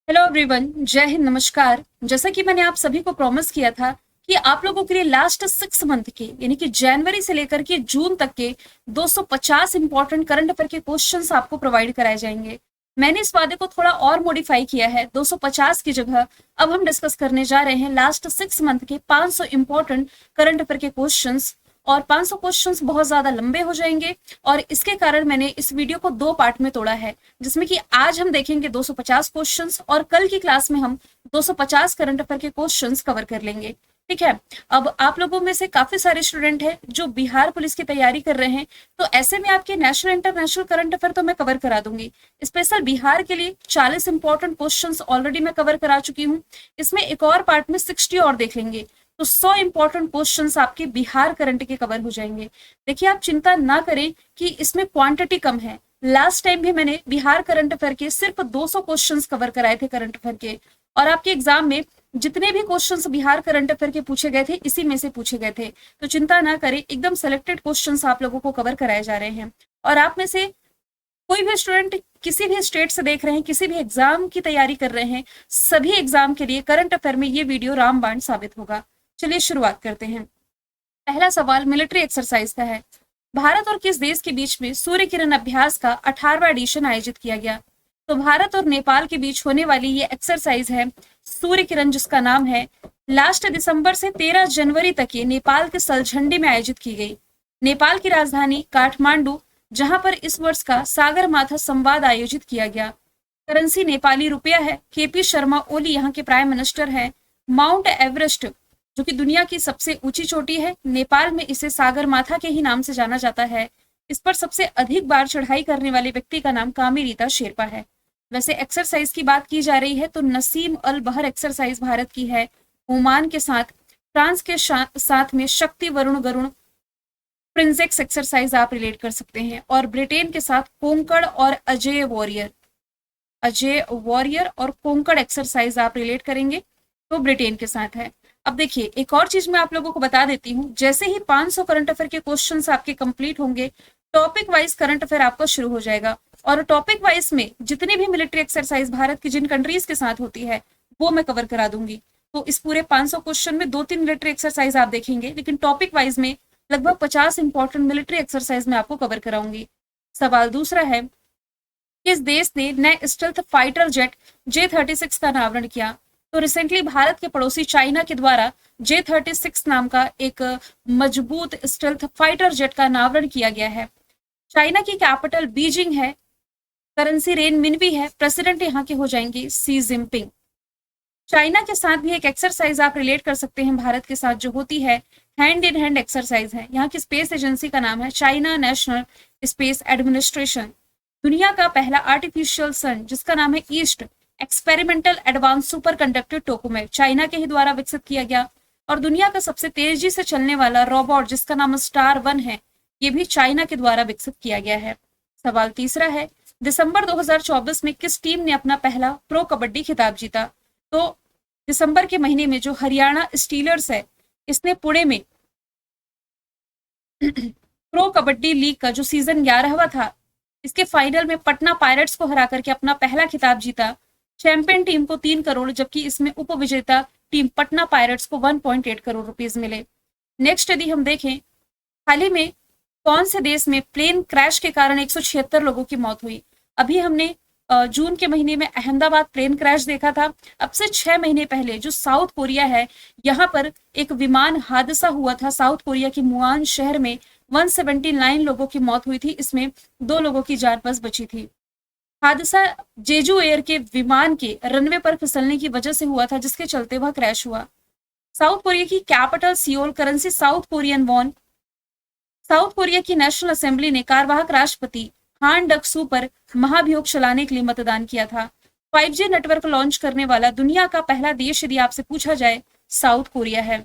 Hello everyone, जय हिंद, नमस्कार। जैसा कि मैंने आप सभी को प्रॉमिस किया था कि आप लोगों के लिए लास्ट 6 मंथ के यानी कि जनवरी से लेकर के जून तक के 250 इंपॉर्टेंट करंट अफेयर के क्वेश्चंस आपको प्रोवाइड कराए जाएंगे। मैंने इस वादे को थोड़ा और मॉडिफाई किया है। 250 की जगह अब हम डिस्कस करने जा रहे हैं लास्ट 6 मंथ के 500 इंपॉर्टेंट करंट अफेयर के क्वेश्चंस। और 500 क्वेश्चंस बहुत ज्यादा लंबे हो जाएंगे और इसके कारण मैंने इस वीडियो को 2 पार्ट में तोड़ा है, जिसमें कि आज हम देखेंगे 250 क्वेश्चंस और कल की क्लास में हम 250 करंट अफेयर के क्वेश्चंस कवर कर लेंगे। ठीक है। अब आप लोगों में से काफी सारे स्टूडेंट हैं जो बिहार पुलिस की तैयारी कर रहे हैं, तो ऐसे में आपके नेशनल इंटरनेशनल करंट अफेयर तो मैं कवर करा दूंगी। स्पेशल बिहार के लिए 40 इंपॉर्टेंट क्वेश्चंस ऑलरेडी मैं कवर करा चुकी हूँ। इसमें एक और पार्ट में 60 और देख लेंगे, तो 100 इंपॉर्टेंट क्वेश्चंस आपके बिहार करंट के कवर हो जाएंगे। देखिए, आप चिंता ना करें कि इसमें क्वांटिटी कम है। लास्ट टाइम भी मैंने बिहार करंट अफेयर के सिर्फ 200 क्वेश्चंस कवर कराए थे करंट अफेयर के, और आपके एग्जाम में जितने भी क्वेश्चंस बिहार करंट अफेयर के पूछे गए थे इसी में से पूछे गए थे। तो चिंता ना करें, एकदम सेलेक्टेड क्वेश्चंस आप लोगों को कवर कराए जा रहे हैं। और आप में से कोई भी स्टूडेंट किसी भी स्टेट से देख रहे हैं, किसी भी एग्जाम की तैयारी कर रहे हैं, सभी एग्जाम के लिए करंट अफेयर में ये वीडियो रामबाण साबित होगा। चलिए शुरुआत करते हैं। पहला सवाल मिलिट्री एक्सरसाइज का है। भारत और किस देश के बीच में सूर्य किरण अभ्यास का 18वां एडिशन आयोजित किया गया? तो भारत और नेपाल के बीच होने वाली ये एक्सरसाइज है सूर्य किरण, जिसका नाम है। लास्ट दिसंबर से 13 जनवरी तक ये नेपाल के सलझंडी में आयोजित की गई। नेपाल की राजधानी काठमांडू, जहां पर इस वर्ष का सागर माथा संवाद आयोजित किया गया। करेंसी नेपाली रुपया है। केपी शर्मा ओली यहाँ के प्राइम मिनिस्टर है। माउंट एवरेस्ट, जो कि दुनिया की सबसे ऊंची चोटी है, नेपाल में इसे सागर माथा के ही नाम से जाना जाता है। इस पर सबसे अधिक बार चढ़ाई करने वाले व्यक्ति का नाम कामिरीता शेरपा है। वैसे एक्सरसाइज की बात की जा रही है तो नसीम अल बहर एक्सरसाइज भारत की है। ओमान के साथ, फ्रांस के साथ में शक्ति वरुण गरुण प्रिंसेक्स एक्सरसाइज आप रिलेट कर सकते हैं। और ब्रिटेन के साथ कोंकण और अजय वॉरियर और कोंकण एक्सरसाइज आप रिलेट करेंगे, तो ब्रिटेन के साथ है। अब देखिए, एक और चीज मैं आप लोगों को बता देती हूँ। जैसे ही 500 करंट अफेयर के क्वेश्चंस आपके कंप्लीट होंगे, टॉपिक वाइज करंट अफेयर आपका शुरू हो जाएगा। और टॉपिक वाइज में जितनी भी मिलिट्री एक्सरसाइज भारत की जिन कंट्रीज के साथ होती है वो मैं कवर करा दूंगी। तो इस पूरे 500 क्वेश्चन में 2-3 मिलिट्री एक्सरसाइज आप देखेंगे, लेकिन टॉपिक वाइज में लगभग 50 इंपॉर्टेंट मिलिट्री एक्सरसाइज में आपको कवर कराऊंगी। सवाल दूसरा है, किस देश ने नए स्टेल्थ फाइटर जेट J-36 का अनावरण किया? तो रिसेंटली भारत के पड़ोसी चाइना के द्वारा J-36 नाम का एक मजबूत स्टेल्थ फाइटर जेट का अनावरण किया गया है। चाइना की कैपिटल बीजिंग है। करेंसी रेनमिनबी है। प्रेसिडेंट यहाँ के हो जाएंगे सी जिनपिंग। चाइना के साथ भी एक एक्सरसाइज आप रिलेट कर सकते हैं भारत के साथ, जो होती है हैंड इन हैंड एक्सरसाइज है। यहाँ की स्पेस एजेंसी का नाम है चाइना नेशनल स्पेस एडमिनिस्ट्रेशन। दुनिया का पहला आर्टिफिशियल सन, जिसका नाम है EAST experimental advanced super conductor tokamak, China के ही द्वारा विकसित किया गया। और दुनिया का सबसे तेजी से चलने वाला रोबोट, जिसका नाम स्टार 1 है, ये भी चाइना के द्वारा विकसित किया गया है। सवाल तीसरा है, दिसंबर 2024 में किस टीम ने अपना पहला प्रो कबड्डी खिताब जीता? तो दिसंबर के महीने में जो हरियाणा स्टीलर्स है, इसने पुणे में प्रो कबड्डी लीग का जो सीजन 11वां था, इसके फाइनल में पटना पायरेट्स को हरा करके अपना पहला खिताब जीता। चैंपियन टीम को 3 करोड़, जबकि इसमें उपविजेता टीम पटना पायरेट्स को 1.8 करोड़ रुपीस मिले। नेक्स्ट यदि हम देखें, हाल ही में कौन से देश में प्लेन क्रैश के कारण 176 लोगों की मौत हुई? अभी हमने जून के महीने में अहमदाबाद प्लेन क्रैश देखा था। अब से 6 महीने पहले जो साउथ कोरिया है, यहाँ पर एक विमान हादसा हुआ था। साउथ कोरिया की मुआन शहर में 179 लोगों की मौत हुई थी, इसमें 2 लोगों की जान बच बची थी। हादसा जेजू एयर के विमान के रनवे पर फिसलने की वजह से हुआ था, जिसके चलते वह क्रैश हुआ। साउथ कोरिया की capital Seoul, currency south Korean von. South Korea की नेशनल असेंबली ने कार्यवाहक राष्ट्रपति हान डक सू पर महाभियोग चलाने के लिए मतदान किया था। 5G नेटवर्क लॉन्च करने वाला दुनिया का पहला देश यदि आपसे पूछा जाए, साउथ कोरिया है।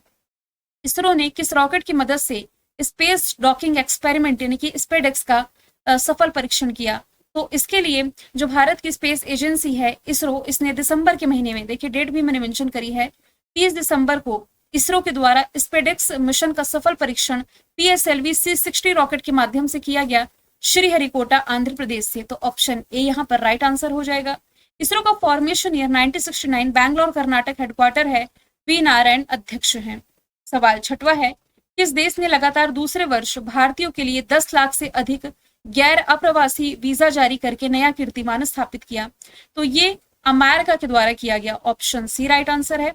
इसरो ने किस रॉकेट की मदद से स्पेस डॉकिंग एक्सपेरिमेंट यानी कि स्पेडेक्स का सफल परीक्षण किया? तो इसके लिए जो भारत की स्पेस एजेंसी है इसरो, इसने दिसंबर के महीने में, देखिए डेट भी मैंने मेंशन करी है, 30 दिसंबर को इसरो के द्वारा स्पेडेक्स मिशन का सफल परीक्षण PSLV C-60 रॉकेट के माध्यम से किया गया, श्रीहरिकोटा आंध्र प्रदेश से। तो ऑप्शन ए यहाँ पर राइट आंसर हो जाएगा। इसरो का formation year 1969, Bangalore Karnataka headquarter है, वी नारायण अध्यक्ष हैं। सवाल छठवा है, किस देश ने लगातार दूसरे वर्ष भारतीयों के लिए 10 लाख से अधिक गैर अप्रवासी वीजा जारी करके नया कीर्तिमान स्थापित किया? तो ये अमेरिका के द्वारा किया गया। ऑप्शन सी राइट आंसर है।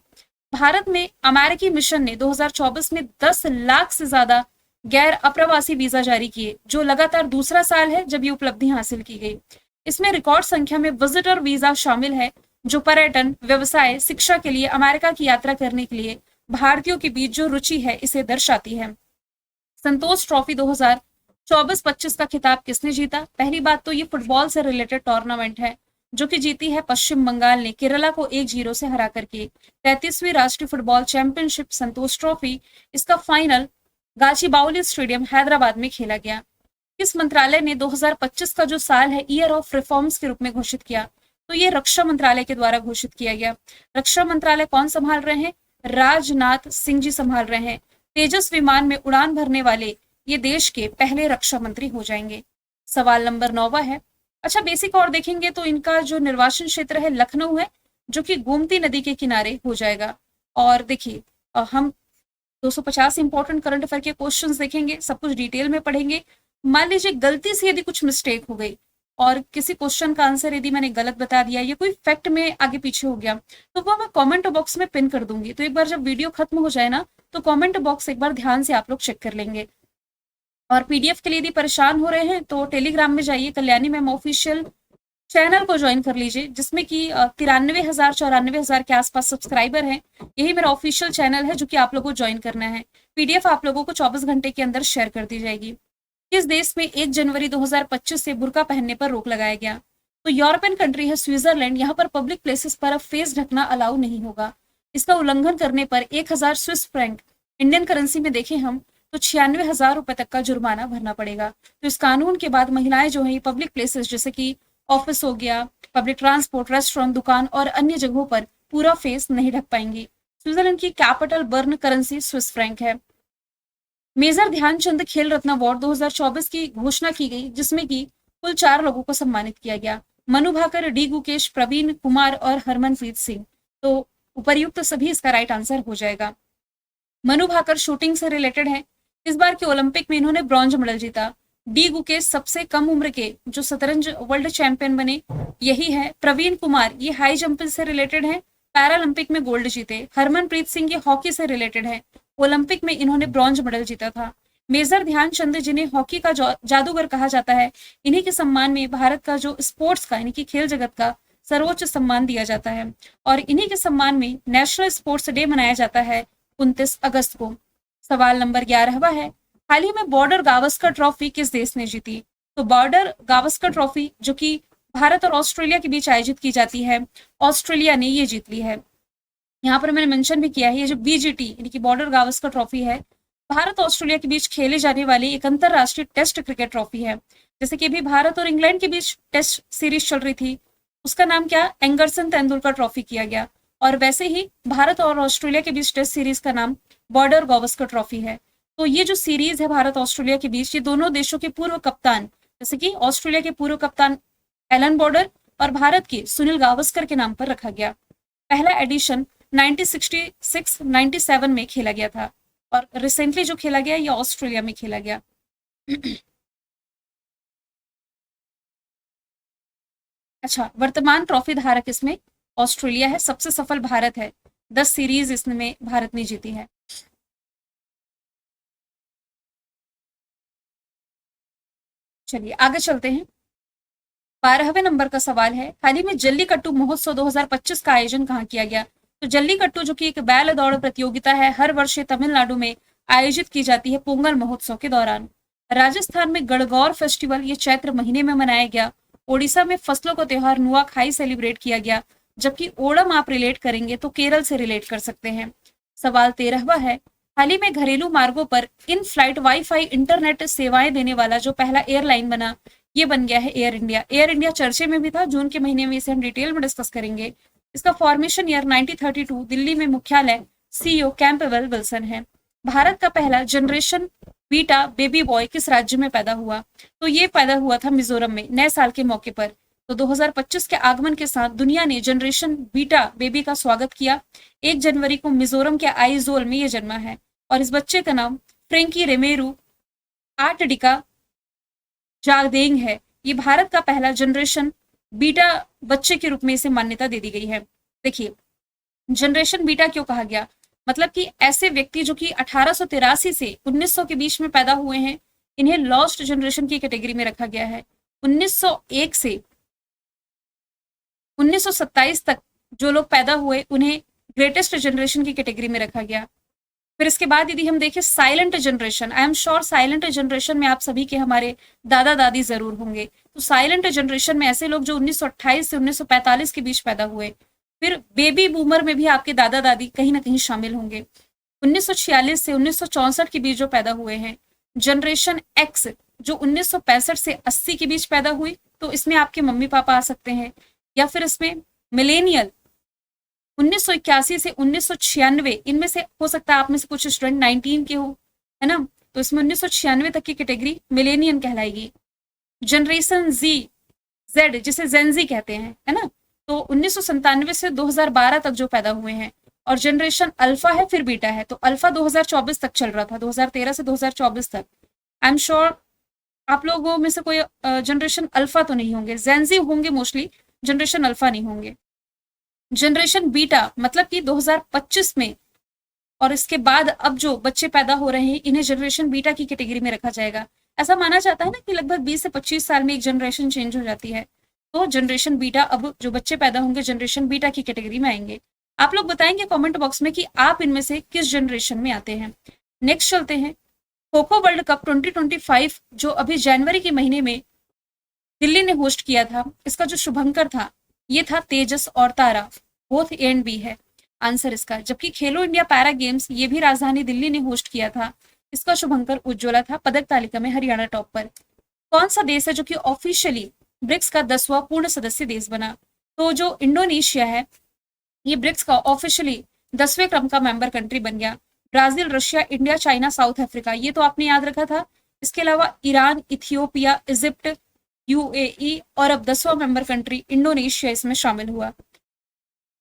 भारत में अमेरिकी मिशन ने 2024 में 10 लाख से ज्यादा गैर अप्रवासी वीजा जारी किए, जो लगातार दूसरा साल है जब ये उपलब्धि हासिल की गई। इसमें रिकॉर्ड संख्या में विजिटर वीजा शामिल है, जो पर्यटन, व्यवसाय, शिक्षा के लिए अमेरिका की यात्रा करने के लिए भारतीयों के बीच जो रुचि है इसे दर्शाती है। संतोष ट्रॉफी 2024-25 का खिताब किसने जीता? पहली बात तो ये फुटबॉल से रिलेटेड टूर्नामेंट है, जो कि जीती है पश्चिम बंगाल ने केरला को 1-0 से हरा करके। 33वीं राष्ट्रीय फुटबॉल चैंपियनशिप संतोष ट्रॉफी, इसका फाइनल गाचीबाउली स्टेडियम हैदराबाद में खेला गया। किस मंत्रालय ने 2025 का जो साल है ईयर ऑफ रिफॉर्म्स के रूप में घोषित किया? तो ये रक्षा मंत्रालय के द्वारा घोषित किया गया। रक्षा मंत्रालय कौन संभाल रहे हैं? राजनाथ सिंह जी संभाल रहे हैं। तेजस विमान में उड़ान भरने वाले ये देश के पहले रक्षा मंत्री हो जाएंगे। सवाल नंबर 9 है। अच्छा, बेसिक और देखेंगे तो इनका जो निर्वाचन क्षेत्र है लखनऊ है, जो कि गोमती नदी के किनारे हो जाएगा। और देखिए हम 250 इंपॉर्टेंट करंट अफेयर के क्वेश्चंस देखेंगे, सब कुछ डिटेल में पढ़ेंगे। मान लीजिए गलती से यदि कुछ मिस्टेक हो गई और किसी क्वेश्चन का आंसर यदि मैंने गलत बता दिया या कोई फैक्ट में आगे पीछे हो गया, तो वो मैं कमेंट बॉक्स में पिन कर दूंगी। तो एक बार जब वीडियो खत्म हो जाए ना, तो कमेंट बॉक्स एक बार ध्यान से आप लोग चेक कर लेंगे। और पीडीएफ के लिए यदि परेशान हो रहे हैं तो टेलीग्राम में जाइए, कल्याणी मैम ऑफिशियल चैनल को ज्वाइन कर लीजिए, जिसमें कि 93,000-94,000 के आसपास सब्सक्राइबर हैं। यही मेरा ऑफिशियल चैनल है जो कि आप लोगों को ज्वाइन करना है। पीडीएफ आप लोगों को 24 घंटे के अंदर शेयर कर दी जाएगी। किस देश में 1 जनवरी 2025 से बुर्का पहनने पर रोक लगाया गया? तो यूरोपियन कंट्री है स्विट्जरलैंड। यहाँ पर पब्लिक प्लेसेस पर अब फेस ढकना अलाउ नहीं होगा। इसका उल्लंघन करने पर 1000 स्विस फ्रैंक, इंडियन करेंसी में देखें हम तो 96,000 रुपए तक का जुर्माना भरना पड़ेगा। तो इस कानून के बाद महिलाएं जो है पब्लिक प्लेसेस जैसे कि ऑफिस हो गया, पब्लिक ट्रांसपोर्ट, रेस्टोरेंट, दुकान और अन्य जगहों पर पूरा फेस नहीं ढक पाएंगी। स्विट्जरलैंड की capital burn currency Swiss franc है। मेजर ध्यानचंद खेल रत्न अवार्ड 2024 की घोषणा की गई, जिसमें कि कुल 4 लोगों को सम्मानित किया गया। मनु भाकर, डी गुकेश, प्रवीण कुमार और हरमनप्रीत सिंह। तो उपर्युक्त सभी इसका राइट आंसर हो जाएगा। मनु भाकर शूटिंग से रिलेटेड है। इस बार के ओलंपिक में इन्होंने ब्रॉन्ज मेडल जीता। डी गुकेश सबसे कम उम्र के जो शतरंज वर्ल्ड चैंपियन बने यही है। प्रवीण कुमार ये हाई जंपिंग से रिलेटेड है, पैरालंपिक में गोल्ड जीते। हरमनप्रीत सिंह ये हॉकी से रिलेटेड है, ओलंपिक में इन्होंने ब्रॉन्ज मेडल जीता था। मेजर ध्यानचंद जिन्हें हॉकी का जादूगर कहा जाता है, इन्हीं के सम्मान में भारत का जो स्पोर्ट्स का यानी कि खेल जगत का सर्वोच्च सम्मान दिया जाता है और इन्हीं के सम्मान में नेशनल स्पोर्ट्स डे मनाया जाता है 29 अगस्त को। सवाल नंबर 11 है। हाल ही में बॉर्डर गावस्कर ट्रॉफी किस देश ने जीती? तो बॉर्डर गावस्कर ट्रॉफी जो कि भारत और ऑस्ट्रेलिया के बीच आयोजित की जाती है, ऑस्ट्रेलिया ने ये जीत ली है। यहाँ पर मैंने मेंशन भी किया है, ये जो बीजीटी यानी कि बॉर्डर गावस्कर ट्रॉफी है, भारत और ऑस्ट्रेलिया के बीच खेले जाने वाली एक अंतरराष्ट्रीय टेस्ट क्रिकेट ट्रॉफी है। जैसे कि अभी भारत और इंग्लैंड के बीच टेस्ट सीरीज चल रही थी, उसका नाम क्या, एंगरसन तेंदुलकर ट्रॉफी किया गया। और वैसे ही भारत और ऑस्ट्रेलिया के बीच टेस्ट सीरीज का नाम बॉर्डर गावस्कर ट्रॉफी है। तो ये जो सीरीज है भारत ऑस्ट्रेलिया के बीच, ये दोनों देशों के पूर्व कप्तान, जैसे कि ऑस्ट्रेलिया के पूर्व कप्तान एलन बॉर्डर और भारत के सुनील गावस्कर के नाम पर रखा गया। पहला एडिशन 1966-97 में खेला गया था और रिसेंटली जो खेला गया ये ऑस्ट्रेलिया में खेला गया। अच्छा, वर्तमान ट्रॉफी धारक इसमें ऑस्ट्रेलिया है, सबसे सफल भारत है, 10 सीरीज इसमें भारत ने जीती है। चलिए आगे चलते हैं। 12वें नंबर का सवाल है, हाल ही में जल्लीकट्टू महोत्सव 2025 का आयोजन कहाँ किया गया? तो जल्लीकट्टू जो कि एक बैल दौड़ प्रतियोगिता है, हर वर्ष तमिलनाडु में आयोजित की जाती है पोंगल महोत्सव के दौरान। राजस्थान में गणगौर फेस्टिवल ये चैत्र महीने में मनाया गया। ओडिशा में फसलों का त्योहार नुआखाई सेलिब्रेट किया गया, जबकि ओणम आप रिलेट करेंगे तो केरल से रिलेट कर सकते हैं। सवाल 13वां है, हाल ही में घरेलू मार्गों पर इन फ्लाइट वाईफाई इंटरनेट सेवाएं देने वाला जो पहला एयरलाइन बना, ये बन गया है एयर इंडिया। एयर इंडिया चर्चे में भी था, जून के महीने में इसे हम डिटेल में डिस्कस करेंगे। इसका फॉर्मेशन ईयर 1932, दिल्ली में मुख्यालय सीईओ कैंपबेल विल्सन है। भारत का पहला जनरेशन बीटा बेबी बॉय किस राज्य में पैदा हुआ? तो ये पैदा हुआ था मिजोरम में नए साल के मौके पर। तो 2025 के आगमन के साथ दुनिया ने जनरेशन बीटा बेबी का स्वागत किया। 1 जनवरी को मिजोरम के आइजोल में ये जन्मा है और इस बच्चे का नाम फ्रेंकी रेमेरू आर्टडिका जागदेंग है। ये भारत का पहला जनरेशन बीटा बच्चे के रूप में इसे मान्यता दे दी गई है। देखिए, जनरेशन बीटा क्यों कहा गया? मतलब कि ऐसे व्यक्ति जो कि 1883 से 1900 के बीच में पैदा हुए हैं, इन्हें लॉस्ट जनरेशन की कैटेगरी में रखा गया है। 1901 से 1927 तक जो लोग पैदा हुए उन्हें ग्रेटेस्ट जनरेशन की कैटेगरी में रखा गया। फिर इसके बाद यदि हम देखें silent generation, I am sure silent generation में आप सभी के हमारे दादा दादी जरूर होंगे। तो साइलेंट जनरेशन में ऐसे लोग जो 1928 से 1945 के बीच पैदा हुए। फिर बेबी बूमर में भी आपके दादा दादी कहीं ना कहीं शामिल होंगे। 1946 से 1964 के बीच जो पैदा हुए हैं। जनरेशन एक्स जो 1965 से 80 के बीच पैदा हुई, तो इसमें आपके मम्मी पापा आ सकते हैं। या फिर इसमें मिलेनियल 1981 से 1996, इनमें से हो सकता है आप में से कुछ स्टूडेंट 19 के हो, है ना? तो इसमें 1996 तक की कैटेगरी मिलेनियन कहलाएगी। जनरेशन जेड जिसे जेनजी कहते हैं, है ना? तो 1997 से 2012 तक जो पैदा हुए हैं। और जनरेशन अल्फा है फिर बीटा है, तो अल्फा 2024 तक चल रहा था, 2013 से 2024 तक। आई एम श्योर आप लोगों में से कोई जनरेशन अल्फा तो नहीं होंगे, जेनजी होंगे मोस्टली, जनरेशन अल्फा नहीं होंगे। जनरेशन बीटा मतलब कि 2025 में और इसके बाद अब जो बच्चे पैदा हो रहे हैं इन्हें जनरेशन बीटा की कैटेगरी में रखा जाएगा। ऐसा माना जाता है ना कि लगभग 20 से 25 साल में एक जनरेशन चेंज हो जाती है। तो जनरेशन बीटा, अब जो बच्चे पैदा होंगे जनरेशन बीटा की कैटेगरी में आएंगे। आप लोग बताएंगे कमेंट बॉक्स में कि आप इनमें से किस जनरेशन में आते हैं। नेक्स्ट चलते हैं, खो खो वर्ल्ड कप 2025 जो अभी जनवरी के महीने में दिल्ली ने होस्ट किया था, इसका जो शुभंकर था ये था तेजस और तारा, बोथ ए एंड बी है आंसर इसका। जबकि खेलो इंडिया पैरा गेम्स ये भी राजधानी दिल्ली ने होस्ट किया था, इसका शुभंकर उज्ज्वला था। पदक तालिका में हरियाणा टॉप पर। कौन सा देश है जो कि ऑफिशियली ब्रिक्स का 10वां पूर्ण सदस्य देश बना? तो जो इंडोनेशिया है ये ब्रिक्स का ऑफिशियली 10वें क्रम का मेंबर कंट्री बन गया। Brazil, Russia, India, China, south Africa, ये तो आपने याद रखा था। इसके अलावा ईरान, इथियोपिया, इजिप्ट, यूएई और अब 10वां मेंबर कंट्री इंडोनेशिया इसमें शामिल हुआ।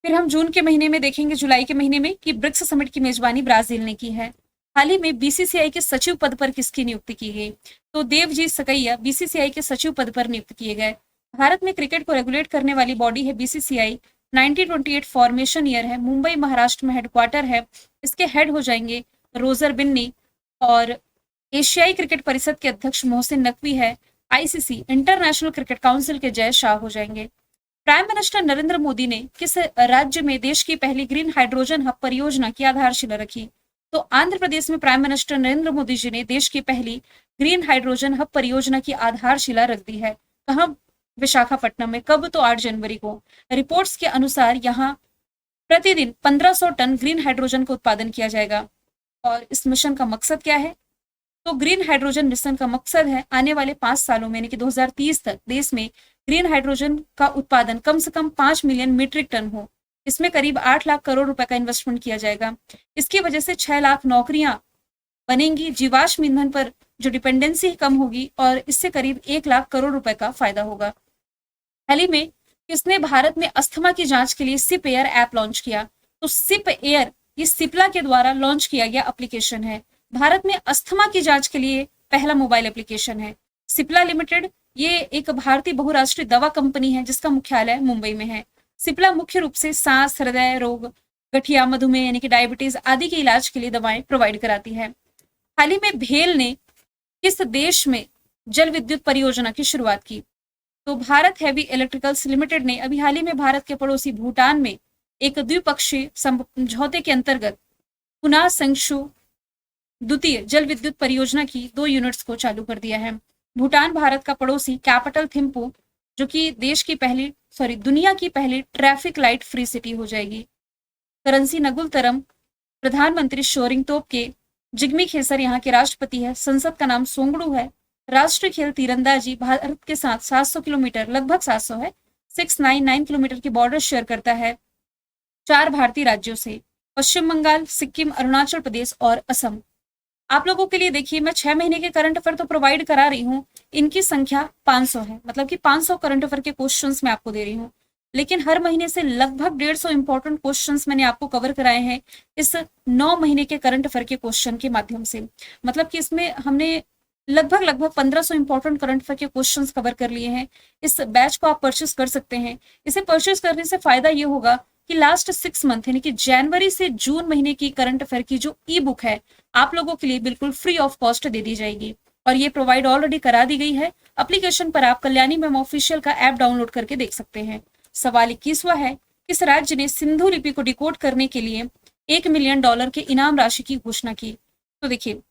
फिर हम जून के महीने में देखेंगे, जुलाई के महीने में, कि ब्रिक्स समिट की मेजबानी ब्राजील ने की है। हाल ही में बीसीसीआई के सचिव पद पर किसकी नियुक्ति की गई? तो देवजीत सकैया बीसीसीआई के सचिव पद पर नियुक्त किए गए। भारत में क्रिकेट को रेगुलेट करने वाली बॉडी है बीसीसीआई। 1928 फॉर्मेशन ईयर है। मुंबई महाराष्ट्र में हेडक्वार्टर है। इसके हेड हो जाएंगे रोजर बिन्नी। और एशियाई क्रिकेट परिषद के अध्यक्ष मोहसिन नकवी है। आईसीसी इंटरनेशनल क्रिकेट काउंसिल के जय शाह हो जाएंगे। प्राइम मिनिस्टर नरेंद्र मोदी ने किस राज्य में देश की पहली ग्रीन हाइड्रोजन हब परियोजना की आधारशिला रखी? तो आंध्र प्रदेश में प्राइम मिनिस्टर नरेंद्र मोदी जी ने देश की पहली ग्रीन हाइड्रोजन हब परियोजना की आधारशिला रख दी है। कहाँ? विशाखापट्टनम में। कब? तो 8 जनवरी को। रिपोर्ट्स के अनुसार यहाँ प्रतिदिन 1500 टन ग्रीन हाइड्रोजन का उत्पादन किया जाएगा। और इस मिशन का मकसद क्या है? तो ग्रीन हाइड्रोजन मिशन का मकसद है आने वाले 5 सालों में यानी कि 2030 तक देश में ग्रीन हाइड्रोजन का उत्पादन कम से कम 5 मिलियन मीट्रिक टन हो। इसमें करीब 8 लाख करोड़ रुपए का इन्वेस्टमेंट किया जाएगा। इसकी वजह से 6 लाख नौकरियां बनेंगी। जीवाश्म ईंधन पर जो डिपेंडेंसी कम होगी और इससे करीब 1 लाख करोड़ रुपए का फायदा होगा। हाल ही में किसने भारत में अस्थमा की जांच के लिए सिप एयर ऐप लॉन्च किया? तो सिप एयर ये सिप्ला के द्वारा लॉन्च किया गया एप्लीकेशन है। भारत में अस्थमा की जांच के लिए पहला मोबाइल एप्लीकेशन है। सिप्ला लिमिटेड ये एक भारतीय बहुराष्ट्रीय दवा कंपनी है जिसका मुख्यालय मुंबई में है। सिप्ला मुख्य रूप से सांस, हृदय रोग, गठिया, मधुमेह यानी कि डायबिटीज आदि के इलाज के लिए दवाएं प्रोवाइड कराती है। हाल ही में भेल ने किस देश में जल विद्युत परियोजना की शुरुआत की? तो भारत हैवी इलेक्ट्रिकल्स लिमिटेड ने अभी हाल ही में भारत के पड़ोसी भूटान में एक द्विपक्षीय समझौते के अंतर्गत पुनः संशु द्वितीय जल विद्युत परियोजना की 2 यूनिट्स को चालू कर दिया है। भूटान भारत का पड़ोसी कैपिटल थिम्पू जो कि दुनिया की पहली ट्रैफिक लाइट फ्री सिटी हो जाएगी। करेंसी नगुलतरम प्रधानमंत्री शोरिंग तोपके, जिग्मी खेसर यहाँ के राष्ट्रपति है। संसद का नाम सोंगड़ू है। राष्ट्रीय खेल तीरंदाजी भारत के साथ 700 किलोमीटर, लगभग 700 है, 699 किलोमीटर की बॉर्डर शेयर करता है 4 भारतीय राज्यों से, पश्चिम बंगाल, सिक्किम, अरुणाचल प्रदेश और असम। आप लोगों के लिए देखिए, मैं 6 महीने के करंट अफेयर तो प्रोवाइड करा रही हूँ, इनकी संख्या 500 है, मतलब कि 500 करंट अफेयर के क्वेश्चंस मैं आपको दे रही हूँ। लेकिन हर महीने से लगभग 150 इंपॉर्टेंट क्वेश्चंस मैंने आपको कवर कराए हैं इस 9 महीने के करंट अफेयर के क्वेश्चन के माध्यम से। मतलब कि इसमें हमने लगभग लगभग 1500 इंपॉर्टेंट करंट अफेयर के क्वेश्चंस कवर कर लिए हैं। इस बैच को आप परचेस कर सकते हैं। इसे परचेस करने से फायदा ये होगा कि लास्ट 6 मंथ यानी कि जनवरी से जून महीने की करंट अफेयर की जो ई बुक है आप लोगों के लिए बिल्कुल फ्री ऑफ कॉस्ट दे दी जाएगी, और ये प्रोवाइड ऑलरेडी करा दी गई है। एप्लीकेशन पर आप कल्याणी मैम ऑफिशियल का ऐप डाउनलोड करके देख सकते हैं। सवाल 21वां है, किस राज्य ने सिंधु लिपि को डिकोड करने के लिए $1 मिलियन के इनाम राशि की घोषणा की? तो देखिए,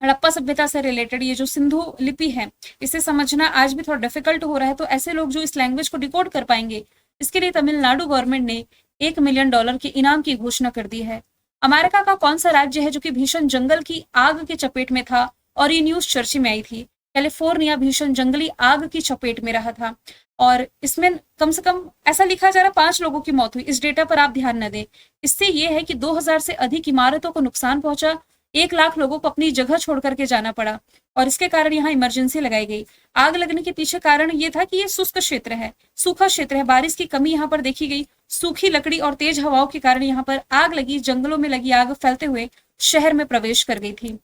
हड़प्पा सभ्यता से रिलेटेड ये जो सिंधु लिपि है, इसे समझना आज भी थोड़ा डिफिकल्ट हो रहा है, तो ऐसे लोग जो इस लैंग्वेज को डिकोड कर पाएंगे, इसके लिए तमिलनाडु गवर्नमेंट ने $1 मिलियन के इनाम की घोषणा कर दी है। अमेरिका का कौन सा राज्य है जो कि भीषण जंगल की आग के चपेट में था और ये न्यूज चर्चा में आई थी? कैलिफोर्निया भीषण जंगली आग की चपेट में रहा था, और इसमें कम से कम ऐसा लिखा जा रहा 5 लोगों की मौत हुई। इस डेटा पर आप ध्यान न दें। इससे ये है कि 2000 से अधिक इमारतों को नुकसान पहुंचा, 1 लाख लोगों को अपनी जगह छोड़ करके जाना पड़ा, और इसके कारण यहाँ इमरजेंसी लगाई गई। आग लगने के पीछे कारण ये था कि ये शुष्क क्षेत्र है, सूखा क्षेत्र है, बारिश की कमी यहाँ पर देखी गई, सूखी लकड़ी और तेज हवाओं के कारण यहाँ पर आग लगी, जंगलों में लगी आग फैलते हुए शहर में प्रवेश कर गई थी।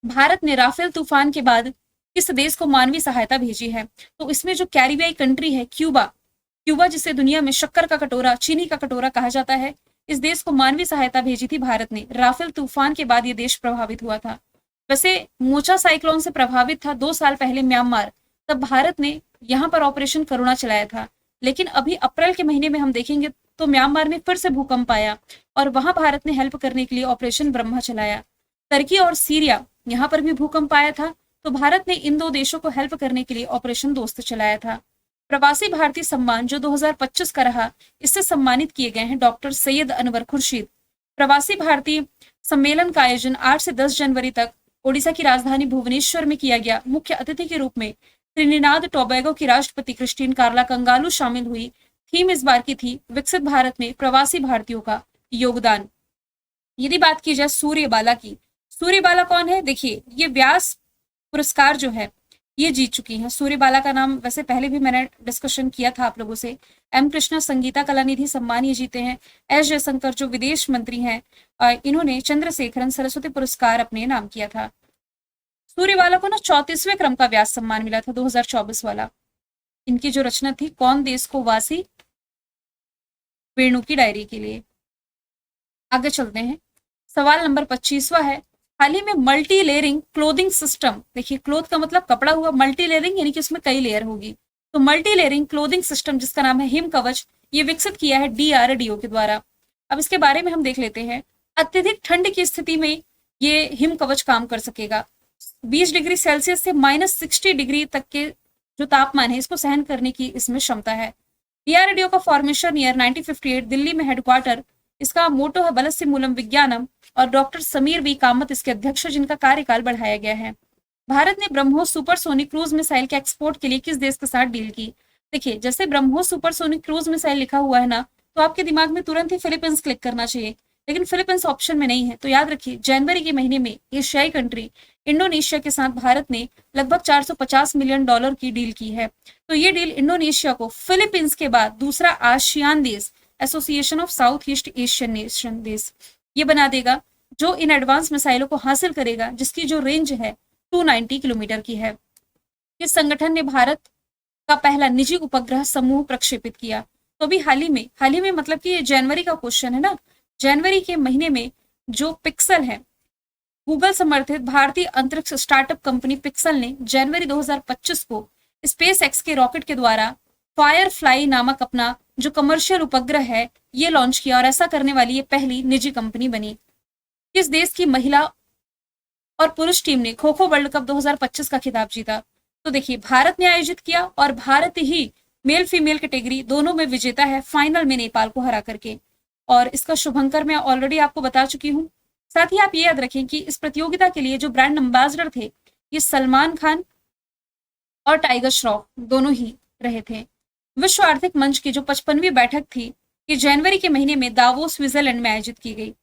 भारत ने राफेल तूफान के बाद किस देश को मानवीय सहायता भेजी है? तो इसमें जो कैरिबियाई कंट्री है क्यूबा, क्यूबा जिसे दुनिया में शक्कर का कटोरा, चीनी का कटोरा कहा जाता है, इस देश को मानवीय सहायता भेजी थी भारत ने। राफेल तूफान के बाद ये देश प्रभावित हुआ था। वैसे मोचा साइक्लोन से प्रभावित था 2 साल पहले म्यांमार, तब भारत ने यहाँ पर ऑपरेशन करुणा चलाया था। लेकिन अभी अप्रैल के महीने में हम देखेंगे तो म्यांमार में फिर से भूकंप आया, और वहां भारत ने हेल्प करने के लिए ऑपरेशन ब्रह्मा चलाया। टर्की और सीरिया, यहाँ पर भी भूकंप आया था, तो भारत ने इन 2 देशों को हेल्प करने के लिए ऑपरेशन दोस्त चलाया था। प्रवासी भारतीय सम्मान जो 2025 का रहा, इससे सम्मानित किए गए हैं डॉक्टर सैयद अनवर खुर्शीद। प्रवासी भारतीय सम्मेलन का आयोजन 8 से 10 जनवरी तक ओडिशा की राजधानी भुवनेश्वर में किया गया। मुख्य अतिथि के रूप में त्रिनिदाद टोबैगो की राष्ट्रपति क्रिस्टीन कार्ला कंगालू शामिल हुई। थीम इस बार की थी विकसित भारत में प्रवासी भारतीयों का योगदान। यदि बात की जाए सूर्यबाला की, सूर्यबाला कौन है? देखिए, ये व्यास पुरस्कार जो है ये जीत चुकी हैं। सूर्यबाला का नाम वैसे पहले भी मैंने डिस्कशन किया था आप लोगों से। एम कृष्णा संगीता कलानिधि सम्मान ये जीते हैं। एस जयशंकर जो विदेश मंत्री हैं, इन्होंने चंद्रशेखरन सरस्वती पुरस्कार अपने नाम किया था। सूर्यबाला को ना 34वें क्रम का व्यास सम्मान मिला था 2024 वाला। इनकी जो रचना थी कौन देश को वासी, वेणु की डायरी के लिए। आगे चलते हैं। सवाल नंबर 25वां है, हाल ही में मल्टी लेयरिंग क्लोथिंग सिस्टम, देखिए क्लोथ का मतलब कपड़ा हुआ, मल्टी लेयरिंग यानी कि उसमें कई लेयर होगी, तो मल्टी लेयरिंग क्लोथिंग सिस्टम जिसका नाम है हिम कवच, ये विकसित किया है DRDO के द्वारा। अब इसके बारे में हम देख लेते हैं। अत्यधिक ठंड की स्थिति में ये हिम कवच काम कर सकेगा। 20 डिग्री सेल्सियस से -60 डिग्री तक के जो तापमान है इसको सहन करने की इसमें क्षमता है। DRDO का फॉर्मेशन ईयर 1958, दिल्ली में हेडक्वार्टर, इसका मोटो है बलस्य मूलम विज्ञानम, और डॉक्टर समीर वी कामत इसके अध्यक्ष, जिनका कार्यकाल बढ़ाया गया है। भारत ने ब्रह्मोस सुपरसोनिक क्रूज मिसाइल के एक्सपोर्ट के लिए किस देश के साथ डील की? देखिए, जैसे ब्रह्मोस सुपरसोनिक क्रूज मिसाइल लिखा हुआ है ना, तो आपके दिमाग में तुरंत ही फिलीपींस क्लिक करना चाहिए, लेकिन फिलीपींस ऑप्शन में नहीं है। तो याद रखिए, जनवरी के महीने में एशियाई कंट्री इंडोनेशिया के साथ भारत ने लगभग $450 मिलियन की डील की है। तो ये डील इंडोनेशिया को फिलीपींस के बाद दूसरा आसियान देश, association of south east Asian nation देश, ये बना देगा जो इन एडवांस मिसाइलों को हासिल करेगा, जिसकी जो रेंज है 290 किलोमीटर की है। इस संगठन ने भारत का पहला निजी उपग्रह समूह प्रक्षेपित किया। तो अभी हाल ही में मतलब कि ये जनवरी का क्वेश्चन है ना, जनवरी के महीने में जो पिक्सल है, गूगल समर्थित भारतीय अंतरिक्ष स्टार्टअप कंपनी पिक्सल ने जनवरी 2025 को स्पेस एक्स के रॉकेट के द्वारा फायरफ्लाई नामक अपना जो कमर्शियल उपग्रह है ये लॉन्च किया, और ऐसा करने वाली ये पहली निजी कंपनी बनी। किस देश की महिला और पुरुष टीम ने खो खो वर्ल्ड कप 2025 का खिताब जीता? तो देखिए, भारत ने आयोजित किया, और भारत ही मेल फीमेल कैटेगरी दोनों में विजेता है, फाइनल में नेपाल को हरा करके। और इसका शुभंकर मैं ऑलरेडी आपको बता चुकी हूँ। साथ ही आप ये याद रखें कि इस प्रतियोगिता के लिए जो ब्रांड एम्बेसडर थे ये सलमान खान और टाइगर श्रॉफ दोनों ही रहे थे। विश्व आर्थिक मंच की जो 55वीं बैठक थी ये जनवरी के महीने में दावोस स्विट्जरलैंड में आयोजित की गई।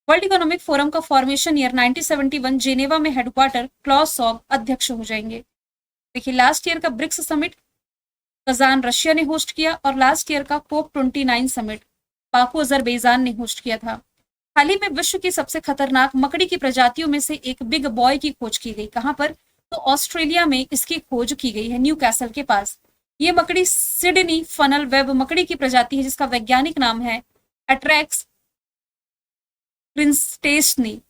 वर्ल्ड इकोनॉमिक फोरम का फॉर्मेशन ईयर 1971, जेनेवा में हेडक्वार्टर क्लॉस शॉब अध्यक्ष हो जाएंगे। देखिए लास्ट ईयर का ब्रिक्स समिट कजान रशिया ने होस्ट किया, और लास्ट ईयर का कोप 29 समिट बाकू अजरबैजान ने होस्ट किया था। हाल ही में विश्व की सबसे खतरनाक मकड़ी की प्रजातियों में से एक बिग बॉय की खोज की गई। कहां पर? तो ऑस्ट्रेलिया में इसकी खोज की गई है, न्यू कैसल के पास। ये मकड़ी सिडनी फनल वेब मकड़ी की प्रजाति है, जिसका वैज्ञानिक नाम है एट्रैक्स प्रिंस्टेसनी।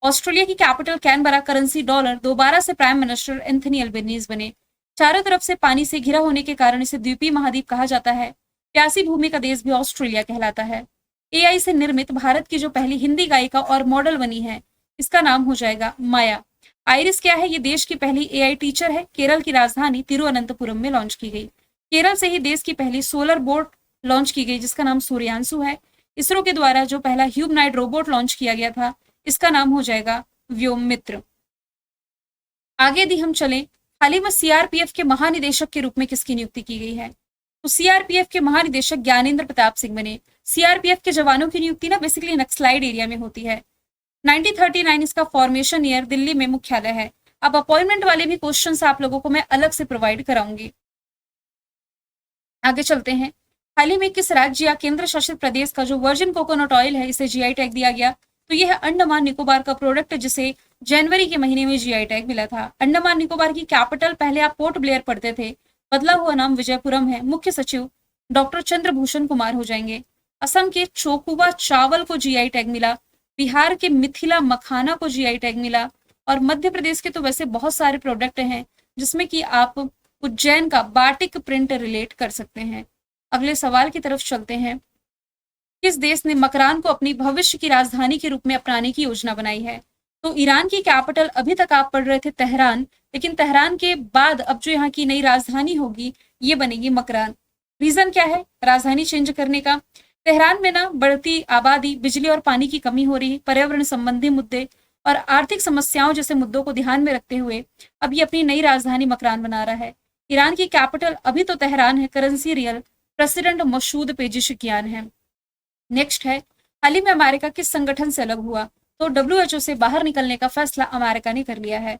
ऑस्ट्रेलिया की कैपिटल कैनबरा, करेंसी डॉलर। दोबारा से प्राइम मिनिस्टर एंथनी अल्बेनीज बने। चारों तरफ से पानी से घिरा होने के कारण इसे द्वीपीय महाद्वीप कहा जाता है। प्यासी भूमि का देश भी ऑस्ट्रेलिया कहलाता है। एआई से निर्मित भारत की जो पहली हिंदी गायिका और मॉडल बनी है, इसका नाम हो जाएगा माया। आइरिस क्या है? ये देश की पहली एआई टीचर है। केरल की राजधानी तिरुवनंतपुरम में लॉन्च की गई। केरल से ही देश की पहली सोलर बोट लॉन्च की गई, जिसका नाम सूर्यांशु है। इसरो के द्वारा जो पहला ह्यूमनॉइड रोबोट लॉन्च किया गया था, इसका नाम हो जाएगा व्योम मित्र। आगे यदि हम चलें, हाल ही में सीआरपीएफ के महानिदेशक के रूप में किसकी नियुक्ति की गई है? तो सीआरपीएफ के महानिदेशक ज्ञानेंद्र प्रताप सिंह बने। सीआरपीएफ के जवानों की नियुक्ति ना बेसिकली नक्सलाइड एरिया में होती है। 1939 इसका फॉर्मेशन ईयर, दिल्ली में मुख्यालय है। अब अपॉइंटमेंट वाले भी क्वेश्चंस आप लोगों को मैं अलग से प्रोवाइड कराऊंगी। आगे चलते हैं। हाल ही में किस राज्य या केंद्र शासित प्रदेश का जो वर्जिन कोकोनट ऑयल है, इसे जीआई टैग दिया गया? तो यह है अंडमान निकोबार का प्रोडक्ट, जिसे जनवरी के महीने में जीआई टैग मिला था। अंडमान निकोबार की कैपिटल पहले आप पोर्ट ब्लेयर पढ़ते थे, बदला हुआ नाम विजयपुरम है। मुख्य सचिव डॉक्टर चंद्रभूषण कुमार हो जाएंगे। असम के चोकुवा चावल को जीआई टैग मिला। बिहार के मिथिला मखाना को जीआई टैग मिला। और मध्य प्रदेश के तो वैसे बहुत सारे प्रोडक्ट हैं, जिसमें कि आप उज्जैन का बाटिक प्रिंट रिलेट कर सकते हैं। अगले सवाल की तरफ चलते हैं। किस देश ने मकरान को अपनी भविष्य की राजधानी के रूप में अपनाने की योजना बनाई है? तो ईरान की कैपिटल अभी तक आप पढ़ रहे थे तेहरान, लेकिन तेहरान के बाद अब जो यहाँ की नई राजधानी होगी, ये बनेगी मकरान। रीजन क्या है राजधानी चेंज करने का? तेहरान में ना बढ़ती आबादी, बिजली और पानी की कमी हो रही, पर्यावरण संबंधी मुद्दे और आर्थिक समस्याओं जैसे मुद्दों को ध्यान में रखते हुए अब ये अपनी नई राजधानी मकरान बना रहा है। ईरान की कैपिटल अभी तो तेहरान है, करेंसी रियल, प्रेसिडेंट मसूद पेजिशकियान है। नेक्स्ट है, हाल ही में अमेरिका किस संगठन से अलग हुआ? तो डब्ल्यूएचओ से बाहर निकलने का फैसला अमेरिका ने कर लिया है।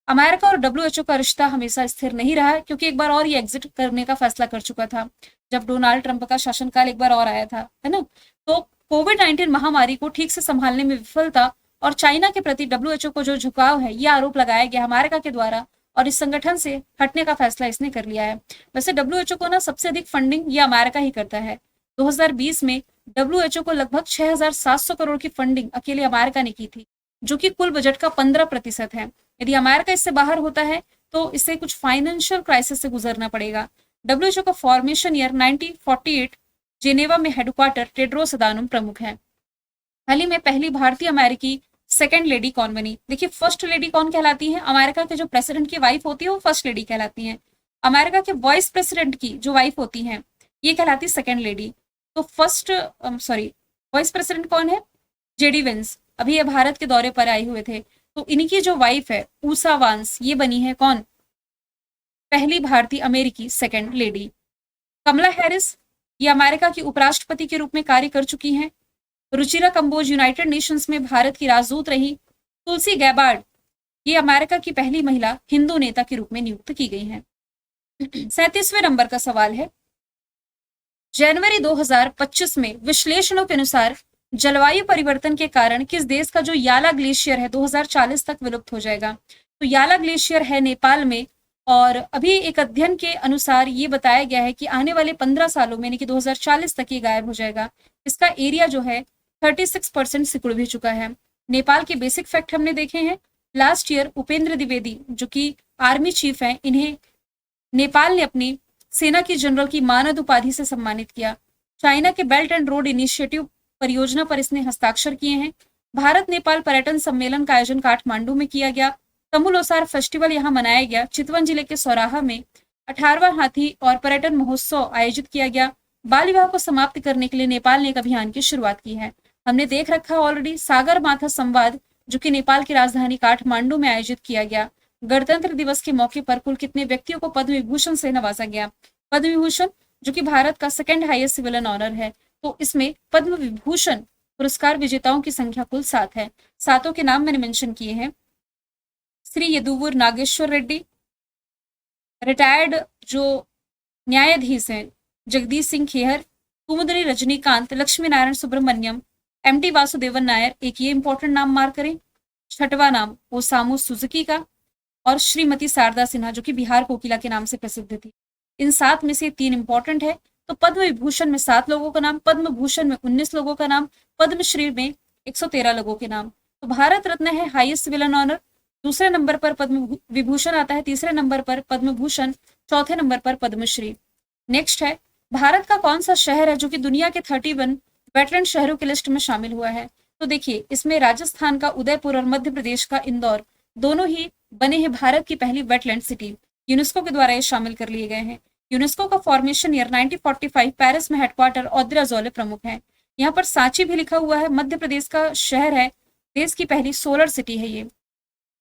अमेरिका और डब्ल्यूएचओ का रिश्ता हमेशा स्थिर नहीं रहा है, क्योंकि एक बार और ये एग्जिट करने का फैसला कर चुका था, जब डोनाल्ड ट्रंप का शासनकाल एक बार और आया था, है ना। तो कोविड-19 महामारी को ठीक से संभालने में विफलता और चाइना के प्रति डब्ल्यूएचओ को जो झुकाव है, ये आरोप लगाया गया अमेरिका के द्वारा, और इस संगठन से हटने का फैसला इसने कर लिया है। वैसे डब्ल्यूएचओ को ना सबसे अधिक फंडिंग ये अमेरिका ही करता है। 2020 में डब्ल्यूएचओ को लगभग 6,700 करोड़ की फंडिंग अकेले अमेरिका ने की थी, जो कि कुल बजट का 15% है। यदि अमेरिका इससे बाहर होता है तो इसे कुछ फाइनेंशियल क्राइसिस से गुजरना पड़ेगा। डब्ल्यूएचओ का फॉर्मेशन ईयर 1948, जेनेवा में हेडक्वार्टर टेड्रोस अदानोम प्रमुख है। हाल ही में पहली भारतीय अमेरिकी सेकंड लेडी कौन बनी? देखिए फर्स्ट लेडी कौन कहलाती है? अमेरिका के जो प्रेसिडेंट की वाइफ होती है वो फर्स्ट लेडी कहलाती है। अमेरिका के वाइस प्रेसिडेंट की जो वाइफ होती है ये कहलाती है सेकंड लेडी। तो वाइस प्रेसिडेंट कौन है? जेडी वेंस, अभी ये भारत के दौरे पर आए हुए थे। तो इनकी जो वाइफ है ऊषा वांस, ये बनी है कौन? पहली भारतीय अमेरिकी सेकंड लेडी। कमला हैरिस, ये अमेरिका की उपराष्ट्रपति के रूप में कार्य कर चुकी हैं। रुचिरा कंबोज यूनाइटेड नेशंस में भारत की राजदूत रही। तुलसी गैबार्ड, ये अमेरिका की पहली महिला हिंदू नेता के रूप में नियुक्त की गई हैं। 37वें नंबर का सवाल है, जनवरी 2025 में विश्लेषणों के अनुसार जलवायु परिवर्तन के कारण किस देश का जो याला ग्लेशियर है 2040 तक विलुप्त हो जाएगा? तो याला ग्लेशियर है नेपाल में, और अभी एक अध्ययन के अनुसार ये बताया गया है कि आने वाले 15 सालों में यानी कि 2040 तक ये गायब हो जाएगा। इसका एरिया जो है 36% सिकुड़ भी चुका है। नेपाल के बेसिक फैक्ट हमने देखे हैं। लास्ट ईयर उपेंद्र द्विवेदी जो कि आर्मी चीफ हैं, इन्हें नेपाल ने अपनी सेना की जनरल की मानद उपाधि से सम्मानित किया। चाइना के बेल्ट एंड रोड इनिशिएटिव परियोजना पर इसने हस्ताक्षर किए हैं। भारत नेपाल पर्यटन सम्मेलन का आयोजन काठमांडू में किया गया। तमुलोसार फेस्टिवल यहाँ मनाया गया। चितवन जिले के सौराहा में 18वां हाथी और पर्यटन महोत्सव आयोजित किया गया। बाल विवाह को समाप्त करने के लिए नेपाल ने एक अभियान की शुरुआत की है। हमने देख रखा ऑलरेडी सागर माथा संवाद, जो कि नेपाल की राजधानी काठमांडू में आयोजित किया गया। गणतंत्र दिवस के मौके पर कुल कितने व्यक्तियों को पद्म विभूषण से नवाजा गया? पद्म विभूषण, जो कि भारत का सेकंड हाईएस्ट सिविलियन ऑनर है, तो इसमें पद्म विभूषण पुरस्कार विजेताओं की संख्या कुल 7 है। सातों के नाम मैंने मेंशन किए हैं। श्री यदुवर नागेश्वर रेड्डी, रिटायर्ड जो न्यायाधीश हैं जगदीश सिंह खेहर, कुमुदनी रजनीकांत, लक्ष्मी नारायण सुब्रमण्यम, एमटी वासुदेवन नायर, एक ये इंपॉर्टेंट नाम मार्क करें। छठवां नाम ओसामू सुजुकी का, और श्रीमती शारदा सिन्हा जो कि बिहार कोकिला के नाम से प्रसिद्ध थी। इन 7 में से 3 इंपॉर्टेंट है। तो पद्म विभूषण में 7 लोगों का नाम, पद्म भूषण में 19 लोगों का नाम, पद्मश्री में 113 लोगों के नाम। तो भारत रत्न है हाईएस्ट सिविल ऑनर, दूसरे नंबर पर पद्म विभूषण आता है, तीसरे नंबर पर पद्म भूषण, चौथे नंबर पर पद्मश्री। नेक्स्ट है भारत का कौन सा शहर है जो कि दुनिया के 31 वेटलैंड शहरों की लिस्ट में शामिल हुआ है। तो देखिए इसमें राजस्थान का उदयपुर और मध्य प्रदेश का इंदौर दोनों ही बने हैं भारत की पहली वेटलैंड सिटी। यूनेस्को के द्वारा ये शामिल कर लिए गए हैं। यूनेस्को का फॉर्मेशन ईयर 1945, पेरिस में हेडक्वार्टर औद्रा प्रमुख है। यहाँ पर सांची भी लिखा हुआ है, मध्य प्रदेश का शहर है, देश की पहली सोलर सिटी है ये।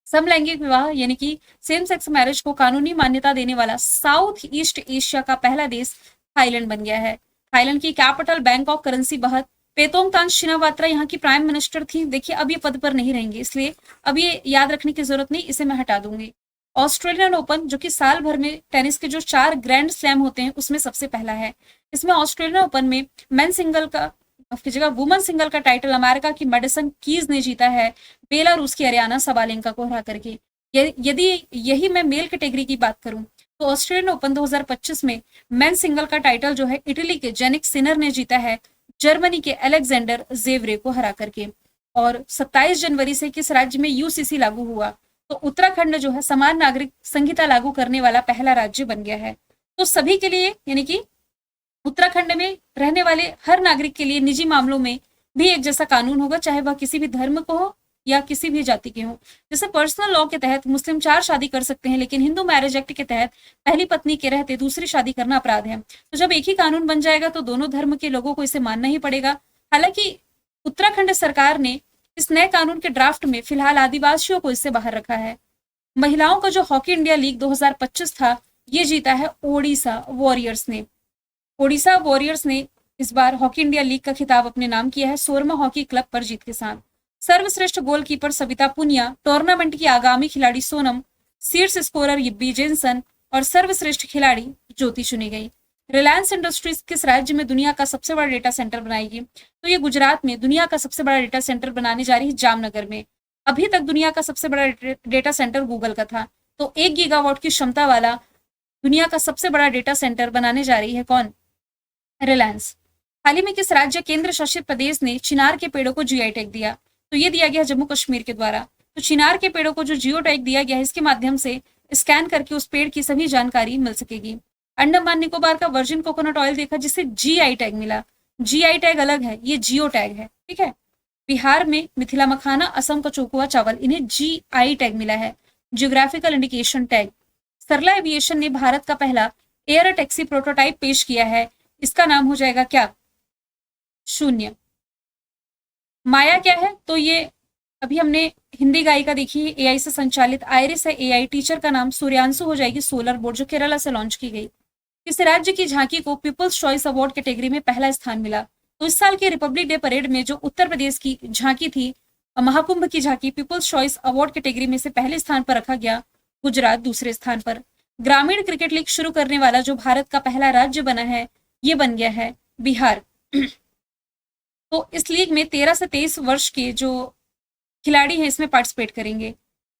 समलैंगिक विवाह यानी कि सेम सेक्स मैरिज को कानूनी मान्यता देने वाला साउथ ईस्ट एशिया का पहला देश थाईलैंड बन गया है। थाईलैंड की कैपिटल बैंकॉक, करेंसी बहत, पेतोंगतान शिनावात्रा यहाँ की प्राइम मिनिस्टर थी। देखिए अब ये पद पर नहीं रहेंगे, इसलिए अब ये याद रखने की जरूरत नहीं, इसे मैं हटा दूंगी। ऑस्ट्रेलियन ओपन जो कि साल भर में टेनिस के जो 4 ग्रैंड स्लैम होते हैं उसमें सबसे पहला है। इसमें ऑस्ट्रेलियन ओपन में मेन सिंगल का की जगह वुमेन सिंगल का टाइटल अमेरिका की मेडिसन कीज ने जीता है, बेलारूस की अरियाना सबालेंका को हरा करके। यदि यही मैं मेल कैटेगरी की बात करूं तो ऑस्ट्रेलियन ओपन 2025 में मेन सिंगल का टाइटल जो है इटली के जेनिक सिनर ने जीता है, जर्मनी के अलेक्जेंडर जेवरे को हरा करके। और 27 जनवरी से किस राज्य में यूसीसी लागू हुआ? तो उत्तराखंड जो है समान नागरिक संहिता लागू करने वाला पहला राज्य बन गया है। तो सभी के लिए यानी कि उत्तराखंड में रहने वाले हर नागरिक के लिए निजी मामलों में भी एक जैसा कानून होगा, चाहे वह किसी भी धर्म को हो या किसी भी जाति के हो। जैसे पर्सनल लॉ के तहत मुस्लिम 4 शादी कर सकते हैं, लेकिन हिंदू मैरिज एक्ट के तहत पहली पत्नी के रहते दूसरी शादी करना अपराध है। तो जब एक ही कानून बन जाएगा तो दोनों धर्म के लोगों को इसे मानना ही पड़ेगा। हालांकि उत्तराखंड सरकार ने इस नए कानून के ड्राफ्ट में फिलहाल आदिवासियों को इससे बाहर रखा है। महिलाओं का जो हॉकी इंडिया लीग 2025 था ये जीता है ओडिशा वॉरियर्स ने। ओडिशा वॉरियर्स ने इस बार हॉकी इंडिया लीग का खिताब अपने नाम किया है 16वां हॉकी क्लब पर जीत के साथ। सर्वश्रेष्ठ गोलकीपर सविता पुनिया, टूर्नामेंट की आगामी खिलाड़ी सोनम, शीर्ष स्कोरर यिब्बी जेनसन और सर्वश्रेष्ठ खिलाड़ी ज्योति चुनी गई। रिलायंस इंडस्ट्रीज किस राज्य में दुनिया का सबसे बड़ा डेटा सेंटर बनाएगी? तो ये गुजरात में दुनिया का सबसे बड़ा डेटा सेंटर बनाने जा रही है, जामनगर में। अभी तक दुनिया का सबसे बड़ा डेटा सेंटर गूगल का था। तो 1 गीगावाट की क्षमता वाला दुनिया का सबसे बड़ा डेटा सेंटर बनाने जा रही है कौन? रिलायंस। हाल ही में किस राज्य केंद्र शासित प्रदेश ने चिनार के पेड़ों को जीआई टैग दिया? तो ये दिया गया जम्मू कश्मीर के द्वारा। तो चिनार के पेड़ों को जो जियो टैग दिया गया है इसके माध्यम से स्कैन करके उस पेड़ की सभी जानकारी मिल सकेगी। अंडमान निकोबार का वर्जिन कोकोनट ऑयल देखा जिसे जीआई टैग मिला। जीआई टैग अलग है, ये जियो टैग है, ठीक है। बिहार में मिथिला मखाना, असम का चोकुआ चावल, इन्हें जीआई टैग मिला है, जियोग्राफिकल इंडिकेशन टैग। सरला एविएशन ने भारत का पहला एयर टैक्सी प्रोटोटाइप पेश किया है, इसका नाम हो जाएगा क्या? शून्य। माया क्या है? तो ये अभी हमने हिंदी गायिका देखी है, एआई से संचालित। आयरिस है एआई। टीचर का नाम सूर्यांशु हो जाएगी, सोलर बोर्ड जो केरला से लॉन्च की गई। किस राज्य की झांकी को पीपल्स चॉइस अवार्ड कैटेगरी में पहला स्थान मिला? तो इस साल के रिपब्लिक डे परेड में जो उत्तर प्रदेश की झांकी थी, महाकुंभ की झांकी, पीपल्स चॉइस अवार्ड कैटेगरी में से पहले स्थान पर रखा गया, गुजरात दूसरे स्थान पर। ग्रामीण क्रिकेट लीग शुरू करने वाला जो भारत का पहला राज्य बना है ये बन गया है बिहार। तो इस लीग में 13 से 23 वर्ष के जो खिलाड़ी हैं इसमें पार्टिसिपेट करेंगे।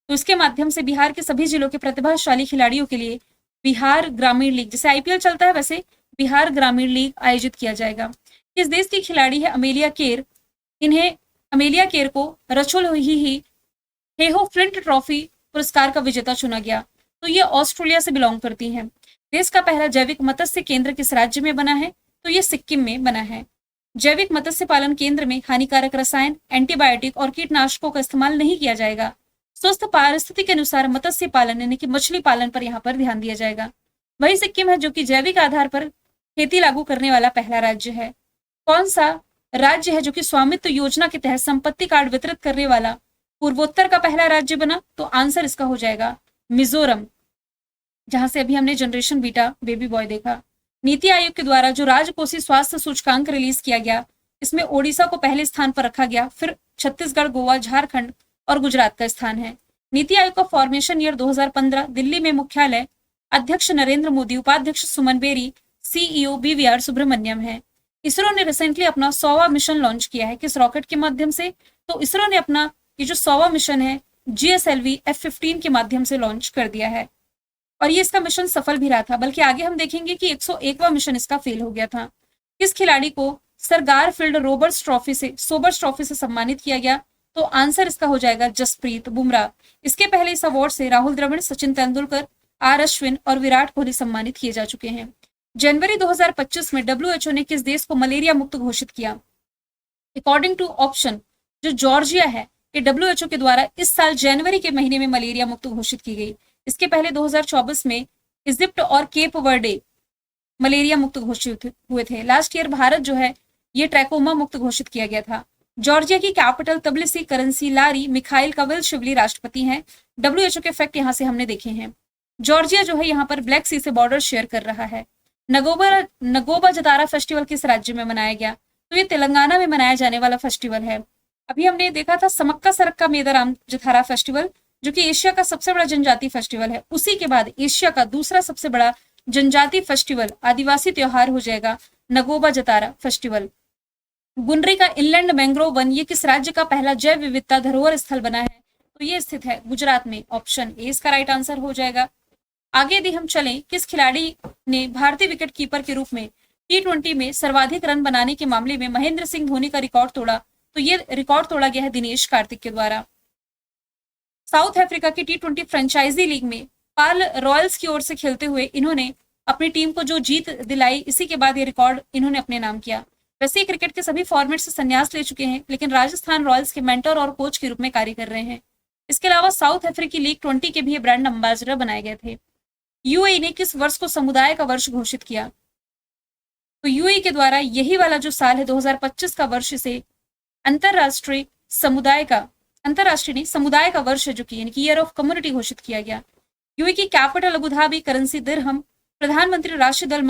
तो इसके माध्यम से बिहार के सभी जिलों के प्रतिभाशाली खिलाड़ियों के लिए बिहार ग्रामीण लीग, जैसे आईपीएल चलता है वैसे बिहार ग्रामीण लीग आयोजित किया जाएगा। किस देश की खिलाड़ी है अमेलिया केर? इन्हें अमेलिया केर को रचुल ही हेहो फ्लिंट ट्रॉफी पुरस्कार का विजेता चुना गया। तो ये ऑस्ट्रेलिया से बिलोंग करती हैं। देश का पहला जैविक मत्स्य केंद्र किस राज्य में बना है? तो ये सिक्किम में बना है। जैविक मत्स्य पालन केंद्र में हानिकारक रसायन, एंटीबायोटिक और कीटनाशकों का इस्तेमाल नहीं किया जाएगा। स्वस्थ पारिस्थिति के अनुसार मत्स्य पालन यानी कि मछली पालन पर यहाँ पर ध्यान दिया जाएगा। वही सिक्किम है जो कि जैविक आधार पर खेती लागू करने वाला पहला राज्य है। कौन सा राज्य है जो कि स्वामित्व योजना के तहत संपत्ति कार्ड वितरित करने वाला पूर्वोत्तर का पहला राज्य बना? तो आंसर इसका हो जाएगा मिजोरम, जहां से अभी हमने जनरेशन बीटा बेबी बॉय देखा। नीति आयोग के द्वारा जो राजकोषीय स्वास्थ्य सूचकांक रिलीज किया गया, इसमें ओडिशा को पहले स्थान पर रखा गया, फिर छत्तीसगढ़, गोवा, झारखंड और गुजरात का स्थान है। नीति आयोग का फॉर्मेशन ईयर 2015, दिल्ली में मुख्यालय, अध्यक्ष नरेंद्र मोदी, उपाध्यक्ष सुमन बेरी, सीईओ BVR सुब्रमण्यम है। इसरो ने रिसेंटली अपना 100वां मिशन लॉन्च किया है। किस रॉकेट के माध्यम से? तो इसरो ने अपना ये जो 100वां मिशन है GSLV F-15 के माध्यम से लॉन्च कर दिया है और ये इसका मिशन सफल भी रहा था, बल्कि आगे हम देखेंगे कि 101वां मिशन इसका फेल हो गया था। किस खिलाड़ी को सर गारफील्ड सोबर्स ट्रॉफी से सम्मानित किया गया? तो आंसर इसका हो जाएगा जसप्रीत बुमराह। इसके पहले इस अवार्ड से राहुल द्रविड़, सचिन तेंदुलकर, R अश्विन और विराट कोहली सम्मानित किए जा चुके हैं। जनवरी 2025 में WHO ने किस देश को मलेरिया मुक्त घोषित किया? अकॉर्डिंग टू ऑप्शन, जो जॉर्जिया है कि WHO के द्वारा इस साल जनवरी के महीने में मलेरिया मुक्त घोषित की गई। इसके पहले 2024 में इजिप्ट और केप वर्डे मलेरिया मुक्त घोषित हुए थे। लास्ट ईयर भारत जो है ये ट्रैकोमा मुक्त घोषित किया गया था। जॉर्जिया की कैपिटल तबिलिसी करेंसी लारी मिखाइल कविलशिवली राष्ट्रपति हैं। WHO के फैक्ट यहाँ से हमने देखे हैं। जॉर्जिया जो है यहाँ पर ब्लैक सी से बॉर्डर शेयर कर रहा है। नगोबा जतारा फेस्टिवल किस राज्य में मनाया गया? तो ये तेलंगाना में मनाया जाने वाला फेस्टिवल है। अभी हमने देखा था समक्का सरक्का मेदाराम जथारा फेस्टिवल, जो कि एशिया का सबसे बड़ा जनजाति फेस्टिवल है। उसी के बाद एशिया का दूसरा सबसे बड़ा जनजाति फेस्टिवल, आदिवासी त्योहार हो जाएगा नगोबा जतारा फेस्टिवल। गुनरी का इनलैंड मैंग्रोव वन ये किस राज्य का पहला जैव विविधता धरोहर स्थल बना है? तो ये स्थित है गुजरात में। ऑप्शन ए इसका राइट आंसर हो जाएगा। आगे यदि हम चलें, किस खिलाड़ी ने भारतीय विकेट कीपर के रूप में T20 में सर्वाधिक रन बनाने के मामले में महेंद्र सिंह धोनी का रिकॉर्ड तोड़ा? तो ये रिकॉर्ड तोड़ा गया है दिनेश कार्तिक के द्वारा। साउथ अफ्रीका की T20 फ्रेंचाइजी लीग में पाल रॉयल्स की ओर से खेलते हुए इन्होंने अपनी टीम को जो जीत दिलाई, इसी के बाद ये रिकॉर्ड इन्होंने अपने नाम किया। वैसे क्रिकेट के सभी फॉर्मेट से संन्यास ले चुके हैं, लेकिन राजस्थान रॉयल्स के मेंटर और कोच के रूप में कार्य कर रहे हैं। इसके अलावा साउथ अफ्रीकी लीग 20 के भी ब्रांड एम्बेसडर बनाए गए थे। यूएई ने किस वर्ष को समुदाय का वर्ष घोषित किया? तो यूएई के द्वारा यही वाला जो साल है 2025 का वर्ष से अंतरराष्ट्रीय समुदाय का वर्ष है, जो कि यानी कि ईयर ऑफ कम्युनिटी घोषित किया गया। यूएई की कैपिटल अबू धाबी, करेंसी दिरहम, प्रधानमंत्री राशिद अल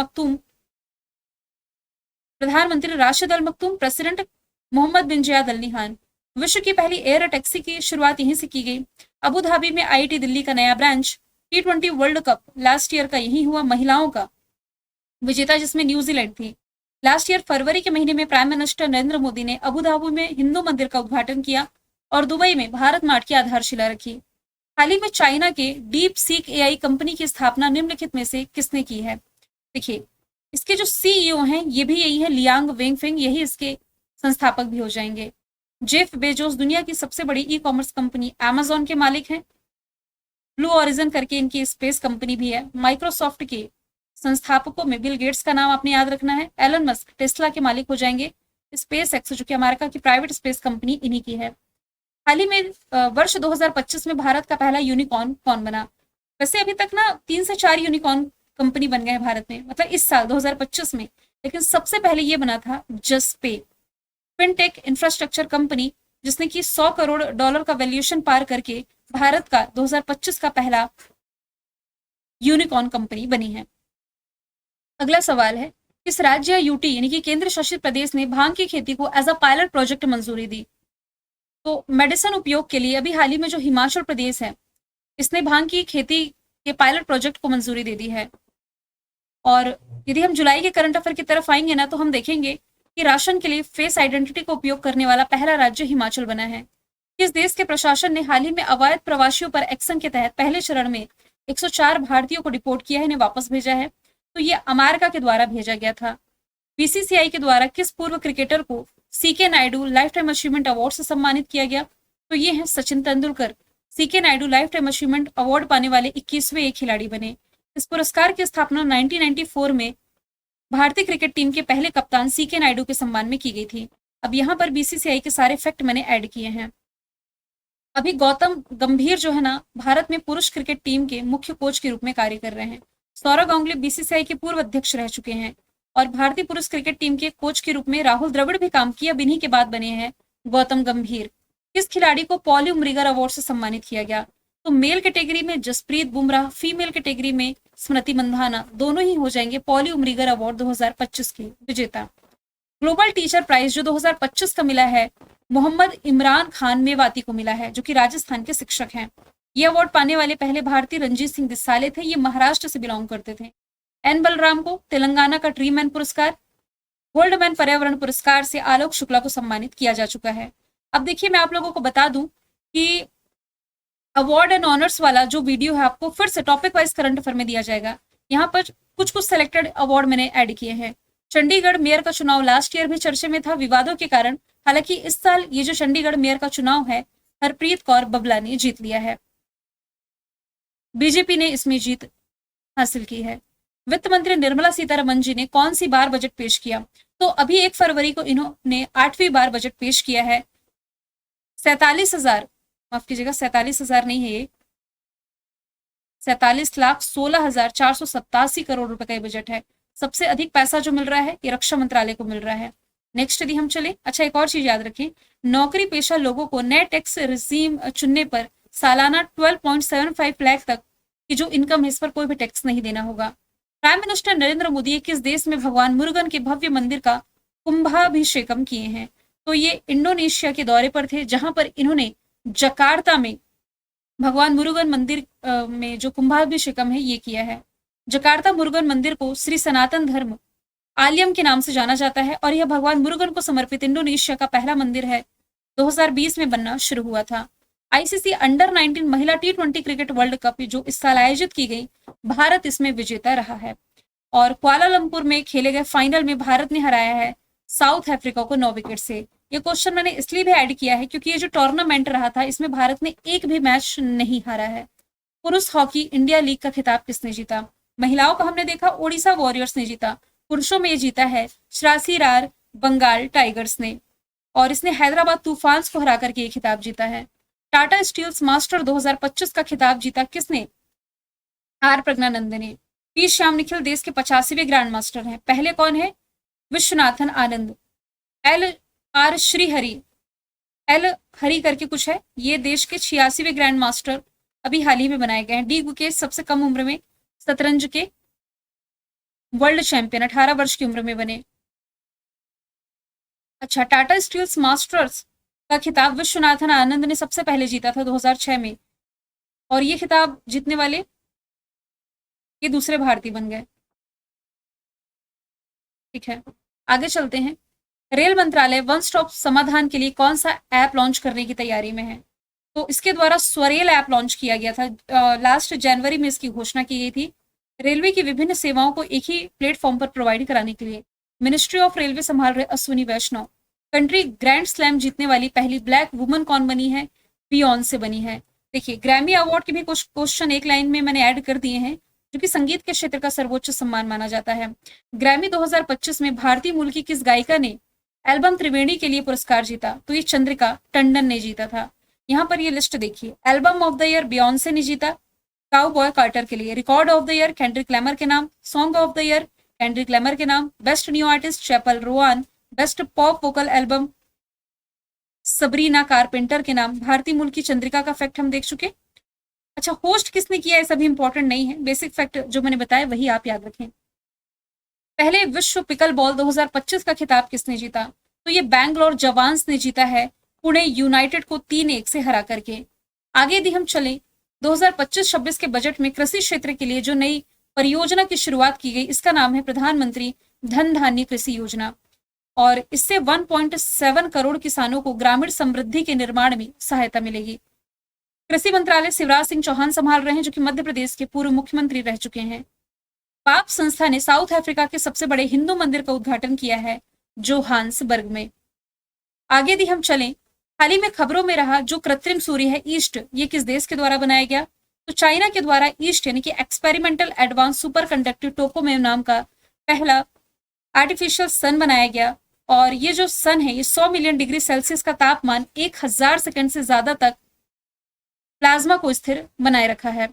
मखतूम, प्रेसिडेंट मोहम्मद बिन जयाद अल निहान। विश्व की पहली एयर टैक्सी की शुरुआत यहीं से की गई। अबू धाबी में IIT दिल्ली का नया branch. T20 world cup last year का यही हुआ महिलाओं का विजेता, जिसमें न्यूजीलैंड थी। लास्ट ईयर फरवरी के महीने में प्राइम मिनिस्टर नरेंद्र मोदी ने अबू धाबी में हिंदू मंदिर का उद्घाटन किया और दुबई में भारत मार्ट की आधारशिला रखी। हाल ही में चाइना के डीप सीक AI कंपनी की स्थापना निम्नलिखित में से किसने की है? देखिए, इसके जो CEO हैं ये भी यही है, लियांग वेंगफिंग, यही इसके संस्थापक भी हो जाएंगे। जेफ बेजोस दुनिया की सबसे बड़ी ई-कॉमर्स कंपनी Amazon के मालिक हैं। ब्लू ऑरिजन करके इनकी स्पेस कंपनी भी है। माइक्रोसॉफ्ट के संस्थापकों में बिल गेट्स का नाम आपने याद रखना है। एलन मस्क टेस्ला के मालिक हो जाएंगे। स्पेस एक्स जो कि अमेरिका की प्राइवेट स्पेस कंपनी इन्हीं की है। हाल ही में वर्ष 2025 में भारत का पहला यूनिकॉर्न कौन बना? वैसे अभी तक ना 3 से 4 यूनिकॉर्न कंपनी बन गए हैं भारत में, मतलब इस साल 2025 में, लेकिन सबसे पहले ये बना था जसपे, फिनटेक इंफ्रास्ट्रक्चर कंपनी, जिसने कि $100 करोड़ का वैल्यूएशन पार करके भारत का 2025 का पहला यूनिकॉर्न कंपनी बनी है। अगला सवाल है, किस राज्य यूटी यानी कि केंद्र शासित प्रदेश ने भांग की खेती को एज अ पायलट प्रोजेक्ट मंजूरी दी? तो मेडिसिन उपयोग के लिए अभी हाल ही में जो हिमाचल प्रदेश है, इसने भांग की खेती के पायलट प्रोजेक्ट को मंजूरी दे दी है। और यदि हम जुलाई के करंट अफेयर की तरफ आएंगे ना, तो हम देखेंगे कि राशन के लिए फेस आइडेंटिटी का उपयोग करने वाला पहला राज्य हिमाचल बना है। किस देश के प्रशासन ने हाल ही में अवैध प्रवासियों पर एक्शन के तहत पहले चरण में 104 भारतीयों को डिपोर्ट किया है, इन्हें वापस भेजा है? तो ये अमेरिका के द्वारा भेजा गया था। बीसीसीआई के द्वारा किस पूर्व क्रिकेटर को CK Naidu lifetime achievement award से सम्मानित किया गया? तो ये है Sachin Tendulkar. CK Naidu lifetime achievement award पाने वाले 21वें खिलाड़ी बने। इस पुरस्कार की स्थापना 1994 में भारतीय क्रिकेट टीम के पहले कप्तान सीके नायडू के सम्मान में की गई थी। अब यहाँ पर बीसीसीआई के सारे फैक्ट मैंने ऐड किए हैं। अभी गौतम गंभीर जो है ना, भारत में पुरुष क्रिकेट टीम के मुख्य कोच के रूप में कार्य कर रहे हैं। सौरव गांगुली बीसीसीआई के पूर्व अध्यक्ष रह चुके हैं और भारतीय पुरुष क्रिकेट टीम के कोच के रूप में राहुल द्रविड़ भी काम किया। अब इन्हीं के बाद बने हैं गौतम गंभीर। किस खिलाड़ी को पॉली उमरीगर अवार्ड से सम्मानित किया गया? तो मेल कैटेगरी में जसप्रीत बुमराह, फीमेल कैटेगरी में स्मृति मंधाना, दोनों ही हो जाएंगे पॉली उमरीगर अवार्ड 2025 के विजेता। ग्लोबल टीचर प्राइज जो 2025 का मिला है मोहम्मद इमरान खान मेवाती को मिला है, जो कि राजस्थान के शिक्षक हैं। ये अवार्ड पाने वाले पहले भारतीय रणजीत सिंह दिसाले थे, ये महाराष्ट्र से बिलोंग करते थे। एन बलराम को तेलंगाना का ट्री मैन पुरस्कार, गोल्डमैन पर्यावरण पुरस्कार से आलोक शुक्ला को सम्मानित किया जा चुका है। अब देखिए, मैं आप लोगों को बता दूं कि अवार्ड एंड ऑनर्स वाला जो वीडियो है आपको फिर से टॉपिक वाइज करंट अफेयर में दिया जाएगा। यहाँ पर कुछ कुछ सेलेक्टेड अवार्ड मैंने ऐड किए हैं। चंडीगढ़ मेयर का चुनाव लास्ट ईयर भी चर्चे में था विवादों के कारण। हालांकि इस साल ये जो चंडीगढ़ मेयर का चुनाव है हरप्रीत कौर बबला ने जीत लिया है, बीजेपी ने इसमें जीत हासिल की है। वित्त मंत्री निर्मला सीतारमन जी ने कौन सी बार बजट पेश किया? तो अभी 1 फरवरी को इन्होंने 8वीं बार बजट पेश किया है। 47,000, माफ कीजिएगा 47,000 नहीं है ये, 47,16,487 करोड़ रुपए का ये बजट है। सबसे अधिक पैसा जो मिल रहा है ये रक्षा मंत्रालय को मिल रहा है। नेक्स्ट यदि हम चले, अच्छा एक और चीज याद रखें, नौकरी पेशा लोगों को नए टैक्स रिजीम चुनने पर सालाना 12.75 लाख तक की जो इनकम है इस पर कोई भी टैक्स नहीं देना होगा। प्राइम मिनिस्टर नरेंद्र मोदी किस देश में भगवान मुरुगन के भव्य मंदिर का कुंभाभिषेकम किए हैं? तो ये इंडोनेशिया के दौरे पर थे, जहां पर इन्होंने जकार्ता में भगवान मुरुगन मंदिर में जो कुंभाभिषेकम है ये किया है। जकार्ता मुरुगन मंदिर को श्री सनातन धर्म आलयम के नाम से जाना जाता है और यह भगवान मुरुगन को समर्पित इंडोनेशिया का पहला मंदिर है। 2020 में बनना शुरू हुआ था। आईसीसी अंडर 19 महिला T20 क्रिकेट वर्ल्ड कप जो इस साल आयोजित की गई, भारत इसमें विजेता रहा है। और कुआलालंपुर में खेले गए फाइनल में भारत ने हराया है साउथ अफ्रीका को 9 विकेट से। ये क्वेश्चन मैंने इसलिए भी ऐड किया है क्योंकि ये जो टूर्नामेंट रहा था इसमें भारत ने एक भी मैच नहीं हारा है। पुरुष हॉकी इंडिया लीग का खिताब किसने जीता? महिलाओं का हमने देखा ओडिशा वॉरियर्स ने जीता। पुरुषों में ये जीता है श्रासीरार बंगाल टाइगर्स ने, और इसने हैदराबाद तूफान्स को हरा करके ये खिताब जीता है। टाटा स्टील्स मास्टर 2025 का खिताब जीता किसने? आर प्रज्ञानंद ने। पी श्याम निखिल देश के 85वें ग्रैंड मास्टर हैं। पहले कौन है? Viswanathan Anand. L R Srihari, L Hari करके कुछ है, ये देश के 86वें ग्रैंड मास्टर अभी हाल ही में बनाए गए हैं। डी गुकेश सबसे कम उम्र में शतरंज के वर्ल्ड चैंपियन 18 वर्ष की उम्र में बने। अच्छा, टाटा स्टील्स मास्टर्स का खिताब विश्वनाथन आनंद ने सबसे पहले जीता था 2006 में, और ये खिताब जीतने वाले ये दूसरे भारतीय बन गए। ठीक है, आगे चलते हैं। रेल मंत्रालय वन स्टॉप समाधान के लिए कौन सा ऐप लॉन्च करने की तैयारी में है? तो इसके द्वारा स्वरेल ऐप लॉन्च किया गया था। लास्ट जनवरी में इसकी घोषणा की गई थी। रेलवे की विभिन्न सेवाओं को एक ही प्लेटफॉर्म पर प्रोवाइड कराने के लिए मिनिस्ट्री ऑफ रेलवे संभाल रहे अश्विनी वैष्णव। कंट्री ग्रैंड स्लैम जीतने वाली पहली ब्लैक वुमन कौन बनी है? बियॉन्से बनी है। देखिए, ग्रैमी अवार्ड के भी कुछ क्वेश्चन एक लाइन में मैंने ऐड कर दिए हैं, जो कि संगीत के क्षेत्र का सर्वोच्च सम्मान माना जाता है। ग्रैमी 2025 में भारतीय मूल की किस गायिका ने एल्बम त्रिवेणी के लिए पुरस्कार जीता? तो ये चंद्रिका टंडन ने जीता था। यहाँ पर ये लिस्ट देखिए। Album of the year Beyonce ने जीता काउबॉय कार्टर के लिए। Record of the year Kendrick Lamar के नाम। Song of the year Kendrick Lamar के नाम। Best new artist Chappell Roan. Best pop vocal album Sabrina Carpenter के नाम। भारतीय मूल की चंद्रिका का फैक्ट हम देख चुके। अच्छा, होस्ट किसने किया है सभी इंपॉर्टेंट नहीं है, बेसिक फैक्ट जो मैंने बताया वही आप याद रखें। पहले विश्व पिकल बॉल 2025 का खिताब किसने जीता? तो ये बैंगलोर जवान्स ने जीता है पुणे यूनाइटेड को 3-1 से हरा करके। आगे यदि हम चले, 2025-26 के बजट में कृषि क्षेत्र के लिए जो नई परियोजना की शुरुआत की गई, इसका नाम है प्रधानमंत्री धन धान्य कृषि योजना, और इससे 1.7 करोड़ किसानों को ग्रामीण समृद्धि के निर्माण में सहायता मिलेगी। कृषि मंत्रालय शिवराज सिंह चौहान संभाल रहे हैं, जो कि मध्य प्रदेश के पूर्व मुख्यमंत्री रह चुके हैं। पाप संस्था ने साउथ अफ्रीका के सबसे बड़े हिंदू मंदिर का उद्घाटन किया है जोहान्सबर्ग में। आगे यदि हम चलें, हाल ही में खबरों में रहा जो कृत्रिम सूर्य है ईस्ट, ये किस देश के द्वारा बनाया गया? तो चाइना के द्वारा ईस्ट यानी कि एक्सपेरिमेंटल एडवांस सुपर कंडक्टिव टोपोमेव नाम का पहला आर्टिफिशियल सन बनाया गया, और ये जो सन है ये 100 मिलियन डिग्री सेल्सियस का तापमान 1000 सेकंड से ज्यादा तक प्लाज्मा को स्थिर बनाए रखा है।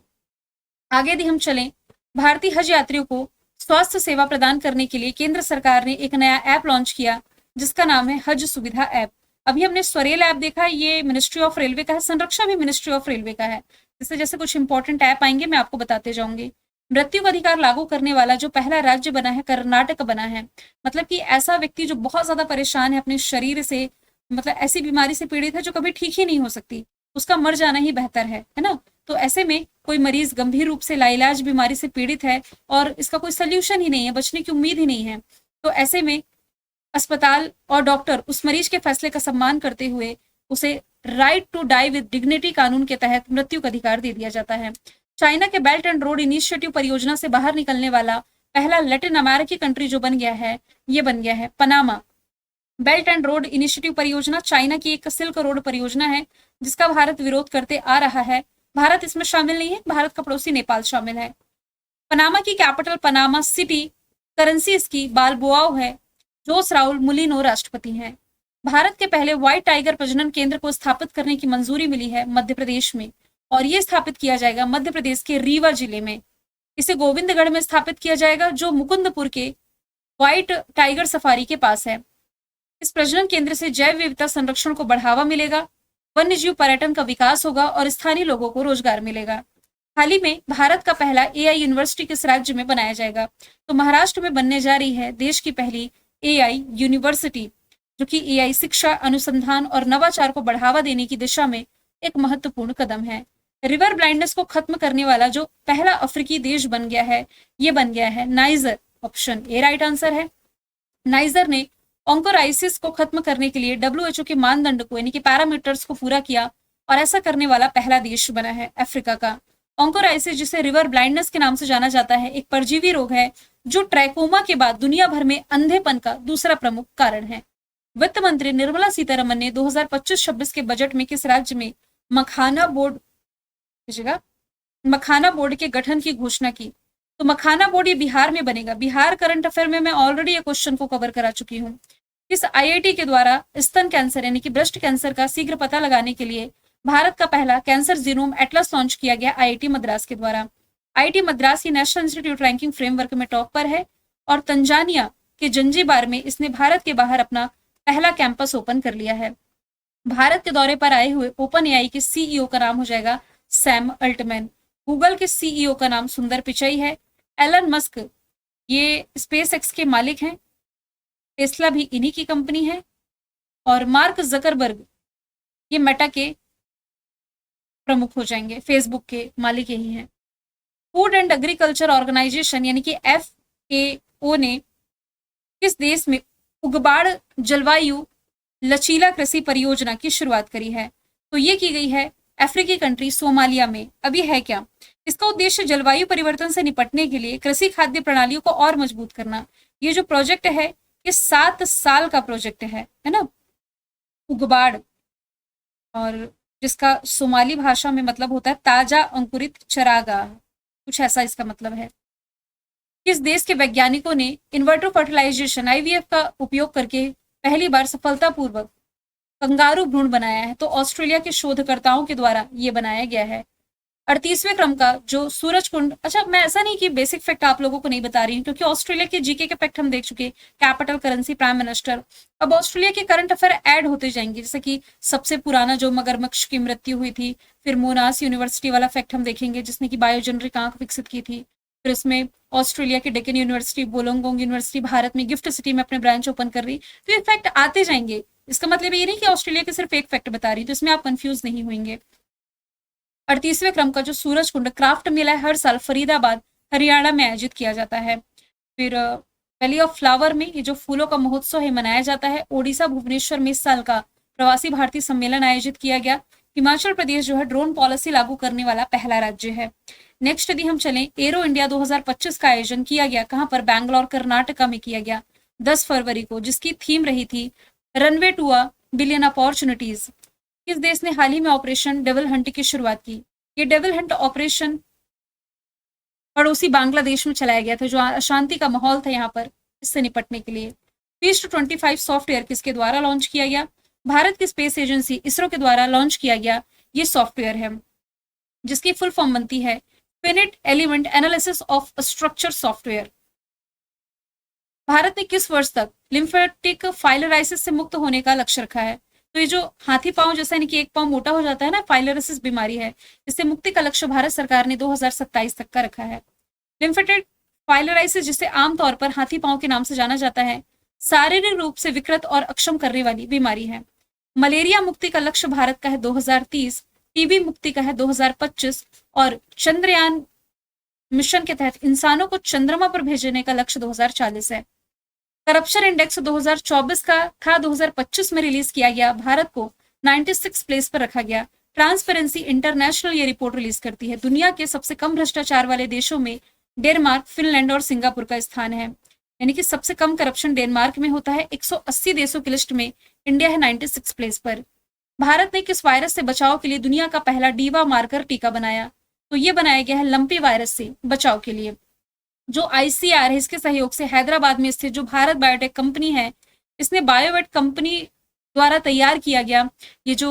आगे यदि हम चलें, भारतीय हज यात्रियों को स्वास्थ्य सेवा प्रदान करने के लिए केंद्र सरकार ने एक नया ऐप लॉन्च किया, जिसका नाम है हज सुविधा ऐप। अभी हमने स्वरेल ऐप देखा, ये मिनिस्ट्री ऑफ रेलवे का है। संरक्षण भी मिनिस्ट्री ऑफ रेलवे का है। जैसे जैसे कुछ इंपॉर्टेंट ऐप आएंगे मैं आपको बताते जाऊंगी। मृत्यु का अधिकार लागू करने वाला जो पहला राज्य बना है कर्नाटक बना है। मतलब कि ऐसा व्यक्ति जो बहुत ज्यादा परेशान है अपने शरीर से, मतलब ऐसी बीमारी से पीड़ित है जो कभी ठीक ही नहीं हो सकती, उसका मर जाना ही बेहतर है ना। तो ऐसे में कोई मरीज गंभीर रूप से लाइलाज बीमारी से पीड़ित है और इसका कोई सोल्यूशन ही नहीं है, बचने की उम्मीद ही नहीं है, तो ऐसे में अस्पताल और डॉक्टर उस मरीज के फैसले का सम्मान करते हुए उसे right to die with dignity कानून के तहत मृत्यु का अधिकार दे दिया जाता है। चाइना के बेल्ट एंड रोड इनिशिएटिव परियोजना से बाहर निकलने वाला पहला लैटिन अमेरिकी कंट्री जो बन गया है, ये बन गया है Panama. Belt and road initiative परियोजना चाइना की एक सिल्क रोड परियोजना है जिसका भारत विरोध करते आ रहा है। भारत इसमें शामिल नहीं है, भारत का पड़ोसी नेपाल शामिल है। पनामा की कैपिटल पनामा सिटी, करेंसी इसकी बालबोआओ है। जोस राउल मुलिनो राष्ट्रपति हैं। भारत के पहले व्हाइट टाइगर प्रजनन केंद्र को स्थापित करने की मंजूरी मिली है मध्य प्रदेश में, और ये स्थापित किया जाएगा मध्य प्रदेश के रीवा जिले में। इसे गोविंदगढ़ में स्थापित किया जाएगा जो मुकुंदपुर के व्हाइट टाइगर सफारी के पास है। इस प्रजनन केंद्र से जैव विविधता संरक्षण को बढ़ावा मिलेगा, वन्यजीव पर्यटन का विकास होगा और स्थानीय लोगों को रोजगार मिलेगा। हाल ही में भारत का पहला एआई यूनिवर्सिटी किस राज्य में बनाया जाएगा? तो महाराष्ट्र में बनने जा रही है देश की पहली एआई यूनिवर्सिटी, जो कि एआई शिक्षा, अनुसंधान और नवाचार को बढ़ावा देने की दिशा में एक महत्वपूर्ण कदम है। रिवर ब्लाइंडनेस को खत्म करने वाला जो पहला अफ्रीकी देश बन गया है, ये बन गया है niger. Option A right answer है। नाइजर ने ऑन्कोराइसिस को खत्म करने के लिए डब्ल्यूएचओ के मानदंड को यानी कि पैरामीटर्स को पूरा किया और ऐसा करने वाला पहला देश बना है अफ्रीका का। ऑन्कोराइसिस, जिसे रिवर ब्लाइंडनेस के नाम से जाना जाता है, एक परजीवी रोग है जो ट्रैकोमा के बाद दुनिया भर में अंधेपन का दूसरा प्रमुख कारण है। वित्त मंत्री निर्मला सीतारमन ने 2025-26 के बजट में किस राज्य में मखाना बोर्ड के गठन की घोषणा की? तो मखाना बोर्ड ये बिहार में बनेगा। बिहार करंट अफेयर में मैं ऑलरेडी ये क्वेश्चन को कवर करा चुकी हूँ। किस आईआईटी के द्वारा स्तन कैंसर यानी कि ब्रेस्ट कैंसर का शीघ्र पता लगाने के लिए भारत का पहला कैंसर जीनोम एटलस लॉन्च किया गया? आईआईटी मद्रास के द्वारा। आईआईटी मद्रास की नेशनल इंस्टीट्यूट रैंकिंग फ्रेमवर्क में टॉप पर है और तंजानिया के जंजीबार में इसने भारत के बाहर अपना पहला कैंपस ओपन कर लिया है। भारत के दौरे पर आए हुए ओपन एआई के सीईओ का नाम हो जाएगा सैम अल्टमैन। गूगल के सीईओ का नाम सुंदर पिचाई है। एलन मस्क ये स्पेस एक्स के मालिक हैं। टेस्ला भी इन्हीं की कंपनी है। और मार्क जकरबर्ग ये मेटा के प्रमुख हो जाएंगे, फेसबुक के मालिक यही हैं। फूड एंड एग्रीकल्चर ऑर्गेनाइजेशन यानी कि FAO ने किस देश में उगबाड़ जलवायु लचीला कृषि परियोजना की शुरुआत करी है? तो ये की गई है अफ्रीकी कंट्री सोमालिया में। अब ये है क्या? इसका उद्देश्य जलवायु परिवर्तन से निपटने के लिए कृषि खाद्य प्रणालियों को और मजबूत करना। ये जो प्रोजेक्ट है ये 7 साल का प्रोजेक्ट है ना। उगबाड़, और जिसका सोमाली भाषा में मतलब होता है ताजा अंकुरित चरागाह, कुछ ऐसा इसका मतलब है। किस देश के वैज्ञानिकों ने इनवर्टर फर्टिलाइजेशन IVF का उपयोग करके पहली बार सफलतापूर्वक कंगारू भ्रूण बनाया है? तो ऑस्ट्रेलिया के शोधकर्ताओं के द्वारा ये बनाया गया है। 38वें क्रम का जो सूरज कुंड, अच्छा मैं ऐसा नहीं कि बेसिक फैक्ट आप लोगों को नहीं बता रही हूँ क्योंकि ऑस्ट्रेलिया के जीके के फैक्ट हम देख चुके, कैपिटल, करेंसी, प्राइम मिनिस्टर। अब ऑस्ट्रेलिया के करंट अफेयर ऐड होते जाएंगे, जैसे कि सबसे पुराना जो मगरमच्छ की मृत्यु हुई थी, फिर मोनास यूनिवर्सिटी वाला फैक्ट हम देखेंगे जिसने की बायोजेनरिक आंख विकसित की थी। फिर इसमें ऑस्ट्रेलिया की डेक्कन यूनिवर्सिटी, बोलोंगोंग यूनिवर्सिटी भारत में गिफ्ट सिटी में अपने ब्रांच ओपन कर रही, तो ये फैक्ट आते जाएंगे। इसका मतलब ये नहीं कि ऑस्ट्रेलिया के सिर्फ एक फैक्ट बता रही, तो इसमें आप कंफ्यूज नहीं होंगे। 38वें क्रम का जो सूरज कुंड क्राफ्ट मेला हर साल फरीदाबाद हरियाणा में आयोजित किया जाता है। फिर वैली ऑफ फ्लावर में ये जो फूलों का महोत्सव है मनाया जाता है। ओडिशा भुवनेश्वर में इस साल का प्रवासी भारतीय सम्मेलन आयोजित किया गया। हिमाचल प्रदेश जो है ड्रोन पॉलिसी लागू करने वाला पहला राज्य है। नेक्स्ट यदि हम चलें, एरो इंडिया 2025 का आयोजन किया गया कहां पर? बैंगलोर कर्नाटका में किया गया 10 फरवरी को, जिसकी थीम रही थी runway to a billion opportunities. किस देश ने हाल ही में ऑपरेशन डेविल हंट की शुरुआत की? ये डेविल हंट ऑपरेशन पड़ोसी बांग्लादेश में चलाया गया था, जो अशांति का माहौल था यहाँ पर, इससे निपटने के लिए। फीस्ट 25 सॉफ्टवेयर किसके द्वारा लॉन्च किया गया? भारत की स्पेस एजेंसी इसरो के द्वारा लॉन्च किया गया ये सॉफ्टवेयर है, जिसकी फुल फॉर्म बनती है finite element analysis of structure software. Bharat ने किस वर्ष तक लिम्फेटिक फाइलराइसिस से मुक्त होने का लक्ष्य रखा है? तो ये जो हाथी पांव जैसा यानी कि एक पांव मोटा हो जाता है ना, फाइलराइसिस बीमारी है, इससे मुक्ति का लक्ष्य भारत सरकार ने 2027 तक का रखा है। लिम्फेटिक फाइलराइसिस, जिसे आमतौर पर हाथी पांव के नाम से जाना जाता है, शारीरिक रूप से विकृत और अक्षम करने वाली बीमारी है। मलेरिया मुक्ति का लक्ष्य भारत का है 2030, टीबी मुक्ति का है 2025 और चंद्रयान मिशन के तहत इंसानों को चंद्रमा पर भेजने का लक्ष्य 2040 है। करप्शन इंडेक्स 2024 का था 2025 में रिलीज किया गया, भारत को 96 प्लेस पर रखा गया। ट्रांसपेरेंसी इंटरनेशनल ये रिपोर्ट रिलीज करती है। दुनिया के सबसे कम भ्रष्टाचार वाले देशों में डेनमार्क, फिनलैंड और सिंगापुर का स्थान है। यानी कि सबसे कम करप्शन डेनमार्क में होता है। 180 देशों की लिस्ट में इंडिया है 96 प्लेस पर। भारत ने किस वायरस से बचाव के लिए दुनिया का पहला डीवा मार्कर टीका बनाया? तो ये बनाया गया है लंपी वायरस से बचाव के लिए, जो आईसीआर है इसके सहयोग से हैदराबाद में स्थित जो भारत बायोटेक कंपनी है, इसने बायोवेट कंपनी द्वारा तैयार किया गया ये जो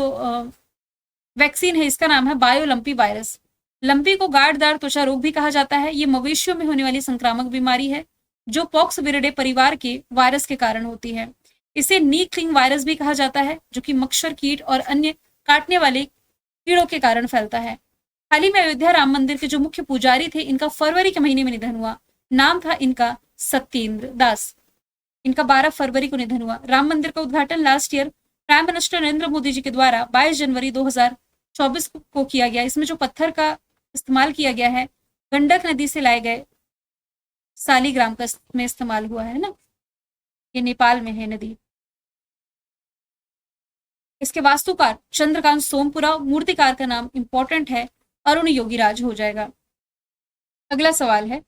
वैक्सीन है, इसका नाम है बायो लंपी वायरस। लंपी को गांठदार त्वचा रोग भी कहा जाता है। ये मवेशियों में होने वाली संक्रामक बीमारी है जो पॉक्स विरिडे परिवार के वायरस के कारण होती है। इसे नी क्लिंग वायरस भी कहा जाता है, जो कि मच्छर, कीट और अन्य काटने वाले कीड़ों के कारण फैलता है। हाल ही में अयोध्या राम मंदिर के जो मुख्य पुजारी थे, इनका फरवरी के महीने में निधन हुआ। नाम था इनका सत्येंद्र दास। इनका 12 फरवरी को निधन हुआ। राम मंदिर का उद्घाटन last year prime minister Narendra Modi ji के द्वारा 22 जनवरी 2024 को किया गया। इसमें जो पत्थर का इस्तेमाल किया गया है, गंडक नदी से लाए गए सालीग्राम का में इस्तेमाल हुआ है ना, ये नेपाल में है नदी। इसके वास्तुकार चंद्रकांत सोमपुरा, मूर्तिकार का नाम इंपॉर्टेंट है, अरुण योगीराज हो जाएगा। अगला सवाल है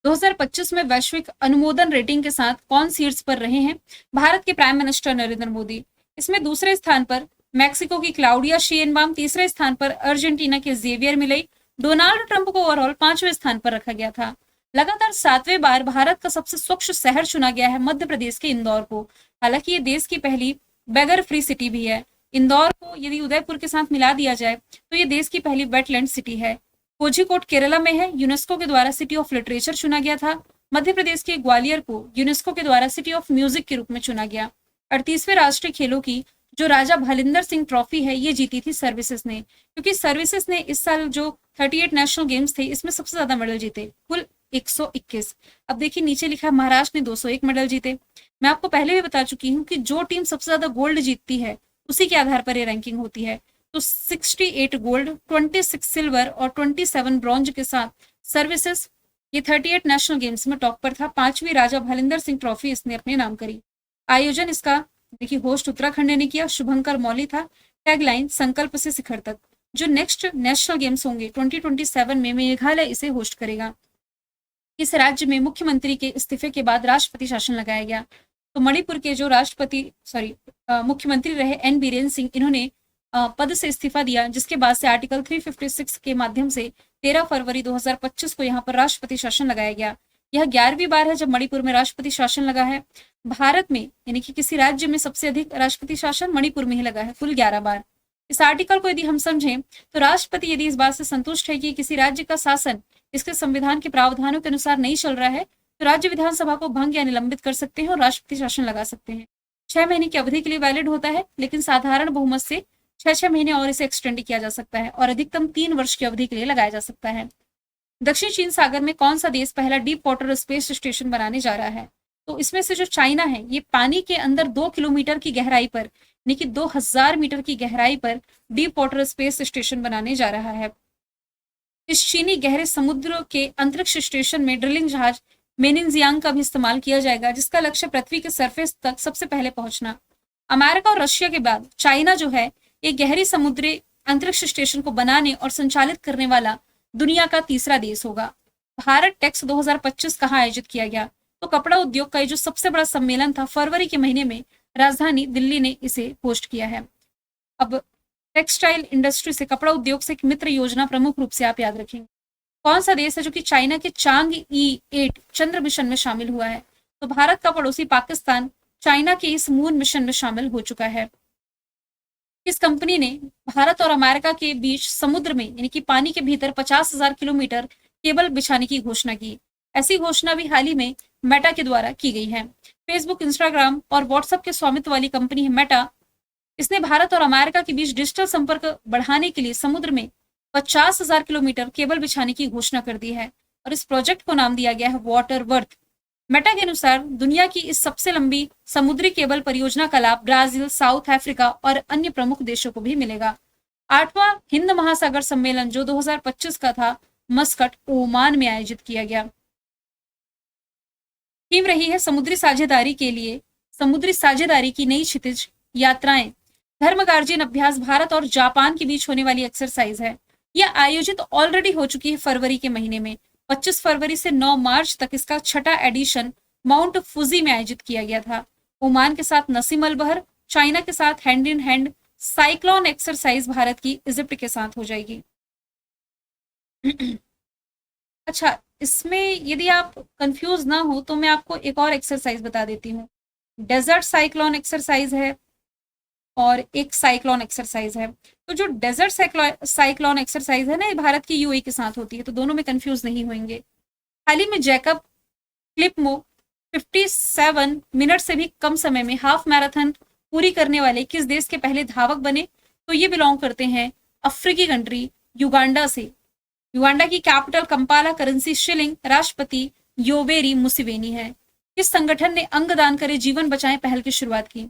2025 में वैश्विक अनुमोदन रेटिंग के साथ कौन शीर्ष पर रहे हैं? भारत के प्राइम मिनिस्टर नरेंद्र मोदी। इसमें दूसरे स्थान पर मैक्सिको की क्लाउडिया शेनबाम, तीसरे स्थान पर अर्जेंटीना के जेवियर मिलेई, डोनाल्ड ट्रंप को ओवरऑल 5वें स्थान पर रखा गया था। लगातार 7वें बार भारत का सबसे स्वच्छ शहर चुना गया है मध्य प्रदेश के इंदौर को। हालांकि ये देश की पहली बेगर फ्री सिटी भी है। इंदौर को यदि उदयपुर के साथ मिला दिया जाए तो ये देश की पहली वेटलैंड सिटी है। कोझिकोड केरला में है। यूनेस्को के द्वारा सिटी ऑफ लिटरेचर चुना गया था। मध्य प्रदेश के ग्वालियर को यूनेस्को के द्वारा सिटी ऑफ म्यूजिक के रूप में चुना गया। 38वें राष्ट्रीय खेलों की जो राजा भलिंदर सिंह ट्रॉफी है, ये जीती थी सर्विसेज ने, क्योंकि सर्विसेज ने इस साल जो 38 नेशनल गेम्स थे, इसमें सबसे ज्यादा मेडल जीते, कुल 121। अब देखिए नीचे लिखा है महाराष्ट्र ने 201 मेडल जीते। मैं आपको पहले भी बता चुकी हूँ कि जो टीम सबसे ज्यादा गोल्ड जीतती है उसी के आधार पर ये रैंकिंग होती है। तो 68 गोल्ड, 26 सिल्वर और 27 ब्रॉन्ज के साथ सर्विसेज ये 38 नेशनल गेम्स में टॉप पर था। 5वीं राजा भलिंदर सिंह ट्रॉफी इसने अपने नाम करी। आयोजन इसका देखिए होस्ट उत्तराखंड ने किया, शुभंकर मौली था। टैगलाइन संकल्प से शिखर तक। जो नेक्स्ट नेशनल गेम्स होंगे 2027 में मेघालय इसे होस्ट करेगा। इस राज्य में मुख्यमंत्री के इस्तीफे के बाद राष्ट्रपति शासन लगाया गया। तो मणिपुर के जो मुख्यमंत्री रहे एन बीरेन सिंह, इन्होंने पद से इस्तीफा दिया, जिसके बाद से आर्टिकल 356 के माध्यम से 13 फरवरी 2025 को यहाँ पर राष्ट्रपति शासन लगाया गया। यह 11वीं बार है जब मणिपुर में राष्ट्रपति शासन लगा है। भारत में यानी कि किसी राज्य में सबसे अधिक राष्ट्रपति शासन मणिपुर में ही लगा है, कुल 11 बार। इस आर्टिकल को यदि हम समझें तो राष्ट्रपति यदि इस बात से संतुष्ट है कि किसी राज्य का शासन इसके संविधान के प्रावधानों के अनुसार नहीं चल रहा है, तो राज्य विधानसभा को भंग या निलंबित कर सकते हैं और राष्ट्रपति शासन लगा सकते हैं। 6 महीने की अवधि के लिए वैलिड होता है, लेकिन साधारण बहुमत से 6 महीने और इसे एक्सटेंड किया जा सकता है और अधिकतम 3 वर्ष की अवधि के लिए लगाया जा सकता है। दक्षिण चीन सागर में कौन सा देश पहला डीप वाटर स्पेस स्टेशन बनाने जा रहा है? तो इसमें से जो चाइना है, ये पानी के अंदर 2 किलोमीटर की गहराई पर यानी कि 2000 मीटर की गहराई पर डीप वाटर स्पेस स्टेशन बनाने जा रहा है। इस चीनी गहरे समुद्र के अंतरिक्ष स्टेशन में ड्रिलिंग जहाज मेनिंगजियांग का भी इस्तेमाल किया जाएगा, जिसका लक्ष्य पृथ्वी के सरफेस तक सबसे पहले पहुंचना। अमेरिका और रशिया के बाद चाइना जो है एक गहरी समुद्री अंतरिक्ष स्टेशन को बनाने और संचालित करने वाला दुनिया का तीसरा देश होगा। भारत टेक्स 2025 कहाँ आयोजित किया गया? तो कपड़ा उद्योग का जो सबसे बड़ा सम्मेलन था, फरवरी के महीने में राजधानी दिल्ली ने इसे होस्ट किया है। अब टेक्सटाइल इंडस्ट्री से, कपड़ा उद्योग से एक मित्र योजना प्रमुख रूप से आप याद रखेंगे। कौन सा देश है जो कि चाइना के चांग-ई 8 चंद्र मिशन में शामिल हुआ है? तो भारत का पड़ोसी पाकिस्तान चाइना के इस मून मिशन में शामिल हो चुका है। इस कंपनी ने भारत और अमेरिका के बीच समुद्र में यानी कि पानी के भीतर 50,000 किलोमीटर केबल बिछाने की घोषणा की। ऐसी घोषणा भी हाल ही में मेटा के द्वारा की गई है। फेसबुक, इंस्टाग्राम और व्हाट्सएप के स्वामित्व वाली कंपनी है मेटा। इसने भारत और अमेरिका के बीच डिजिटल संपर्क बढ़ाने के लिए समुद्र में 50,000 किलोमीटर केबल बिछाने की घोषणा कर दी है। और इस प्रोजेक्ट को नाम दिया गया है वाटर वर्थ। मेटा के अनुसार दुनिया की इस सबसे लंबी समुद्री केबल परियोजना का लाभ ब्राजील, साउथ अफ्रीका और अन्य प्रमुख देशों को भी मिलेगा। 8वां हिंद महासागर सम्मेलन जो 2025 का था, मस्कट, ओमान में आयोजित किया गया। थीम रही है समुद्री साझेदारी की नई क्षितिज यात्राएं। धर्मगार्जियन अभ्यास भारत और जापान के बीच होने वाली एक्सरसाइज है। यह आयोजित ऑलरेडी हो चुकी है फरवरी के महीने में। 25 फरवरी से 9 मार्च तक इसका छठा एडिशन माउंट फुजी में आयोजित किया गया था। ओमान के साथ नसीम अल बहर, चाइना के साथ hand in hand cyclone exercise Bharat की इजिप्ट के साथ हो जाएगी। अच्छा, इसमें यदि आप कंफ्यूज ना हो तो मैं आपको एक और एक्सरसाइज बता देती हूँ। डेजर्ट साइक्लोन एक्सरसाइज है और एक साइक्लोन एक्सरसाइज है। तो जो डेजर्ट साइक्लोन एक्सरसाइज है ना, ये भारत की यूएई के साथ होती है, तो दोनों में कंफ्यूज नहीं होंगे। हाल ही में जैकब क्लिपमो 57 मिनट से भी कम समय में हाफ मैराथन पूरी करने वाले किस देश के पहले धावक बने? तो ये बिलोंग करते हैं अफ्रीकी कंट्री युगांडा से। युगांडा की कैपिटल कंपाला, करेंसी शिलिंग, राष्ट्रपति योवेरी मुसेवेनी है। किस संगठन ने अंगदान करे जीवन बचाएं पहल की शुरुआत की?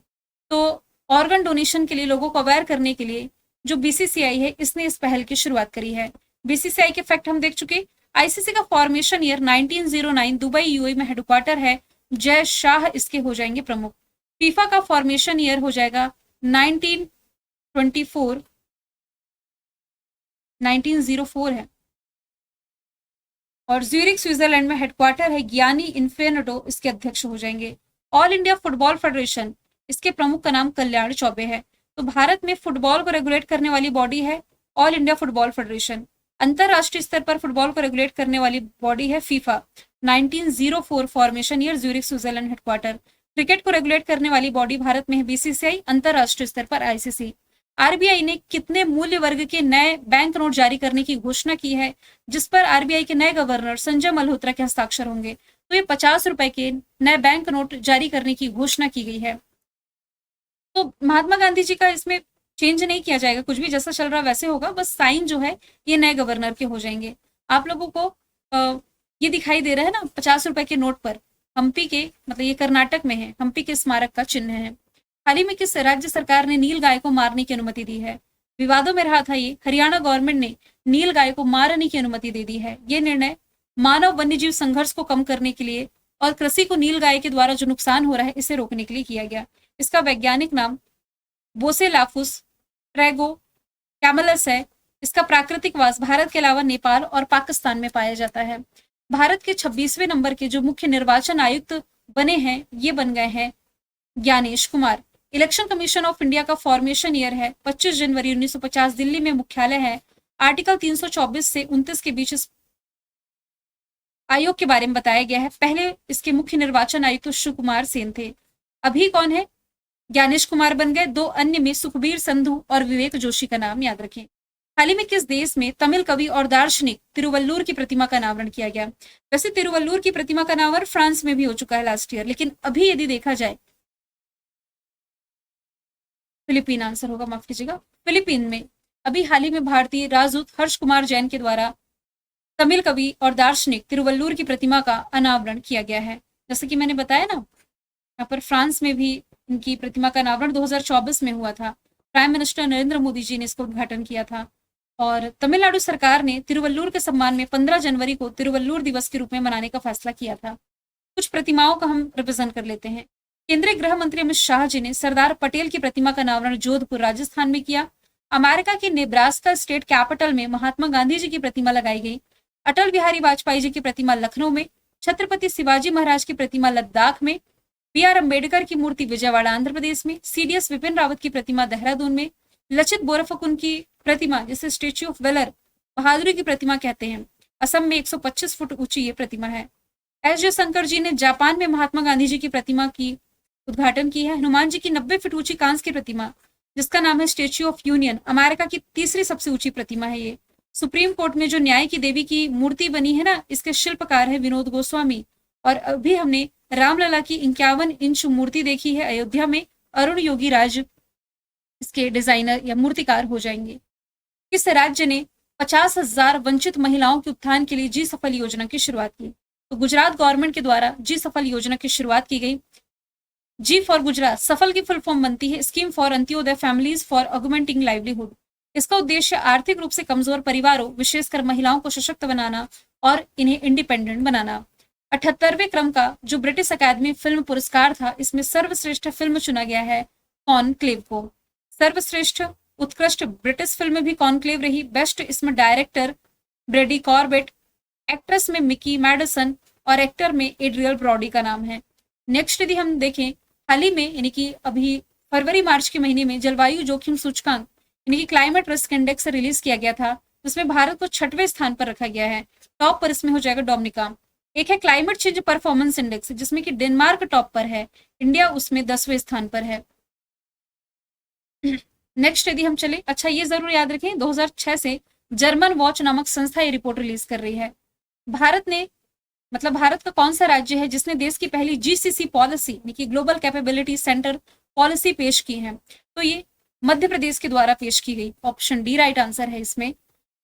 तो ऑर्गन डोनेशन के लिए लोगों को अवेयर करने के लिए जो बीसीसीआई है, इसने इस पहल की शुरुआत करी है। बीसीसीआई के फैक्ट हम देख चुके। आईसीसी का फॉर्मेशन ईयर 1909, दुबई यूएई में हेडक्वार्टर है। जय शाह इसके हो जाएंगे प्रमुख। फीफा का फॉर्मेशन ईयर हो जाएगा 1924, 1904 है। और ज्यूरिक स्विट्जरलैंड में हेडक्वार्टर है। गियानी इन्फेनटो इसके अध्यक्ष हो जाएंगे। ऑल इंडिया फुटबॉल फेडरेशन, इसके प्रमुख का नाम कल्याण चौबे है। तो भारत में फुटबॉल को रेगुलेट करने वाली बॉडी है ऑल इंडिया फुटबॉल फेडरेशन। अंतरराष्ट्रीय स्तर पर फुटबॉल को रेगुलेट करने वाली बॉडी है FIFA. 1904 formation year, Zurich Switzerland headquarter. Cricket को रेगुलेट करने वाली बॉडी भारत में है बीसीसीआई, अंतरराष्ट्रीय स्तर पर आईसीसी। आरबीआई ने कितने मूल्य वर्ग के नए बैंक नोट जारी करने की घोषणा की है, जिस पर आरबीआई के नए गवर्नर संजय मल्होत्रा के हस्ताक्षर होंगे? तो ये 50 रुपए के नए बैंक नोट जारी करने की घोषणा की गई है। तो महात्मा गांधी जी का इसमें चेंज नहीं किया जाएगा, कुछ भी जैसा चल रहा वैसे होगा, बस साइन जो है ये नए गवर्नर के हो जाएंगे। आप लोगों को ये दिखाई दे रहा है ना 50 रुपए के नोट पर हम्पी के, मतलब ये कर्नाटक में है, हम्पी के स्मारक का चिन्ह है। हाल ही में किस राज्य सरकार ने नील गाय को मारने की अनुमति दी है? विवादों में रहा था ये। हरियाणा गवर्नमेंट ने नील गाय को मारने की अनुमति दे दी है। ये निर्णय मानव वन्यजीव संघर्ष को कम करने के लिए और कृषि को नील गाय के द्वारा जो नुकसान हो रहा है इसे रोकने के लिए किया गया। इसका वैज्ञानिक नाम बोसेलाफुस ट्रैगो कैमलस है। इसका प्राकृतिक वास भारत के अलावा नेपाल और पाकिस्तान में पाया जाता है। भारत के 26वें नंबर के जो मुख्य निर्वाचन आयुक्त बने हैं, ये बन गए हैं Gyanesh Kumar. Election Commission of India का फॉर्मेशन ईयर है 25 जनवरी 1950, दिल्ली में मुख्यालय है। आर्टिकल 324 से 29 के बीच इस आयोग के बारे में बताया गया है। पहले इसके मुख्य निर्वाचन आयुक्त तो सुकुमार सेन थे, अभी कौन है? ज्ञानेश कुमार बन गए। दो अन्य में सुखबीर संधू और विवेक जोशी का नाम याद रखें। हाल ही में किस देश में तमिल कवि और दार्शनिक तिरुवल्लुर की प्रतिमा का अनावरण किया गया? वैसे तिरुवल्लुर की प्रतिमा का अनावरण फ्रांस में भी हो चुका है लास्ट ईयर, लेकिन अभी यदि देखा जाए फिलीपीन आंसर होगा, माफ कीजिएगा, फिलीपीन में अभी हाल ही में भारतीय राजदूत हर्ष कुमार जैन के द्वारा तमिल कवि और दार्शनिक तिरुवल्लुर की प्रतिमा का अनावरण किया गया है। जैसे कि मैंने बताया ना, यहाँ पर फ्रांस में भी इनकी प्रतिमा का अनावरण 2024 में हुआ था। प्राइम मिनिस्टर नरेंद्र मोदी जी ने इसका उद्घाटन किया था। और तमिलनाडु सरकार ने तिरुवल्लुर के सम्मान में 15 जनवरी को तिरुवल्लुर दिवस के रूप में मनाने का फैसला किया था। कुछ प्रतिमाओं का हम रिप्रेजेंट कर लेते हैं। केंद्रीय गृह मंत्री अमित शाह जी ने सरदार पटेल की प्रतिमा का अनावरण जोधपुर राजस्थान में किया। अमेरिका के नेब्रास्का स्टेट कैपिटल में महात्मा गांधी जी की प्रतिमा लगाई गई। अटल बिहारी वाजपेयी जी की प्रतिमा लखनऊ में। छत्रपति शिवाजी महाराज की प्रतिमा लद्दाख में। बी.आर. अम्बेडकर की मूर्ति विजयवाड़ा आंध्र प्रदेश में। सीडीएस विपिन रावत की प्रतिमा देहरादून में। लचित बोरफुकन की प्रतिमा, जिसे स्टेच्यू ऑफ वेलर बहादुरी की प्रतिमा कहते हैं, असम में 125 फुट ऊंची ये प्रतिमा है। एस जयशंकर जी ने जापान में महात्मा गांधी जी की प्रतिमा की उद्घाटन की है। हनुमान जी की 90 फीट ऊंची कांस्य की प्रतिमा, जिसका नाम है स्टेच्यू ऑफ यूनियन, अमेरिका की तीसरी सबसे ऊंची प्रतिमा है ये। सुप्रीम कोर्ट में जो न्याय की देवी की मूर्ति बनी है ना, इसके शिल्पकार है विनोद गोस्वामी। और अभी हमने रामलला की 51 इंच मूर्ति देखी है अयोध्या में, अरुण योगी राज इसके डिजाइनर या मूर्तिकार हो जाएंगे। किस राज्य ने 50,000 वंचित महिलाओं के उत्थान के लिए जी सफल योजना की शुरुआत की। तो गुजरात गवर्नमेंट के द्वारा जी सफल योजना की शुरुआत की गई। जी फॉर गुजरात सफल की फुल फॉर्म बनती है scheme for Antyodaya families for augmenting livelihood. इसका उद्देश्य आर्थिक रूप से कमजोर परिवारों, विशेषकर महिलाओं को सशक्त बनाना और इन्हें इंडिपेंडेंट बनाना। 78वें क्रम का जो ब्रिटिश अकादमी फिल्म पुरस्कार था, इसमें सर्वश्रेष्ठ फिल्म चुना गया है कॉनक्लेव को। सर्वश्रेष्ठ उत्कृष्ट ब्रिटिश फिल्म भी कॉनक्लेव रही। बेस्ट इसमें डायरेक्टर ब्रेडी कॉर्बेट, एक्ट्रेस में मिकी मैडिसन और एक्टर में एड्रियल ब्रॉडी का नाम है। नेक्स्ट यदि हम देखें, हाल ही में यानी कि अभी फरवरी मार्च के महीने में जलवायु जोखिम सूचकांक यानी कि क्लाइमेट रिस्क इंडेक्स रिलीज किया गया था, जिसमें भारत को 6वें स्थान पर रखा गया है। टॉप पर इसमें हो जाएगा डोमिनिका। एक है क्लाइमेट चेंज परफॉर्मेंस इंडेक्स, जिसमें कि डेनमार्क टॉप पर है, इंडिया उसमें 10वें स्थान पर है। नेक्स्ट यदि हम चले, अच्छा ये जरूर याद रखें, 2006 से जर्मन वॉच नामक संस्था ये रिपोर्ट रिलीज कर रही है। भारत ने भारत का कौन सा राज्य है जिसने देश की पहली जीसीसी पॉलिसी यानी कि ग्लोबल कैपेबिलिटी सेंटर पॉलिसी पेश की है? तो ये मध्य प्रदेश के द्वारा पेश की गई। ऑप्शन डी राइट आंसर है इसमें।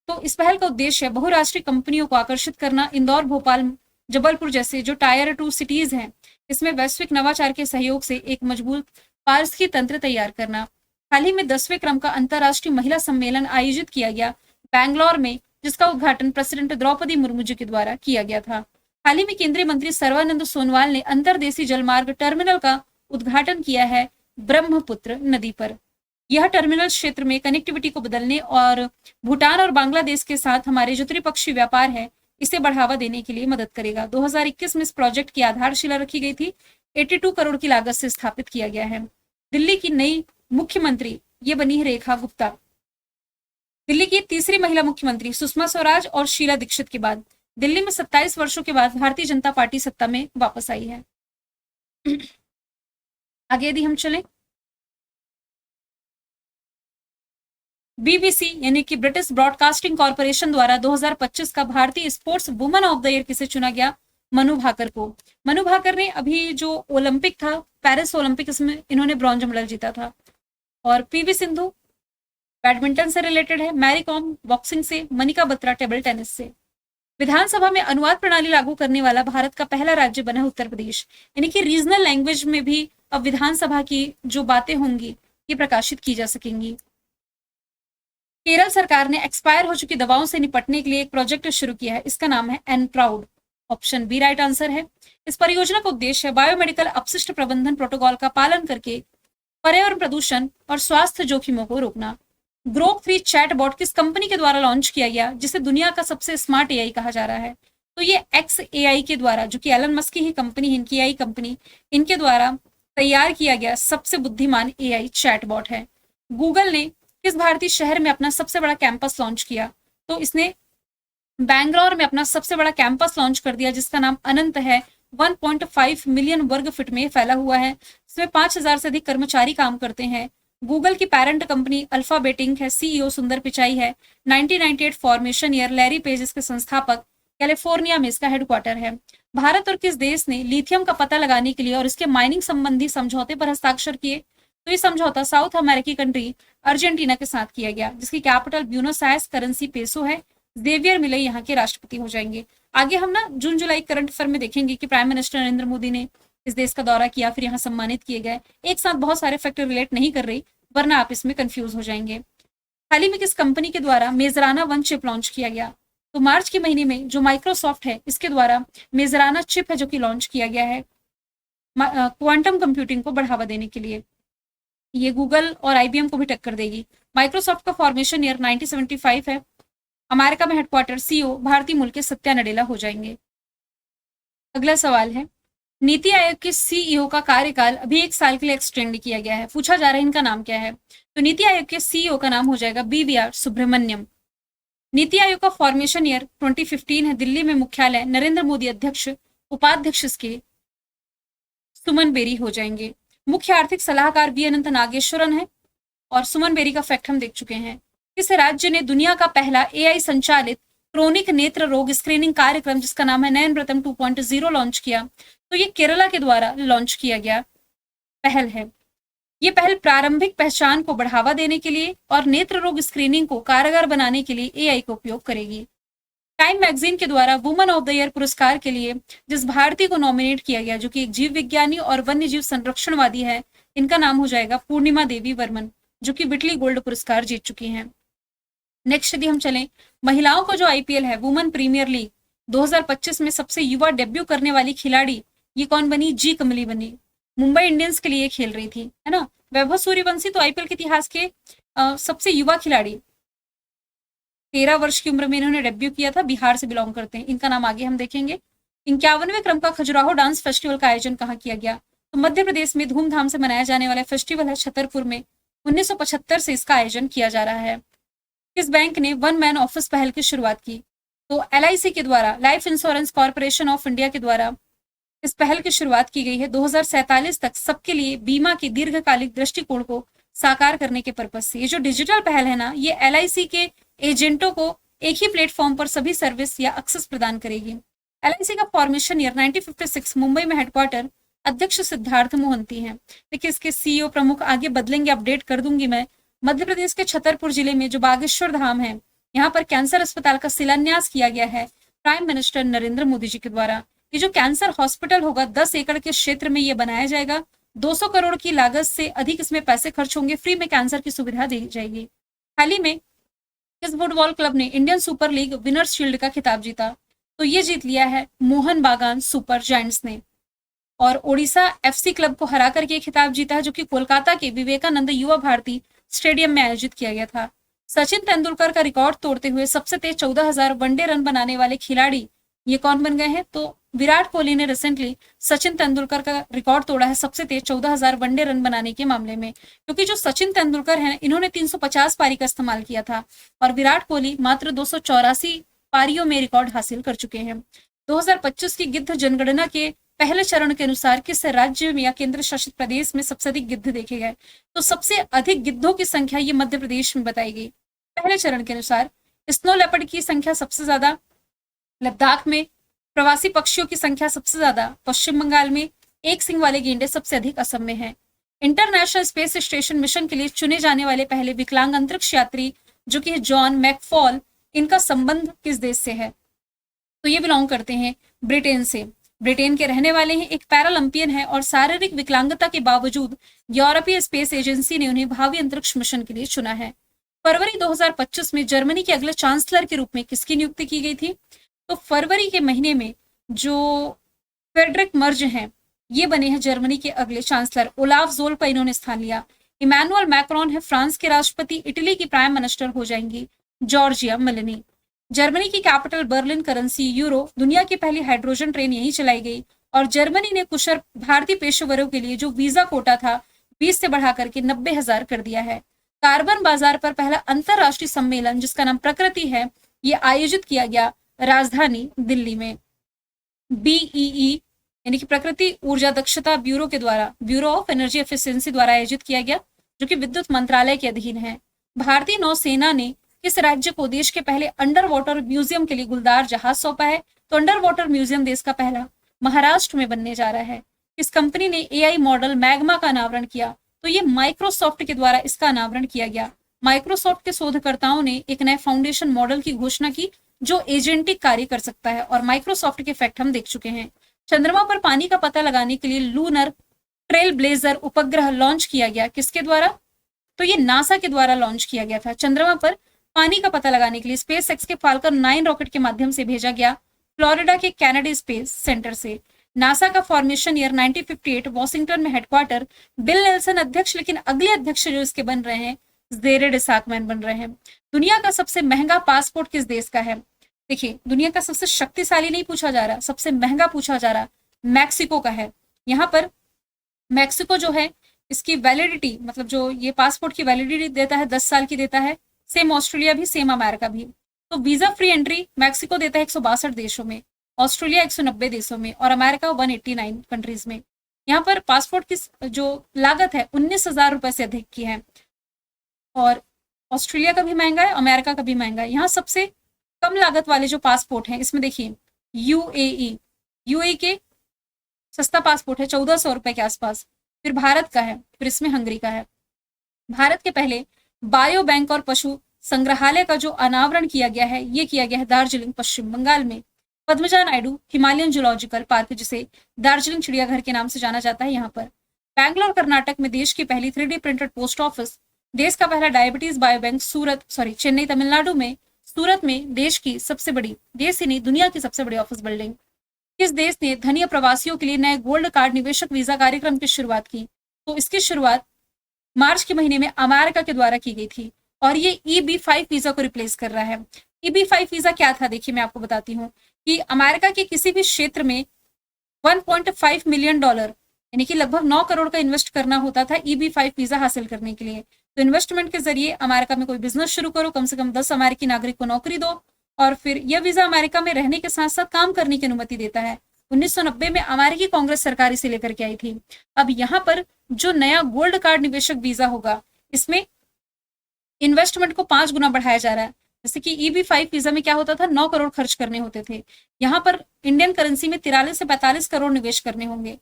तो इस पहल का उद्देश्य है बहुराष्ट्रीय कंपनियों को आकर्षित करना। इंदौर, भोपाल, जबलपुर जैसे जो टायर 2 सिटीज हैं, इसमें वैश्विक नवाचार के सहयोग से एक मजबूत पारिस्थितिकी तंत्र तैयार करना। हाल ही में 10वें क्रम का अंतर्राष्ट्रीय महिला सम्मेलन आयोजित किया गया बैंगलोर में, जिसका उद्घाटन प्रेसिडेंट द्रौपदी मुर्मू जी के द्वारा किया गया था। हाल ही में केंद्रीय मंत्री सर्बानंद सोनोवाल ने अंतरदेशीय जलमार्ग टर्मिनल का उद्घाटन किया है ब्रह्मपुत्र नदी पर। यह टर्मिनल क्षेत्र में कनेक्टिविटी को बदलने और भूटान और बांग्लादेश के साथ हमारे जो त्रिपक्षीय व्यापार है, इसे बढ़ावा देने के लिए मदद करेगा। 2021 में इस प्रोजेक्ट की आधारशिला रखी गई थी। 82 करोड़ की लागत से स्थापित किया गया है। दिल्ली की नई मुख्यमंत्री ये बनी है रेखा गुप्ता। दिल्ली की तीसरी महिला मुख्यमंत्री सुषमा स्वराज और शीला दीक्षित के बाद दिल्ली में 27 वर्षों के बाद भारतीय जनता पार्टी सत्ता में वापस आई है। आगे यदि हम चलें, बीबीसी यानी कि ब्रिटिश ब्रॉडकास्टिंग कॉर्पोरेशन द्वारा 2025 का भारतीय sports woman of the year किसे चुना गया? मनु भाकर को। मनु भाकर ने अभी जो ओलंपिक था, पेरिस ओलंपिक, इसमें इन्होंने ब्रॉन्ज मेडल जीता था। और पीवी सिंधु बैडमिंटन से रिलेटेड है, मैरी कॉम बॉक्सिंग से, मनिका बत्रा टेबल टेनिस से। विधानसभा में अनुवाद प्रणाली लागू करने वाला भारत का पहला राज्य बना उत्तर प्रदेश, यानी कि रीजनल लैंग्वेज में भी अब विधानसभा की जो बातें होंगी ये प्रकाशित की जा सकेंगी। केरल सरकार ने एक्सपायर हो चुकी दवाओं से निपटने के लिए एक प्रोजेक्ट शुरू किया है, इसका नाम है एनप्राउड। ऑप्शन बी राइट आंसर है। इस परियोजना का उद्देश्य है बायोमेडिकल अपशिष्ट प्रबंधन प्रोटोकॉल का पालन करके पर्यावरण प्रदूषण और स्वास्थ्य जोखिमों को रोकना। ग्रोक 3 चैटबॉट किस कंपनी के द्वारा लॉन्च किया गया, जिसे दुनिया का सबसे स्मार्ट एआई कहा जा रहा है? तो ये एक्स एआई के द्वारा, जो कि एलन मस्क की ही कंपनी है, इनकी एआई कंपनी, इनके द्वारा तैयार किया गया सबसे बुद्धिमान एआई चैटबॉट है। गूगल ने किस भारतीय शहर में अपना सबसे बड़ा कैंपस लॉन्च किया? तो इसने बैंगलोर में अपना सबसे बड़ा कैंपस लॉन्च कर दिया, जिसका नाम अनंत है। 1.5 मिलियन वर्ग फीट में फैला हुआ है। इसमें 5000 से अधिक कर्मचारी काम करते हैं। गूगल की पैरेंट कंपनी अल्फाबेटिंग है, सीईओ सुंदर पिचाई है। 1998 फॉर्मेशन ईयर, लैरी पेज इसके संस्थापक, कैलिफोर्निया में इसका हेडक्वार्टर है। भारत और किस देश ने लिथियम का पता लगाने के लिए और इसके माइनिंग संबंधी समझौते पर हस्ताक्षर किए? तो ये समझौता साउथ अमेरिकी कंट्री अर्जेंटीना के साथ किया गया, जिसकी capital Buenos Aires, currency peso है। जेवियर मिले यहाँ के राष्ट्रपति हो जाएंगे। आगे हम ना जून जुलाई करंट अफेयर में देखेंगे कि प्राइम मिनिस्टर नरेंद्र मोदी ने इस देश का दौरा किया, फिर यहाँ सम्मानित किए गए। एक साथ बहुत सारे फैक्टर रिलेट नहीं कर रही, वरना आप इसमें कंफ्यूज हो जाएंगे। हाल ही में किस कंपनी के द्वारा मेजराना 1 चिप लॉन्च किया गया? तो मार्च के महीने में जो माइक्रोसॉफ्ट है, इसके द्वारा मेजराना चिप है जो कि लॉन्च किया गया है क्वांटम कंप्यूटिंग को बढ़ावा देने के लिए। ये गूगल और आईबीएम को भी टक्कर देगी। माइक्रोसॉफ्ट का फॉर्मेशन ईयर 1975 है। अमेरिका में हेडक्वार्टर, सीईओ भारतीय मूल के सत्या नडेला हो जाएंगे। अगला सवाल है, नीति आयोग के सीईओ का कार्यकाल अभी 1 साल के लिए एक्सटेंड किया गया है। पूछा जा रहा है इनका नाम क्या है? तो नीति आयोग के सीईओ का नाम हो जाएगा बीवीआर सुब्रमण्यम। नीति आयोग का फॉर्मेशन ईयर 2015 है। दिल्ली में मुख्यालय, नरेंद्र मोदी अध्यक्ष, उपाध्यक्ष के सुमन बेरी हो जाएंगे। मुख्य आर्थिक सलाहकार बी अनंत नागेश्वरन है। और सुमन बेरी का फैक्ट हम देख चुके हैं। किस राज्य ने दुनिया का पहला एआई संचालित क्रोनिक नेत्र रोग स्क्रीनिंग कार्यक्रम, जिसका नाम है नयनव्रतम 2.0 लॉन्च किया? तो ये केरला के द्वारा लॉन्च किया गया पहल है। ये पहल प्रारंभिक पहचान को बढ़ावा देने के लिए और नेत्र रोग स्क्रीनिंग को कारगर बनाने के लिए एआई का उपयोग करेगी। टाइम मैगजीन के द्वारा वुमन ऑफ द ईयर पुरस्कार के लिए जिस भारतीय को नॉमिनेट किया गया, जो कि एक जीव विज्ञानी और वन्य जीव संरक्षणवादी है, इनका नाम हो जाएगा पूर्णिमा देवी वर्मन, जो कि विटली गोल्ड पुरस्कार जीत चुकी हैं। नेक्स्ट यदि हम चलें, महिलाओं को जो आईपीएल है, वुमेन प्रीमियर लीग 2025 में सबसे युवा डेब्यू करने वाली खिलाड़ी ये कौन बनी? जी कमली बनी। मुंबई इंडियंस के लिए खेल रही थी, है ना। वैभव सूर्यवंशी तो आईपीएल के इतिहास के सबसे युवा खिलाड़ी, 13 वर्ष की उम्र में इन्होंने डेब्यू किया था, बिहार से बिलोंग करते हैं। इनका नाम आगे हम देखेंगे। 51वें क्रम का खजुराहो डांस फेस्टिवल का आयोजन कहाँ किया गया? तो मध्य प्रदेश में धूमधाम से मनाया जाने वाला फेस्टिवल है छतरपुर में। 1975 से इसका आयोजन किया जा रहा है। किस बैंक ने वन मैन ऑफिस पहल की शुरुआत की? तो एलआईसी के द्वारा, life insurance corporation of India के द्वारा इस पहल की शुरुआत की गई है। 2047 तक सबके लिए बीमा के दीर्घकालिक दृष्टिकोण को साकार करने के पर्पज से। ये जो डिजिटल पहल है ना, ये एलआईसी के एजेंटों को एक ही प्लेटफॉर्म पर सभी सर्विस या एक्सेस प्रदान करेगी। एलआईसी का फॉर्मेशन ईयर 1956, मुंबई में हेडक्वार्टर, अध्यक्ष सिद्धार्थ मोहंती हैं। देखिए इसके सीईओ प्रमुख आगे बदलेंगे, अपडेट कर दूंगी मैं। मध्य प्रदेश के छतरपुर जिले में जो बागेश्वर धाम है, यहाँ पर कैंसर अस्पताल का शिलान्यास किया गया है प्राइम मिनिस्टर नरेंद्र मोदी जी के द्वारा। ये जो कैंसर हॉस्पिटल होगा 10 एकड़ के क्षेत्र में ये बनाया जाएगा। 200 करोड़ की लागत से अधिक इसमें पैसे खर्च होंगे। फ्री में कैंसर की सुविधा दी जाएगी। हाल ही में किस फुटबॉल क्लब ने Indian super league winners shield का खिताब जीता? तो ये जीत लिया है मोहन बागान सुपर जायंट्स ने। और ओडिशा एफसी क्लब को हरा करके ये खिताब जीता है, जो कि कोलकाता के विवेकानंद युवा भारती स्टेडियम में आयोजित किया गया था। सचिन तेंदुलकर का रिकॉर्ड तोड़ते हुए सबसे तेज 14,000 वनडे रन बनाने वाले खिलाड़ी ये कौन बन गए हैं? तो विराट कोहली ने रिसेंटली सचिन तेंदुलकर का रिकॉर्ड तोड़ा है सबसे तेज 14,000 वनडे रन बनाने के मामले में। क्योंकि जो सचिन तेंदुलकर हैं, इन्होंने 350 पारी का इस्तेमाल किया था और विराट कोहली मात्र 284 पारियों में रिकॉर्ड हासिल कर चुके हैं। 2025 की गिद्ध जनगणना के पहले चरण के अनुसार किस राज्य में या केंद्र शासित प्रदेश में सबसे अधिक गिद्ध देखे गए? तो सबसे अधिक गिद्धों की संख्या ये मध्य प्रदेश में बताई गई पहले चरण के अनुसार। स्नो लेपर्ड की संख्या सबसे ज्यादा लद्दाख में, प्रवासी पक्षियों की संख्या सबसे ज्यादा पश्चिम बंगाल में, एक सिंग वाले गेंडे सबसे अधिक असम में है। इंटरनेशनल स्पेस स्टेशन मिशन के लिए चुने जाने वाले पहले विकलांग अंतरिक्ष यात्री जो कि जॉन मैकफॉल, इनका संबंध किस देश से है? तो ये बिलोंग करते हैं ब्रिटेन से। ब्रिटेन के रहने वाले हैं, एक पैरालंपियन है और शारीरिक विकलांगता के बावजूद यूरोपीय स्पेस एजेंसी ने उन्हें भावी अंतरिक्ष मिशन के लिए चुना है। फरवरी 2025 में जर्मनी के अगले चांसलर के रूप में किसकी नियुक्ति की गई थी? तो फरवरी के महीने में जो फेडरिक मर्ज हैं, ये बने हैं जर्मनी के अगले चांसलर। ओलाफ जोल का इन्होंने स्थान लिया। इमैनुअल मैक्रोन है फ्रांस के राष्ट्रपति। इटली की प्राइम मिनिस्टर हो जाएंगी जॉर्जिया मेलोनी। जर्मनी की कैपिटल बर्लिन, करेंसी यूरो। दुनिया की पहली हाइड्रोजन ट्रेन यहीं चलाई गई। और जर्मनी ने कुशल भारतीय पेशेवरों के लिए जो वीजा कोटा था 20 से बढ़ा करके 90,000 कर दिया है। कार्बन बाजार पर पहला अंतरराष्ट्रीय सम्मेलन जिसका नाम प्रकृति है, ये आयोजित किया गया राजधानी दिल्ली में। बीईई यानी कि प्रकृति ऊर्जा दक्षता ब्यूरो के द्वारा, ब्यूरो ऑफ एनर्जी एफिशिएंसी द्वारा आयोजित किया गया, जो कि विद्युत मंत्रालय के अधीन है। भारतीय नौसेना ने किस राज्य को देश के पहले अंडर वाटर म्यूजियम के लिए गुलदार जहाज सौंपा है? तो अंडर वाटर म्यूजियम देश का पहला महाराष्ट्र में बनने जा रहा है। इस कंपनी ने एआई मॉडल मैग्मा का अनावरण किया? तो ये माइक्रोसॉफ्ट के द्वारा इसका अनावरण किया गया। माइक्रोसॉफ्ट के शोधकर्ताओं ने एक नए फाउंडेशन मॉडल की घोषणा की जो एजेंटिक कार्य कर सकता है, और माइक्रोसॉफ्ट के फैक्ट हम देख चुके हैं। चंद्रमा पर पानी का पता लगाने के लिए लूनर ट्रेल ब्लेजर उपग्रह लॉन्च किया गया, किसके द्वारा? तो ये नासा के द्वारा लॉन्च किया गया था। चंद्रमा पर पानी का पता लगाने के लिए स्पेस एक्स के फाल्कन 9 रॉकेट के माध्यम से भेजा गया फ्लोरिडा के कैनेडी स्पेस सेंटर से। नासा का फॉर्मेशन ईयर 1958, वॉशिंगटन में हेडक्वार्टर। बिल नेल्सन अध्यक्ष, लेकिन अगले अध्यक्ष जो इसके बन रहे हैं जेरेड इसाकमैन बन रहे हैं। दुनिया का सबसे महंगा पासपोर्ट किस देश का है? देखिए दुनिया का सबसे शक्तिशाली नहीं पूछा जा रहा, सबसे महंगा पूछा जा रहा, मैक्सिको का है। यहाँ पर मैक्सिको जो है इसकी वैलिडिटी, मतलब जो ये पासपोर्ट की वैलिडिटी देता है 10 साल की देता है। सेम ऑस्ट्रेलिया भी, सेम अमेरिका भी। तो वीजा फ्री एंट्री मैक्सिको देता है 162 देशों में, ऑस्ट्रेलिया 190 देशों में और अमेरिका 189 कंट्रीज में। यहाँ पर पासपोर्ट की जो लागत है 19,000 रुपए से अधिक की है, और ऑस्ट्रेलिया का भी महंगा है, अमेरिका का भी महंगा है। यहाँ सबसे कम लागत वाले जो पासपोर्ट हैं इसमें देखिए यूएई के सस्ता पासपोर्ट है 1400 रुपए के आसपास। फिर भारत का है, फिर इसमें हंगरी का है। भारत के पहले बायो बैंक और पशु संग्रहालय का जो अनावरण किया गया है, ये किया गया है दार्जिलिंग, पश्चिम बंगाल में। Padmaja Naidu Himalayan zoological park, जिसे दार्जिलिंग चिड़ियाघर के नाम से जाना जाता है, यहाँ पर। बैंगलोर कर्नाटक में देश की पहली 3D प्रिंटेड पोस्ट ऑफिस। देश का पहला diabetes bio bank Chennai Tamil Nadu में। सूरत में देश ही नहीं दुनिया की सबसे बड़ी ऑफिस बिल्डिंग। किस देश ने धनी प्रवासियों के लिए नए गोल्ड कार्ड निवेशक वीजा कार्यक्रम की शुरुआत की? तो इसकी शुरुआत मार्च के महीने में अमेरिका के द्वारा की गई थी और ये EB-5 वीजा को रिप्लेस कर रहा है। EB-5 वीजा क्या था, देखिए मैं आपको बताती हूँ कि अमेरिका के किसी भी क्षेत्र में $1.5 मिलियन यानी कि लगभग 9 करोड़ का इन्वेस्ट करना होता था EB-5 वीजा हासिल करने के लिए। तो इन्वेस्टमेंट के जरिए अमेरिका में कोई बिजनेस शुरू करो, कम से कम 10 अमेरिकी नागरिक को नौकरी दो और फिर यह वीजा अमेरिका में रहने के साथ साथ काम करने की अनुमति देता है। 1990 में अमेरिकी कांग्रेस सरकार इसे लेकर के आई थी। अब यहाँ पर जो नया गोल्ड कार्ड निवेशक वीजा होगा, इसमें इन्वेस्टमेंट को 5 गुना बढ़ाया जा रहा है। जैसे कि EB-5 वीजा में क्या होता था, 9 करोड़ खर्च करने होते थे, यहाँ पर इंडियन करेंसी में 43 से 45 करोड़ निवेश करने होंगे।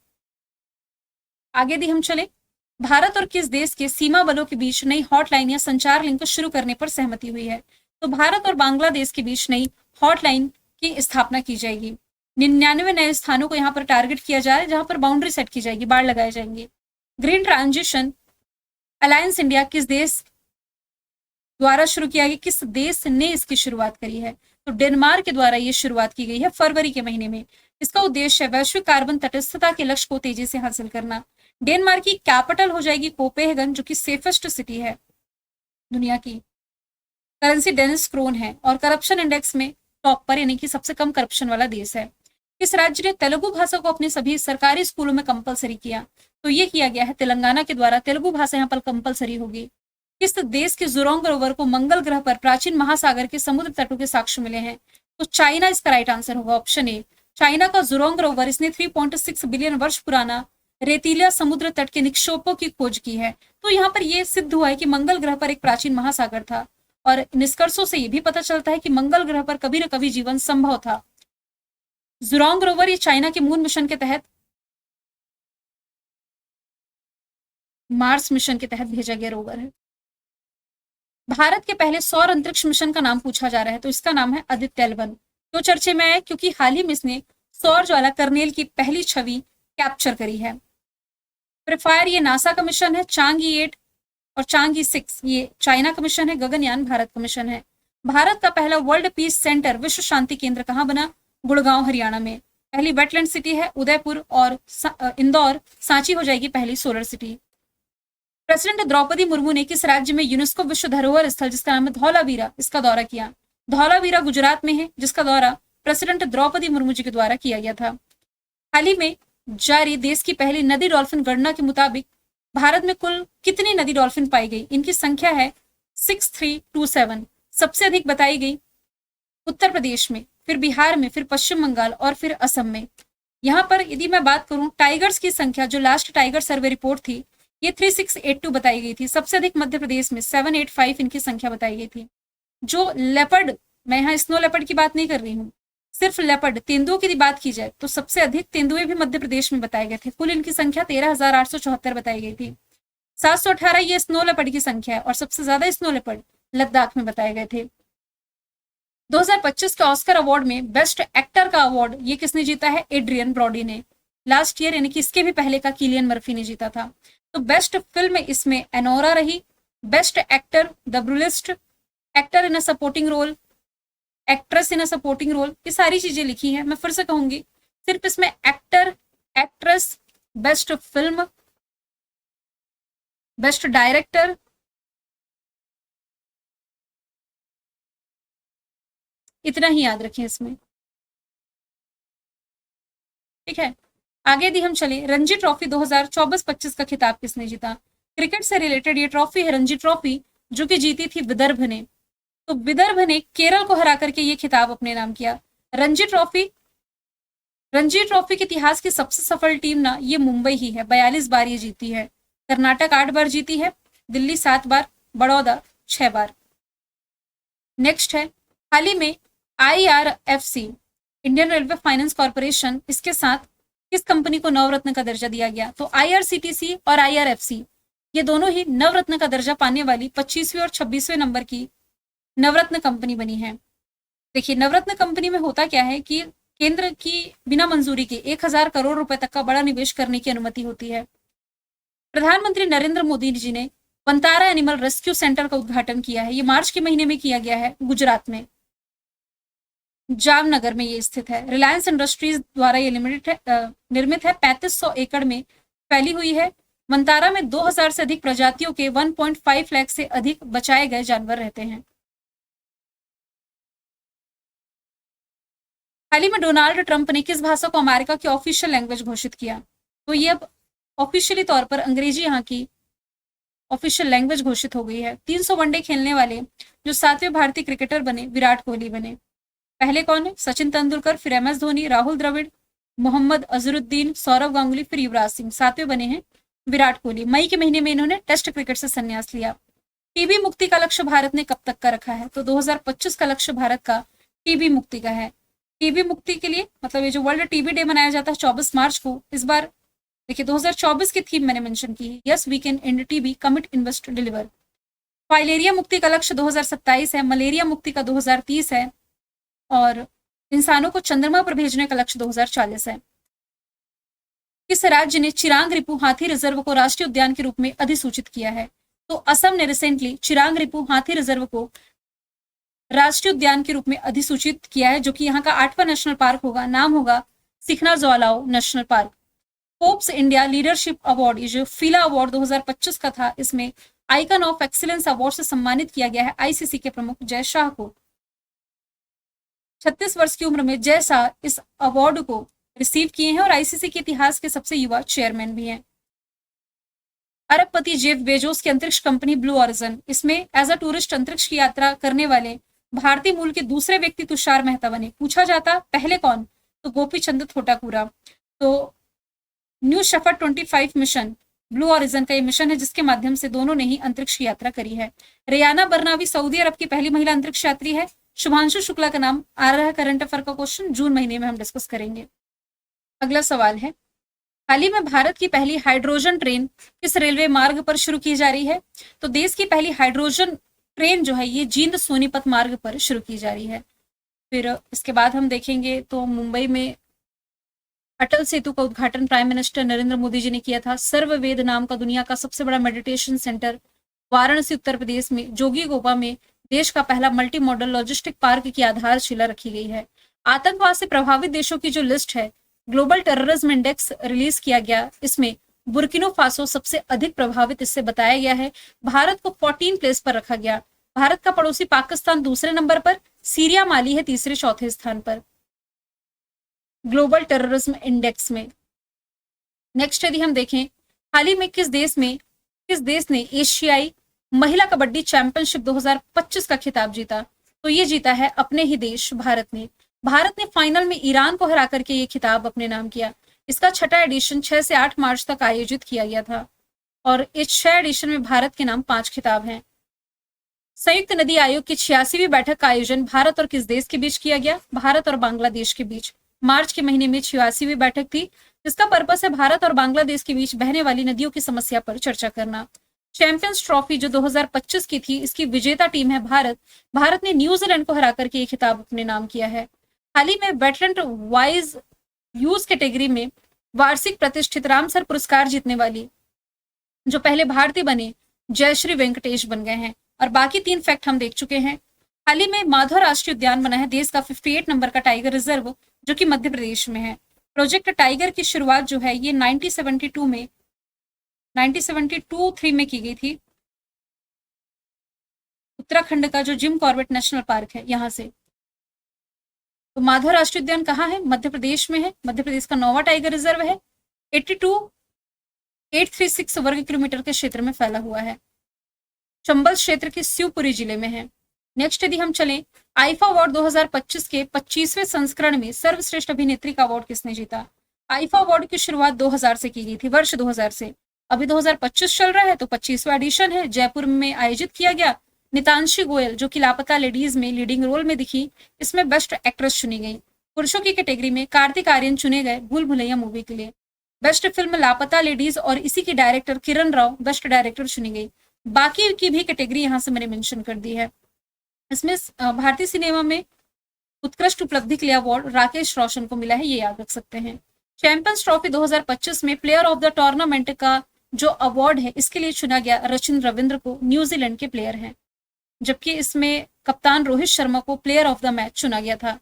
आगे दी हम चले, भारत और किस देश के सीमा बलों के बीच नई हॉटलाइन या संचार लिंक शुरू करने पर सहमति हुई है? तो भारत और बांग्लादेश के बीच नई हॉटलाइन की स्थापना की जाएगी। 99 नए स्थानों को यहाँ पर टारगेट किया जा रहा है, जहां पर बाउंड्री सेट की जाएगी, बाड़ लगाए जाएंगे। ग्रीन ट्रांजिशन अलायंस इंडिया किस देश द्वारा शुरू किया गया? किस देश ने इसकी शुरुआत करी है? तो डेनमार्क के द्वारा ये शुरुआत की गई है फरवरी के महीने में। इसका उद्देश्य है वैश्विक कार्बन तटस्थता के लक्ष्य को तेजी से हासिल करना। डेनमार्क की कैपिटल हो जाएगी कोपेनहेगन, जो कि सेफेस्ट सिटी है दुनिया की। करेंसी डेनिस क्रोन है और करप्शन इंडेक्स में टॉप पर, यानी कि सबसे कम करप्शन वाला देश है। किस राज्य ने तेलुगु भाषा को अपने सभी सरकारी स्कूलों में कंपलसरी किया? तो ये किया गया है तेलंगाना के द्वारा, तेलुगु भाषा यहाँ पर कंपलसरी होगी। किस देश के जुरोंग रोवर को मंगल ग्रह पर प्राचीन महासागर के समुद्र तटों के साक्ष्य मिले हैं? तो चाइना इसका राइट आंसर होगा, ऑप्शन ए। चाइना का जुरोंग रोवर, इसने 3.6 बिलियन वर्ष पुराना रेतीला समुद्र तट के निक्षेपों की खोज की है। तो यहाँ पर यह सिद्ध हुआ है कि मंगल ग्रह पर एक प्राचीन महासागर था और निष्कर्षों से यह भी पता चलता है कि मंगल ग्रह पर कभी न कभी जीवन संभव था। जुरोंग रोवर ये चाइना के मून मिशन के तहत, मार्स मिशन के तहत भेजा गया रोवर है। भारत के पहले सौर अंतरिक्ष मिशन का नाम पूछा जा रहा है, तो इसका नाम है आदित्य-L1। तो चर्चे में है क्योंकि हाल ही में इसने सौर ज्वाला कर्नेल की पहली छवि कैप्चर करी है। प्रेफायर ये नासा का मिशन है। चांगी 8 और चांगी 6 ये चाइना का मिशन है। गगनयान भारत का मिशन है। भारत का पहला वर्ल्ड पीस सेंटर, विश्व शांति केंद्र कहाँ बना? गुड़गांव, हरियाणा में। पहली वेटलैंड सिटी है उदयपुर और इंदौर, सांची हो जाएगी पहली solar city. President Droupadi Murmu ने किस राज्य में यूनेस्को विश्व धरोहर स्थल, जिसका नाम है धौलावीरा, इसका दौरा किया? धौलावीरा गुजरात में है, जिसका दौरा प्रेसिडेंट द्रौपदी मुर्मू जी के द्वारा किया गया था। हाल ही में जारी देश की पहली नदी डॉल्फिन गणना के मुताबिक भारत में कुल कितनी नदी डॉल्फिन पाई गई? इनकी संख्या है 6327। सबसे अधिक बताई गई उत्तर प्रदेश में, फिर बिहार में, फिर पश्चिम बंगाल और फिर असम में। यहाँ पर यदि मैं बात करूं टाइगर्स की संख्या, जो लास्ट टाइगर सर्वे रिपोर्ट थी, ये 3682 बताई गई थी। सबसे अधिक मध्य प्रदेश में 785 इनकी संख्या बताई गई थी। जो लेपर्ड, मैं यहाँ स्नो लेपर्ड की बात नहीं कर रही हूँ, सिर्फ लेपर्ड तेंदुओं की बात की जाए तो सबसे अधिक तेंदुए भी मध्य प्रदेश में बताए गए थे। कुल इनकी संख्या 13,874 बताई गई थी। 718 ये स्नो लेपर्ड की संख्या है और सबसे ज्यादा स्नो लेपर्ड लद्दाख में बताए गए थे। 2025 के ऑस्कर अवार्ड में बेस्ट एक्टर का अवार्ड ये किसने जीता है? एड्रियन ब्रॉडी ने। लास्ट ईयर यानी कि इसके भी पहले का किलियन मर्फी ने जीता था। तो बेस्ट फिल्म इसमें एनोरा रही। Best actor the Brutalist, actor in a supporting role, actress in a supporting role, ये सारी चीजें लिखी हैं। मैं फिर से कहूंगी, सिर्फ इसमें actor, actress, best film, best director, इतना ही याद रखें इसमें, ठीक है। आगे दी हम चले, रणजी ट्रॉफी 2024-25 का खिताब किसने जीता? क्रिकेट से रिलेटेड ये ट्रॉफी है, रणजी ट्रॉफी, जो कि जीती थी विदर्भ ने। तो विदर्भ ने केरल को हरा करके ये खिताब अपने नाम किया। रणजी ट्रॉफी के इतिहास की सबसे सफल टीम ना ये मुंबई ही है, 42 बार ये जीती है। कर्नाटक 8 बार जीती है, दिल्ली 7 बार, बड़ौदा 6 बार। नेक्स्ट है, हाल ही में IRFC, Indian railway finance corporation, इसके साथ किस कंपनी को नवरत्न का दर्जा दिया गया? तो आईआरसीटीसी और आईआरएफसी, ये दोनों ही नवरत्न का दर्जा पाने वाली 25वें और 26वें नंबर की नवरत्न कंपनी बनी है। देखिए, नवरत्न कंपनी में होता क्या है कि केंद्र की बिना मंजूरी के 1000 करोड़ रुपए तक का बड़ा निवेश करने की अनुमति होती है। प्रधानमंत्री नरेंद्र मोदी जी ने वंतारा एनिमल रेस्क्यू सेंटर का उद्घाटन किया है। ये मार्च के महीने में किया गया है, गुजरात में जामनगर में ये स्थित है। रिलायंस इंडस्ट्रीज द्वारा ये निर्मित है। 3500 एकड़ में फैली हुई है। वंतारा में 2000 से अधिक प्रजातियों के 1.5 लाख से अधिक बचाए गए जानवर रहते हैं। हाल ही में डोनाल्ड ट्रंप ने किस भाषा को अमेरिका की ऑफिशियल लैंग्वेज घोषित किया? तो ये अब ऑफिशियली तौर पर अंग्रेजी यहाँ की ऑफिशियल लैंग्वेज घोषित हो गई है। 300 वनडे खेलने वाले जो 7वें भारतीय क्रिकेटर बने, विराट कोहली बने। पहले कौन है? सचिन तेंदुलकर, फिर एमएस धोनी, राहुल द्रविड़, मोहम्मद अजहरुद्दीन, सौरव गांगुली, फिर युवराज सिंह। 7वें बने हैं विराट कोहली। मई के महीने में इन्होंने टेस्ट क्रिकेट से संन्यास लिया। टीबी मुक्ति का लक्ष्य भारत ने कब तक का रखा है? तो 2025 का लक्ष्य भारत का टीबी मुक्ति का है। टीबी मुक्ति के लिए मतलब ये जो वर्ल्ड टीबी डे मनाया जाता है 24 मार्च को, इस बार देखिए 2024 की थीम मैंने मेंशन की है, yes we can end TB, commit, invest, deliver. Filaria मुक्ति का लक्ष्य 2027 है। मलेरिया मुक्ति का 2030 है और इंसानों को चंद्रमा पर भेजने का लक्ष्य 2040 है। किस राज्य ने चिरांग रिपू हाथी रिजर्व को राष्ट्रीय उद्यान के रूप में अधिसूचित किया है? तो असम ने रिसेंटली चिरांग रिपू हाथी रिजर्व को राष्ट्रीय उद्यान के रूप में अधिसूचित किया है, जो कि यहाँ का 8वां नेशनल पार्क होगा। नाम होगा Sikhna Jwhwlao national park. Forbes India leadership award, ये जो फीला अवार्ड 2025 का था, इसमें आइकन ऑफ एक्सीलेंस अवार्ड से सम्मानित किया गया है आईसीसी के प्रमुख जय शाह को। 36 वर्ष की उम्र में जय शाह इस अवार्ड को रिसीव किए हैं और आईसीसी के इतिहास के सबसे युवा चेयरमैन भी हैं। अरबपति जेफ बेजोस की अंतरिक्ष कंपनी ब्लू ऑरिजन, इसमें एज अ टूरिस्ट अंतरिक्ष की यात्रा करने वाले भारतीय मूल के दूसरे व्यक्ति तुषार मेहता बने। पूछा जाता पहले कौन? तो गोपी चंद थोटाकुरा। तो new shepherd 25 mission blue origin का ये मिशन है, जिसके माध्यम से दोनों ने ही अंतरिक्ष की यात्रा करी है। रियाना बरनावी सऊदी अरब की पहली महिला अंतरिक्ष यात्री है। शुभांशु शुक्ला का नाम आ रहा है करंट अफेयर का क्वेश्चन, जून महीने में हम डिस्कस करेंगे। अगला सवाल है, हाल ही में भारत की पहली हाइड्रोजन ट्रेन किस रेलवे मार्ग पर शुरू की जा रही है? तो देश की पहली हाइड्रोजन ट्रेन जो है ये जींद सोनीपत मार्ग पर शुरू की जा रही है। फिर इसके बाद हम देखेंगे तो मुंबई में अटल सेतु का उद्घाटन प्राइम मिनिस्टर नरेंद्र मोदी जी ने किया था। सर्ववेद नाम का दुनिया का सबसे बड़ा मेडिटेशन सेंटर वाराणसी उत्तर प्रदेश में जोगीघोपा में देश का पहला मल्टी मॉडल लॉजिस्टिक पार्क की आधारशिला रखी गई है। आतंकवाद से प्रभावित देशों की जो लिस्ट है, ग्लोबल टेररिज्म इंडेक्स रिलीज किया गया, इसमें बुर्किनो फासो सबसे अधिक प्रभावित इससे बताया गया है। भारत को 14 प्लेस पर रखा गया। भारत का पड़ोसी पाकिस्तान दूसरे नंबर पर, सीरिया माली है तीसरे चौथे स्थान पर ग्लोबल टेररिज्म इंडेक्स में। नेक्स्ट यदि हम देखें, हाल ही में किस देश ने एशियाई महिला कबड्डी चैंपियनशिप 2025 का खिताब जीता? तो ये जीता है अपने ही देश भारत ने। भारत ने फाइनल में ईरान को हरा करके ये खिताब अपने नाम किया। इसका 6वां एडिशन 6 से 8 मार्च तक आयोजित किया गया था और इस 6 एडिशन में भारत के नाम 5 खिताब हैं। संयुक्त नदी आयोग की 86वीं बैठक का आयोजन भारत और किस देश के बीच किया गया? भारत और बांग्लादेश के बीच। मार्च के महीने में 86वीं बैठक थी, जिसका पर्पस है भारत और बांग्लादेश के बीच बहने वाली नदियों की समस्या पर चर्चा करना। चैंपियंस ट्रॉफी जो 2025 की थी, इसकी विजेता टीम है भारत। भारत ने न्यूजीलैंड को हरा करके ये खिताब अपने नाम किया है। हाल ही में वेटरन वाइज यूज कैटेगरी में वार्षिक प्रतिष्ठित रामसर पुरस्कार जीतने वाली जो पहले भारतीय बने जयश्री वेंकटेश बन गए हैं। और बाकी 3 फैक्ट हम देख चुके हैं। हाल ही में माधव राष्ट्रीय उद्यान बना है देश का 58 नंबर का टाइगर रिजर्व, जो कि मध्य प्रदेश में है। प्रोजेक्ट टाइगर की शुरुआत जो है ये 1972-3 में की गई थी। उत्तराखंड का जो जिम कॉर्बेट नेशनल पार्क है यहाँ से। तो माधव राष्ट्रीय उद्यान कहाँ है? मध्य प्रदेश में है। मध्य प्रदेश का 9वां टाइगर रिजर्व है। 82836 वर्ग किलोमीटर के क्षेत्र में फैला हुआ है। चंबल क्षेत्र के शिवपुरी जिले में है। नेक्स्ट यदि हम चलें, आईफा अवार्ड 2025 के 25वें संस्करण में सर्वश्रेष्ठ अभिनेत्री का अवार्ड किसने जीता? आईफा अवार्ड की शुरुआत 2000 से की गई थी, वर्ष 2000 से। अभी 2025 चल रहा है तो 25वां एडिशन है, जयपुर में आयोजित किया गया। नितांशी गोयल जो कि लापता लेडीज में लीडिंग रोल में दिखी, इसमें बेस्ट एक्ट्रेस चुनी गई। पुरुषों की कैटेगरी में कार्तिक आर्यन चुने गए भूल भुलैया मूवी के लिए। बेस्ट फिल्म लापता लेडीज और इसी की director Kiran Rao best director चुनी गई। बाकी की भी कैटेगरी यहाँ से मैंने मेंशन कर दी है। इसमें भारतीय सिनेमा में उत्कृष्ट उपलब्धि के लिए अवार्ड राकेश रोशन को मिला है, ये याद रख सकते हैं। चैंपियंस ट्रॉफी 2025 में प्लेयर ऑफ द टूर्नामेंट का जो अवार्ड है इसके लिए चुना गया रचिन रविंद्र को, न्यूजीलैंड के प्लेयर हैं। जबकि इसमें कप्तान रोहित शर्मा को प्लेयर ऑफ द मैच चुना गया था।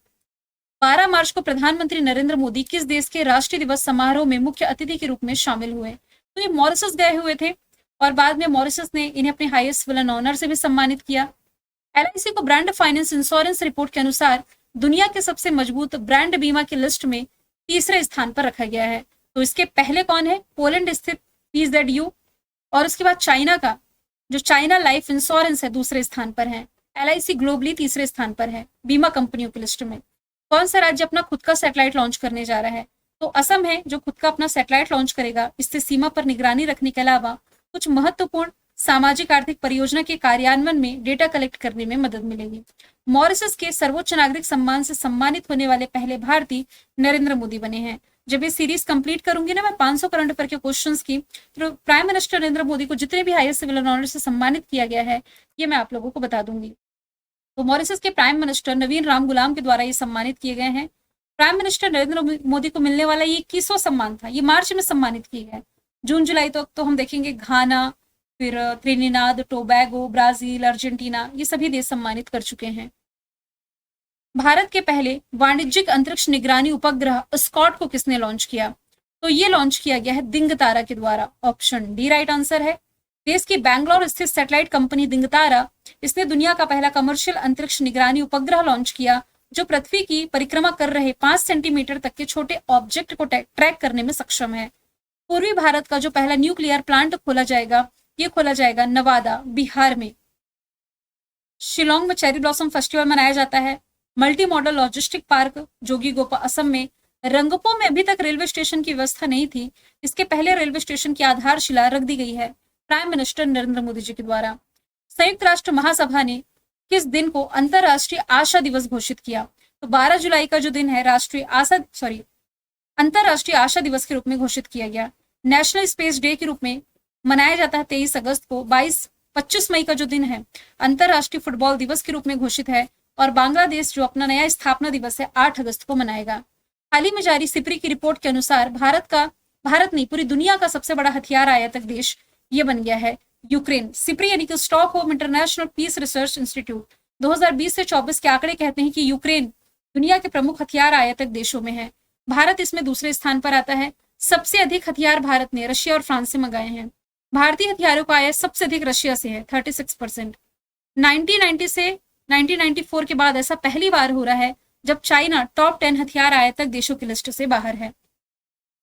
12 मार्च को प्रधानमंत्री नरेंद्र मोदी किस देश के राष्ट्रीय दिवस समारोह में मुख्य अतिथि के रूप में शामिल हुए? तो ये मॉरिशस गए हुए थे और बाद में मॉरिशस ने इन्हें अपने हाईएस्ट विलन ऑनर से भी सम्मानित किया। एलआईसी को ब्रांड फाइनेंस इंश्योरेंस रिपोर्ट के अनुसार दुनिया के सबसे मजबूत ब्रांड बीमा की लिस्ट में तीसरे स्थान पर रखा गया है। तो इसके पहले कौन है? पोलैंड स्थित PZU, और उसके बाद चाइना का जो चाइना लाइफ इंश्योरेंस है दूसरे स्थान पर है। एलआईसी ग्लोबली तीसरे स्थान पर है बीमा कंपनियों की लिस्ट में। कौन सा राज्य अपना खुद का सैटेलाइट लॉन्च करने जा रहा है? तो असम है जो खुद का अपना सैटेलाइट लॉन्च करेगा। इससे सीमा पर निगरानी रखने के अलावा कुछ महत्वपूर्ण सामाजिक आर्थिक परियोजना के कार्यान्वयन में डेटा कलेक्ट करने में मदद मिलेगी। मॉरिशस के सर्वोच्च नागरिक सम्मान से सम्मानित होने वाले पहले भारतीय नरेंद्र मोदी बने हैं। जब ये सीरीज कंप्लीट करूंगी ना मैं 500 करंट अफेयर के क्वेश्चंस की, तो प्राइम मिनिस्टर नरेंद्र मोदी को जितने भी हाईएस्ट सिविल ऑनर से सम्मानित किया गया है ये मैं आप लोगों को बता दूंगी। तो मॉरिशस के प्राइम मिनिस्टर नवीन राम गुलाम के द्वारा ये सम्मानित किए गए हैं। प्राइम मिनिस्टर नरेंद्र मोदी को मिलने वाला ये 21वां सम्मान था। ये मार्च में सम्मानित किए गए। जून जुलाई तक तो हम देखेंगे घाना, फिर त्रिनिदाद टोबैगो, ब्राजील, अर्जेंटीना, ये सभी देश सम्मानित कर चुके हैं। भारत के पहले वाणिज्यिक अंतरिक्ष निगरानी उपग्रह स्कॉट को किसने लॉन्च किया? तो ये लॉन्च किया गया है दिंगतारा के द्वारा। ऑप्शन डी राइट आंसर है। देश की बैंगलोर स्थित सैटेलाइट कंपनी दिंगतारा, इसने दुनिया का पहला कमर्शियल अंतरिक्ष निगरानी उपग्रह लॉन्च किया जो पृथ्वी की परिक्रमा कर रहे 5 सेंटीमीटर तक के छोटे ऑब्जेक्ट को ट्रैक करने में सक्षम है। पूर्वी भारत का जो पहला न्यूक्लियर प्लांट खोला जाएगा ये खोला जाएगा नवादा, बिहार में। शिलोंग में चेरी ब्लॉसम फेस्टिवल मनाया जाता है। Multi modal logistic park Jogighopa Assam में। रंगपो में अभी तक रेलवे स्टेशन की व्यवस्था नहीं थी, इसके पहले रेलवे स्टेशन की आधारशिला रख दी गई है प्राइम मिनिस्टर नरेंद्र मोदी जी के द्वारा। संयुक्त राष्ट्र महासभा ने किस दिन को अंतरराष्ट्रीय आशा दिवस घोषित किया? तो 12 जुलाई का जो दिन है अंतरराष्ट्रीय आशा दिवस के रूप में घोषित किया गया। नेशनल स्पेस डे के रूप में मनाया जाता है 23 अगस्त को। 25 मई का जो दिन है अंतरराष्ट्रीय फुटबॉल दिवस के रूप में घोषित है। और बांग्लादेश जो अपना नया स्थापना दिवस है 8 अगस्त को मनाएगा। हाल ही में जारी सिप्री की रिपोर्ट के अनुसार भारत नहीं पूरी दुनिया का सबसे बड़ा हथियार आयातक देश ये बन गया है यूक्रेन। सिप्री यानी कि Stockholm International Peace Research Institute 2020 से 24 के आंकड़े कहते हैं कि यूक्रेन दुनिया के प्रमुख हथियार आयातक देशों में है। भारत इसमें दूसरे स्थान पर आता है। सबसे अधिक हथियार भारत ने रशिया और फ्रांस से मंगाए हैं। भारतीय हथियारों का आयात सबसे अधिक रशिया से है 36%। 1994 के बाद ऐसा पहली बार हो रहा है जब चाइना टॉप 10 हथियार आयातक देशों की लिस्ट से बाहर है।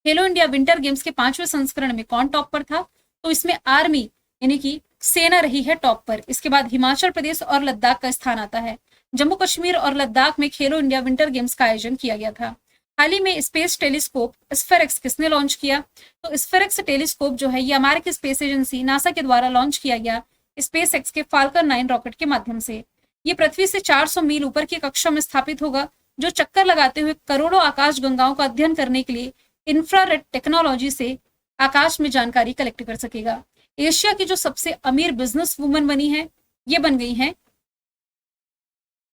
खेलो इंडिया विंटर गेम्स के 5वें संस्करण में कौन टॉप पर था? तो इसमें आर्मी यानी कि सेना रही है टॉप पर। इसके बाद हिमाचल प्रदेश और लद्दाख का स्थान आता है। जम्मू कश्मीर और लद्दाख में खेलो इंडिया विंटर गेम्स का आयोजन किया गया था। हाल ही में स्पेस टेलीस्कोप स्फेरेक्स किसने लॉन्च किया? तो स्फेरेक्स टेलीस्कोप जो है ये अमेरिकी स्पेस एजेंसी नासा के द्वारा लॉन्च किया गया स्पेस एक्स के फाल्कन 9 रॉकेट के माध्यम से। ये पृथ्वी से 400 मील ऊपर की कक्षा में स्थापित होगा जो चक्कर लगाते हुए करोड़ों आकाश गंगाओं का अध्ययन करने के लिए इंफ्रारेड टेक्नोलॉजी से आकाश में जानकारी कलेक्ट कर सकेगा। एशिया की जो सबसे अमीर बिजनेस वुमन बनी है ये बन गई है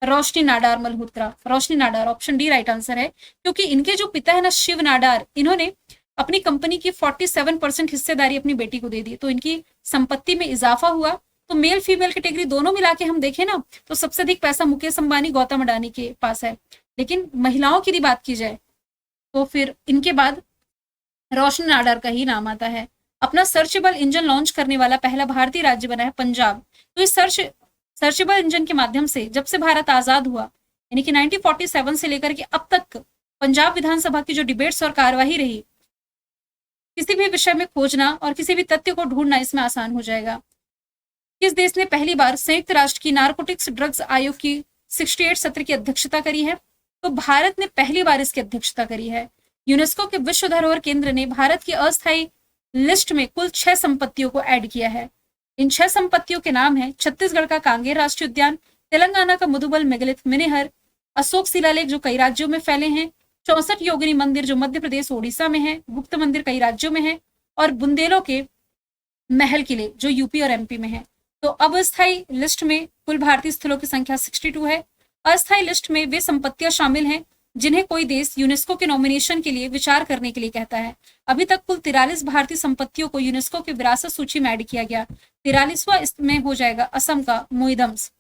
Roshni Nadar Malhotra. Roshni Nadar, option D right answer है। क्योंकि इनके जो पिता है ना शिव नाडार, इन्होंने अपनी कंपनी की 47% हिस्सेदारी अपनी बेटी को दे दी, तो इनकी संपत्ति में इजाफा हुआ। तो मेल फीमेल कैटेगरी दोनों मिला के हम देखें ना तो सबसे अधिक पैसा मुकेश अंबानी गौतम अडानी के पास है। लेकिन महिलाओं की बात की जाए तो फिर इनके बाद रोशनी नाडार का ही नाम आता है। अपना सर्चेबल इंजन लॉन्च करने वाला पहला भारतीय राज्य बना है पंजाब। तो इस सर्चेबल इंजन के माध्यम से जब से भारत आजाद हुआ यानी कि 1947 से लेकर के अब तक पंजाब विधानसभा की जो डिबेट्स और कार्यवाही रही, किसी भी विषय में खोजना और किसी भी तथ्य को ढूंढना इसमें आसान हो जाएगा। किस देश ने पहली बार संयुक्त राष्ट्र की नारकोटिक्स ड्रग्स आयोग की 68 सत्र की अध्यक्षता करी है? तो भारत ने पहली बार इसकी अध्यक्षता करी है। यूनेस्को के विश्व धरोहर केंद्र ने भारत की अस्थायी लिस्ट में कुल 6 संपत्तियों को ऐड किया है। इन 6 संपत्तियों के नाम है छत्तीसगढ़ का कांगेर राष्ट्रीय उद्यान, तेलंगाना का मुदुबल मेगलिथ मिनिहर, अशोक शिलालेख जो कई राज्यों में फैले हैं, 64 योगिनी मंदिर जो मध्य प्रदेश ओडिशा में है, गुप्त मंदिर कई राज्यों में है, और बुंदेलों के महल किले जो यूपी और एमपी में है। तो अब अस्थायी लिस्ट में कुल भारतीय स्थलों की संख्या 62 है। अस्थायी लिस्ट में वे संपत्तियां शामिल हैं जिन्हें कोई देश यूनेस्को के नॉमिनेशन के लिए विचार करने के लिए कहता है। अभी तक कुल 43 भारतीय संपत्तियों को यूनेस्को की विरासत सूची में ऐड किया गया। 43वां इसमें हो जाएगा असम का मोइदम्स।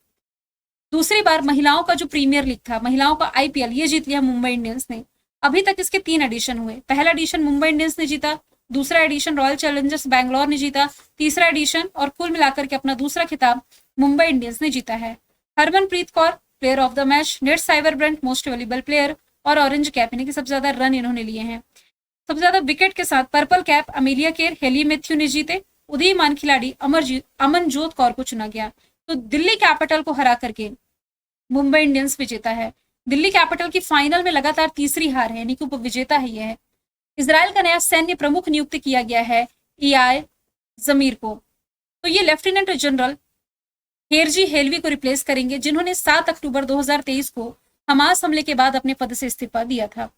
दूसरी बार महिलाओं का जो प्रीमियर लीग था, महिलाओं का आईपीएल, ये जीत लिया मुंबई इंडियंस ने। अभी तक इसके 3 एडिशन हुए। पहला एडिशन मुंबई इंडियंस ने जीता, दूसरा एडिशन रॉयल चैलेंजर्स बैंगलोर ने जीता, तीसरा एडिशन और कुल मिलाकर के अपना दूसरा खिताब मुंबई इंडियंस ने जीता है। Harmanpreet Kaur player of the match, Nat Sciver Brunt most valuable player और ऑरेंज कैप यानी कि सबसे ज्यादा रन इन्होंने लिए हैं। सबसे ज्यादा विकेट के साथ purple cap Amelia Kerr, Hayley Matthews ने जीते। उदीयमान खिलाड़ी अमनजोत कौर को चुना गया। तो दिल्ली कैपिटल को हरा करके मुंबई इंडियंस विजेता है। दिल्ली कैपिटल की फाइनल में लगातार तीसरी हार है, यानी कि उपविजेता है यह। इजराइल का नया सैन्य प्रमुख नियुक्त किया गया है ईआई जमीर को। तो ये लेफ्टिनेंट जनरल हेरजी हेलवी को रिप्लेस करेंगे, जिन्होंने 7 अक्टूबर 2023 को हमास हमले के बाद अपने पद से इस्तीफा दिया था।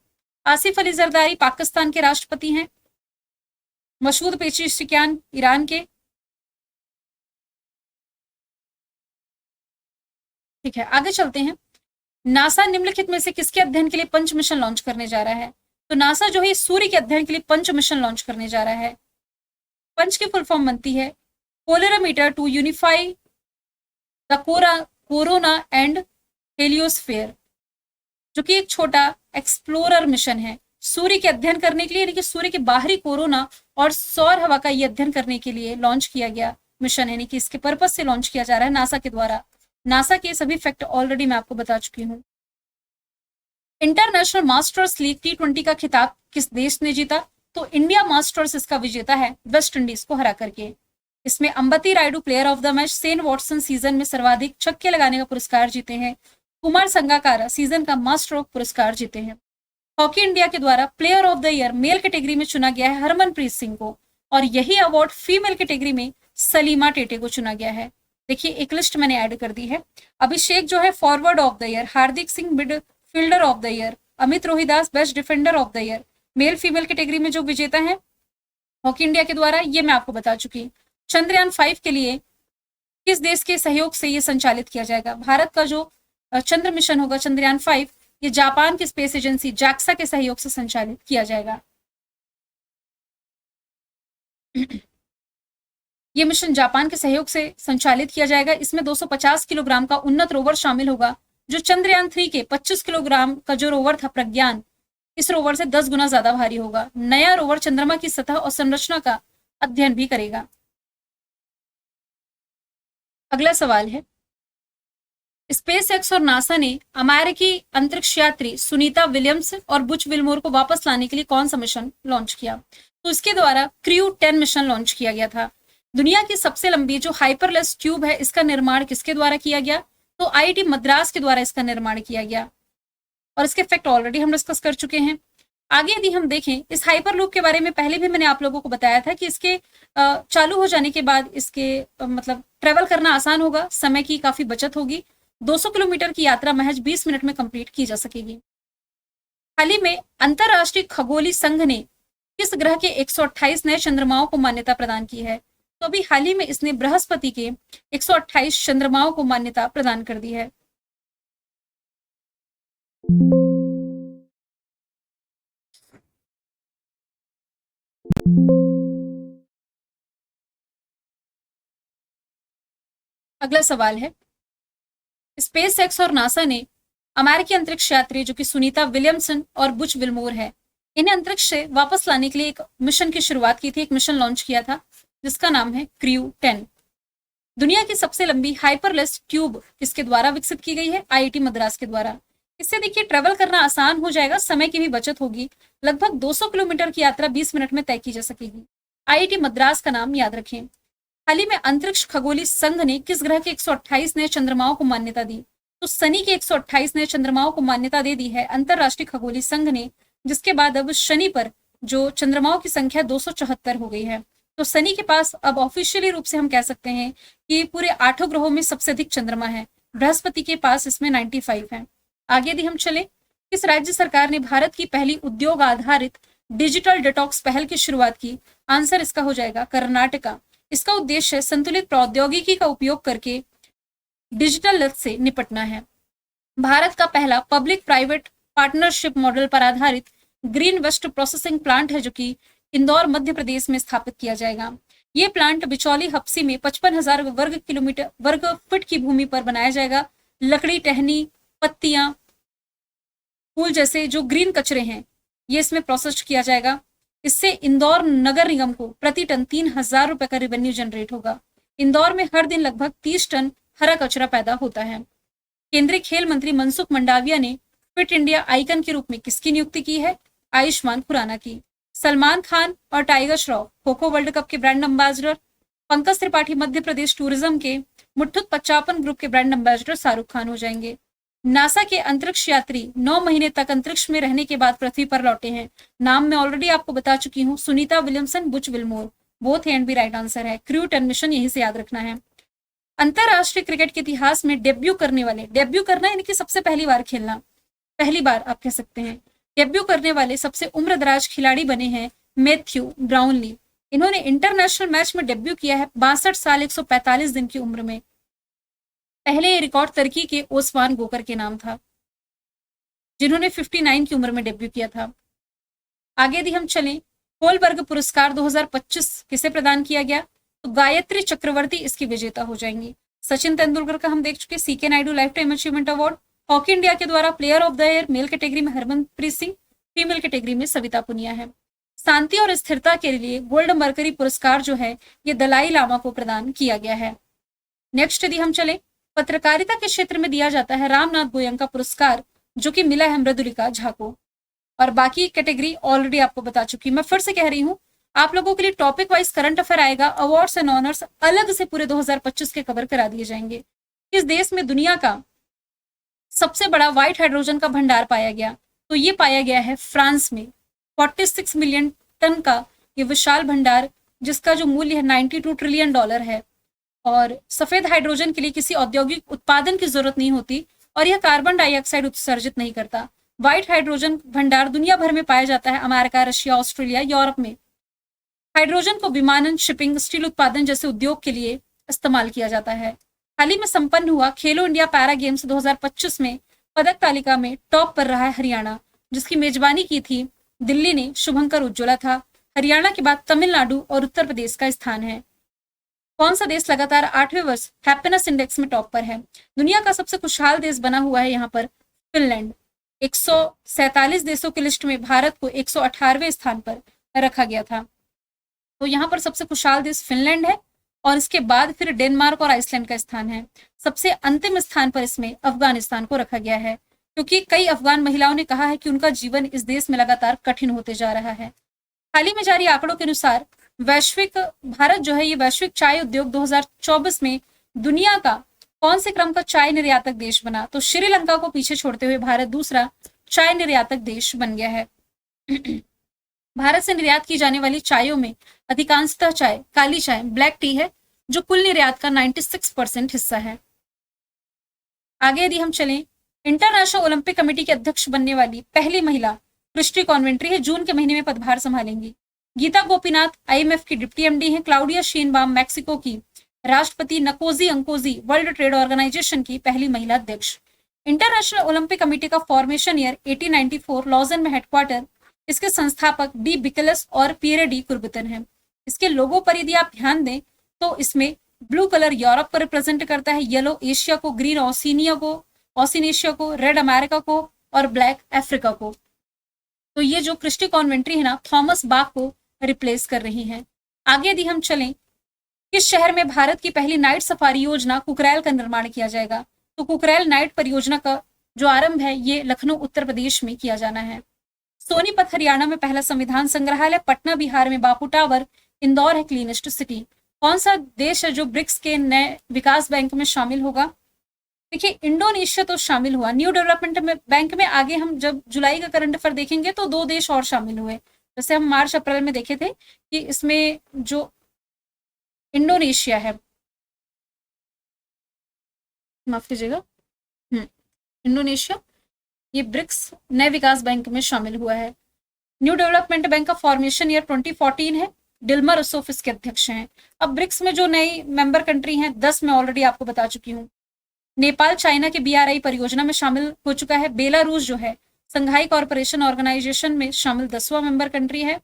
आसिफ अली जरदारी पाकिस्तान के राष्ट्रपति हैं। मसूद पेजिशकियान ईरान के। ठीक है, आगे चलते हैं। नासा निम्नलिखित में से किसके अध्ययन के लिए पंच मिशन लॉन्च करने जा रहा है? तो नासा जो है सूर्य के अध्ययन के लिए पंच मिशन लॉन्च करने जा रहा है। पंच की फुल फॉर्म बनती है polarimeter to unify the corona and heliosphere, जो कि एक छोटा एक्सप्लोरर मिशन है सूर्य के अध्ययन करने के लिए, यानी कि सूर्य के बाहरी कोरोना और सौर हवा का ये अध्ययन करने के लिए लॉन्च किया गया मिशन, यानी कि इसके पर्पस से लॉन्च किया जा रहा है नासा के द्वारा। नासा के सभी फैक्ट ऑलरेडी मैं आपको बता चुकी हूँ। इंटरनेशनल मास्टर्स लीग T20 का खिताब किस देश ने जीता? तो इंडिया मास्टर्स इसका विजेता है, वेस्ट इंडीज को हरा करके। इसमें Ambati Rayudu player of the match, Sen Watson season में सर्वाधिक छक्के लगाने का पुरस्कार जीते हैं, कुमार संगाकारा सीजन का मास्टर ऑफ पुरस्कार जीते हैं। हॉकी इंडिया के द्वारा player of the year male category में चुना गया है हरमनप्रीत सिंह को, और यही अवार्ड फीमेल कैटेगरी में सलीमा टेटे को चुना गया है। देखिए एक लिस्ट मैंने ऐड कर दी है। अभिषेक जो है forward of the year, Hardik Singh mid fielder of the year, Amit Rohidas best defender of the year. Male female category में जो विजेता है हॉकी इंडिया के द्वारा, ये मैं आपको बता चुकी। चंद्रयान 5 के लिए किस देश के सहयोग से ये संचालित किया जाएगा? भारत का जो चंद्र मिशन होगा चंद्रयान 5, ये जापान की स्पेस एजेंसी JAXA के सहयोग से संचालित किया जाएगा। ये मिशन जापान के सहयोग से संचालित किया जाएगा। इसमें 250 किलोग्राम का उन्नत रोवर शामिल होगा, जो चंद्रयान 3 के 25 किलोग्राम का जो रोवर था प्रज्ञान, इस रोवर से 10 गुना ज्यादा भारी होगा। नया रोवर चंद्रमा की सतह और संरचना का अध्ययन भी करेगा। अगला सवाल है, स्पेसएक्स और नासा ने अमेरिकी अंतरिक्ष यात्री सुनीता विलियम्स और बुच विल्मोर को वापस लाने के लिए कौन सा मिशन लॉन्च किया? तो इसके द्वारा क्रू 10 मिशन लॉन्च किया गया था। दुनिया की सबसे लंबी जो हाइपरलेस ट्यूब है, इसका निर्माण किसके द्वारा किया गया? तो आईआईटी मद्रास के द्वारा इसका निर्माण किया गया, और इसके फैक्ट ऑलरेडी हम डिस्कस कर चुके हैं। आगे यदि हम देखें, इस हाइपरलूप के बारे में पहले भी मैंने आप लोगों को बताया था कि इसके चालू हो जाने के बाद इसके मतलब ट्रेवल करना आसान होगा, समय की काफी बचत होगी। 200 किलोमीटर की यात्रा महज 20 मिनट में कंप्लीट की जा सकेगी। हाल ही में अंतरराष्ट्रीय खगोलीय संघ ने किस ग्रह के 128 नए चंद्रमाओं को मान्यता प्रदान की है? तो अभी हाल ही में इसने बृहस्पति के 128 चंद्रमाओं को मान्यता प्रदान कर दी है। अगला सवाल है, स्पेसएक्स और नासा ने अमेरिकी अंतरिक्ष यात्री जो कि सुनीता विलियमसन और बुच विल्मोर है, इन्हें अंतरिक्ष से वापस लाने के लिए एक मिशन की शुरुआत की थी, एक मिशन लॉन्च किया था जिसका नाम है क्रू 10। दुनिया की सबसे लंबी हाइपरलेस ट्यूब किसके द्वारा विकसित की गई है? आईआईटी मद्रास के द्वारा। इससे देखिए ट्रेवल करना आसान हो जाएगा, समय की भी बचत होगी। लगभग 200 किलोमीटर की यात्रा 20 मिनट में तय की जा सकेगी। आईआईटी मद्रास का नाम याद रखें। हाल ही में अंतरिक्ष खगोलीय संघ ने किस ग्रह के 128 नए चंद्रमाओं को मान्यता दी? तो शनि के 128 नए चंद्रमाओं को मान्यता दे दी है अंतरराष्ट्रीय खगोलीय संघ ने, जिसके बाद अब शनि पर जो चंद्रमाओं की संख्या 274 हो गई है। तो शनि के पास अब ऑफिशियली रूप से हम कह सकते हैं कि पूरे 8 ग्रहों में सबसे अधिक चंद्रमा है। बृहस्पति के पास इसमें 95 है। आगे यदि हम चले, किस राज्य सरकार ने भारत की पहली उद्योग आधारित डिजिटल डिटॉक्स पहल की शुरुआत की? आंसर इसका हो जाएगा कर्नाटका। इसका उद्देश्य संतुलित प्रौद्योगिकी का उपयोग करके डिजिटल लत से निपटना है। भारत का पहला पब्लिक प्राइवेट पार्टनरशिप मॉडल पर आधारित ग्रीन वेस्ट प्रोसेसिंग प्लांट है, जो कि इंदौर मध्य प्रदेश में स्थापित किया जाएगा। ये प्लांट बिचौली हप्सी में 55,000 वर्ग फुट की भूमि पर बनाया जाएगा। लकड़ी, टहनी, पत्तियां, फूल जैसे जो ग्रीन कचरे हैं, ये इसमें प्रोसेस किया जाएगा। इससे इंदौर नगर निगम को प्रति टन 3,000 रुपए का रेवेन्यू जनरेट होगा। इंदौर में हर दिन लगभग 30 टन हरा कचरा पैदा होता है। केंद्रीय खेल मंत्री मनसुख मंडाविया ने फिट इंडिया आइकन के रूप में किसकी नियुक्ति की है? आयुष्मान खुराना की। सलमान खान और tiger Shroff kho kho world cup के brand ambassador. Pankaj Tripathi Madhya Pradesh tourism के। मुट्ठुत पच्चापन ग्रुप के ब्रांड एम्बेसडर शाहरुख खान हो जाएंगे। नासा के अंतरिक्ष यात्री 9 महीने तक अंतरिक्ष में रहने के बाद पृथ्वी पर लौटे हैं। नाम मैं ऑलरेडी आपको बता चुकी हूँ, Sunita Williamson, Butch Wilmore. Both and B right answer है। क्रू 10 मिशन यहीं से याद रखना है। अंतरराष्ट्रीय क्रिकेट के इतिहास में डेब्यू करने वाले, डेब्यू करना यानी कि सबसे पहली बार खेलना, पहली बार आप कह सकते हैं, डेब्यू करने वाले सबसे उम्रदराज खिलाड़ी बने हैं मैथ्यू ब्राउनली। इन्होंने इंटरनेशनल मैच में डेब्यू किया है 62 साल 145 दिन की उम्र में। पहले ये रिकॉर्ड तुर्की के ओस्मान गोकर के नाम था, जिन्होंने 59 की उम्र में डेब्यू किया था। आगे यदि हम चलें, होलबर्ग पुरस्कार 2025 किसे प्रदान किया गया? तो गायत्री चक्रवर्ती इसकी विजेता हो जाएंगी। सचिन तेंदुलकर का हम देख चुके। CK Naidu lifetime achievement award. Hockey India के द्वारा player of the year male category में हरमनप्रीत सिंह, फीमेल कैटेगरी में सविता पुनिया है। शांति और स्थिरता के लिए गोल्ड मर्करी पुरस्कार जो है ये दलाई लामा को प्रदान किया गया है। नेक्स्ट यदि हम चले, पत्रकारिता के क्षेत्र में दिया जाता है रामनाथ गोयंका पुरस्कार, जो कि मिला है मृदुलिका झा को। और बाकी कैटेगरी ऑलरेडी आपको बता चुकी। मैं फिर से कह रही हूं, आप लोगों के लिए टॉपिक वाइज करंट अफेयर आएगा। अवार्ड्स एंड ऑनर्स अलग से पूरे 2025 के कवर करा दिए जाएंगे। किस देश में दुनिया का सबसे बड़ा व्हाइट हाइड्रोजन का भंडार पाया गया? तो ये पाया गया है फ्रांस में। 46 मिलियन टन का ये विशाल भंडार, जिसका जो मूल्य है 92 ट्रिलियन डॉलर है। और सफेद हाइड्रोजन के लिए किसी औद्योगिक उत्पादन की जरूरत नहीं होती और यह कार्बन डाइऑक्साइड उत्सर्जित नहीं करता। व्हाइट हाइड्रोजन भंडार दुनिया भर में पाया जाता है, अमेरिका, रशिया, ऑस्ट्रेलिया, यूरोप में। हाइड्रोजन को विमानन, शिपिंग, स्टील उत्पादन जैसे उद्योग के लिए इस्तेमाल किया जाता है। हाल ही में संपन्न हुआ खेलो इंडिया पैरा गेम्स 2025 में पदक तालिका में टॉप पर रहा है हरियाणा, जिसकी मेजबानी की थी दिल्ली ने, शुभंकर उज्ज्वला था। हरियाणा के बाद तमिलनाडु और उत्तर प्रदेश का स्थान है। कौन सा देश लगातार 8वें वर्ष हैप्पीनेस इंडेक्स में टॉप पर है? दुनिया का सबसे खुशहाल देश बना हुआ है यहाँ पर फिनलैंड। 147 देशों की लिस्ट में भारत को 118वें स्थान पर रखा गया था। तो यहाँ पर सबसे खुशहाल देश फिनलैंड है और इसके बाद फिर डेनमार्क और आइसलैंड का स्थान है। सबसे अंतिम स्थान पर इसमें अफगानिस्तान को रखा गया है, क्योंकि कई अफगान महिलाओं ने कहा है कि उनका जीवन इस देश में लगातार कठिन होते जा रहा है। हाल ही में जारी आंकड़ों के अनुसार भारत जो है ये वैश्विक चाय उद्योग 2024 में दुनिया का कौन से क्रम का चाय निर्यातक देश बना? तो श्रीलंका को पीछे छोड़ते हुए भारत दूसरा चाय निर्यातक देश बन गया है। भारत से निर्यात की जाने वाली चायों में अधिकांशतः चाय काली चाय, ब्लैक टी है, जो कुल निर्यात का 96% हिस्सा है। आगे यदि हम चलें, इंटरनेशनल ओलंपिक कमेटी के अध्यक्ष बनने वाली पहली महिला क्रिस्टी कॉन्वेंट्री है, जून के महीने में पदभार संभालेंगी। गीता गोपीनाथ आईएमएफ की डिप्टी एमडी हैं। क्लाउडिया शीनबाम मैक्सिको की। राष्ट्रपति नकोजी अंकोजी वर्ल्ड ट्रेड ऑर्गेनाइजेशन की पहली महिला अध्यक्ष। इंटरनेशनल ओलंपिक कमेटी का फॉर्मेशन ईयर 1894, लॉजन में हेडक्वार्टर। इसके संस्थापक डी बिकलस और पियरे डी कुर्बितन हैं। इसके लोगों पर यदि आप ध्यान दें तो इसमें ब्लू कलर यूरोप को रिप्रेजेंट करता है, येलो एशिया को, ग्रीन ऑसिनेशिया को, रेड अमेरिका को और ब्लैक अफ्रीका को। तो ये जो क्रिस्टी कॉन्वेंट्री है ना, थॉमस बाक को रिप्लेस कर रही हैं। आगे यदि हम चलें, किस शहर में भारत की पहली नाइट सफारी योजना कुकरैल का निर्माण किया जाएगा? तो कुकरैल नाइट परियोजना का जो आरंभ है ये लखनऊ उत्तर प्रदेश में किया जाना है। सोनीपत हरियाणा में पहला संविधान संग्रहालय, पटना बिहार में बापू टावर, इंदौर है क्लीनेस्ट सिटी। कौन सा देश है जो ब्रिक्स के नए विकास बैंक में शामिल होगा? देखिए, इंडोनेशिया तो शामिल हुआ। न्यू डेवलपमेंट बैंक में आगे हम जब जुलाई का करंट अफेयर देखेंगे तो 2 देश और शामिल हुए। जैसे हम मार्च अप्रैल में देखे थे कि इसमें जो इंडोनेशिया है, माफ कीजिएगा, इंडोनेशिया ये ब्रिक्स नए विकास बैंक में शामिल हुआ है। न्यू डेवलपमेंट बैंक का फॉर्मेशन ईयर 2014 है। डिल्मा रूसोफ इसके अध्यक्ष हैं। अब ब्रिक्स में जो नई मेंबर कंट्री हैं 10 में ऑलरेडी आपको बता चुकी हूँ। नेपाल चाइना के BRI परियोजना में शामिल हो चुका है। बेलारूस जो है संघाई कॉर्पोरेशन ऑर्गेनाइजेशन में शामिल 10वां मेंबर कंट्री है।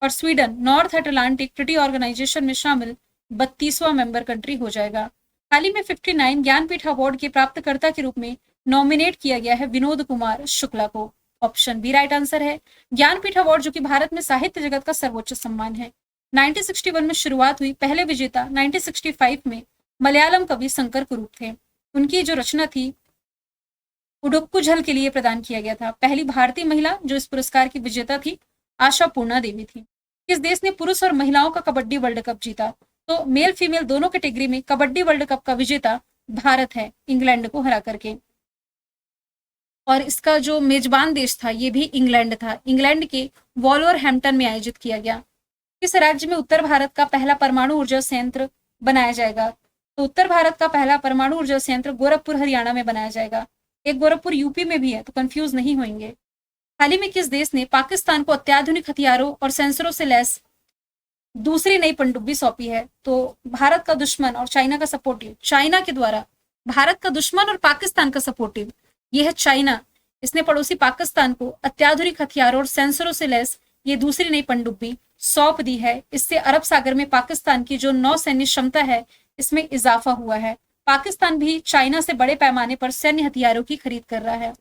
और Sweden North Atlantic Treaty Organization में शामिल 32वां मेंबर कंट्री हो जाएगा। हाल ही में 59 ज्ञानपीठ अवार्ड के प्राप्तकर्ता के रूप में नॉमिनेट किया गया है विनोद कुमार शुक्ला को। ऑप्शन बी राइट आंसर है। ज्ञानपीठ अवार्ड जो कि भारत में साहित्य जगत का सर्वोच्च सम्मान है। 1961 में शुरुआत हुई। पहले विजेता 1965 में मलयालम कवि शंकर कुरूप थे। उनकी जो रचना थी उडुक्कू झल के लिए प्रदान किया गया था। पहली भारतीय महिला जो इस पुरस्कार की विजेता थी आशा पूर्णा देवी थी। किस देश ने पुरुष और महिलाओं का कबड्डी वर्ल्ड कप जीता? तो मेल फीमेल दोनों कैटेगरी में कबड्डी वर्ल्ड कप का विजेता भारत है, इंग्लैंड को हरा करके। और इसका जो मेजबान देश था ये भी इंग्लैंड था। इंग्लैंड के वॉल्वरहैम्पटन में आयोजित किया गया। किस राज्य में उत्तर भारत का पहला परमाणु ऊर्जा संयंत्र बनाया जाएगा? तो उत्तर भारत का पहला परमाणु ऊर्जा संयंत्र गोरखपुर हरियाणा में बनाया जाएगा। एक गोरखपुर यूपी में भी है, तो कंफ्यूज नहीं होंगे। हाल ही में किस देश ने पाकिस्तान को अत्याधुनिक हथियारों और सेंसरों से लैस दूसरी नई पनडुब्बी सौंपी है? तो भारत का दुश्मन और चाइना का सपोर्टिव, चाइना के द्वारा भारत का दुश्मन और पाकिस्तान का सपोर्टिव ये है चाइना। इसने पड़ोसी पाकिस्तान को अत्याधुनिक हथियारों और सेंसरों से लैस ये दूसरी नई पनडुब्बी सौंप दी है। इससे अरब सागर में पाकिस्तान की जो नौसैन्य क्षमता है इसमें इजाफा हुआ है। पाकिस्तान भी चाइना से बड़े पैमाने पर सैन्य हथियारों की खरीद कर रहा है।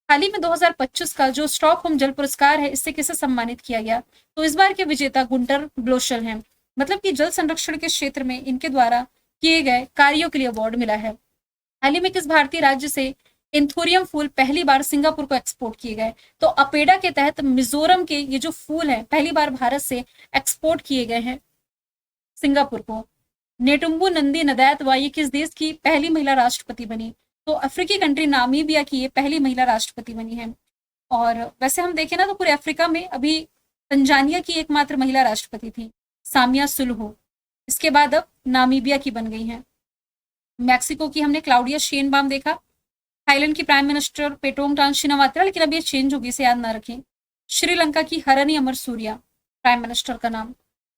हाल ही में 2025 का जो स्टॉकहोम जल पुरस्कार है इससे किसे सम्मानित किया गया? तो इस बार के विजेता गुंटर ब्लोशल हैं। मतलब कि जल संरक्षण के क्षेत्र में इनके द्वारा किए गए कार्यों के लिए अवार्ड मिला है। हाल ही में किस भारतीय राज्य से एंथोरियम फूल पहली बार सिंगापुर को एक्सपोर्ट किए गए? तो अपेडा के तहत मिजोरम के ये जो फूल हैं पहली बार भारत से एक्सपोर्ट किए गए हैं सिंगापुर को। नेटुम्बू नंदी नदैतवा ये किस देश की पहली महिला राष्ट्रपति बनी? तो अफ्रीकी कंट्री नामीबिया की ये पहली महिला राष्ट्रपति बनी है। और वैसे हम देखें ना तो पूरे अफ्रीका में अभी तंजानिया की एकमात्र महिला राष्ट्रपति थी, सामिया सुलुहु। इसके बाद अब नामीबिया की बन गई हैं। मैक्सिको की हमने क्लाउडिया शेनबाम देखा। थाईलैंड की प्राइम मिनिस्टर पेटोंगटान शिनावात्रा, लेकिन अब ये चेंज होगी, इसे याद ना रखें। श्रीलंका की हरनी अमर सूर्या प्राइम मिनिस्टर का नाम।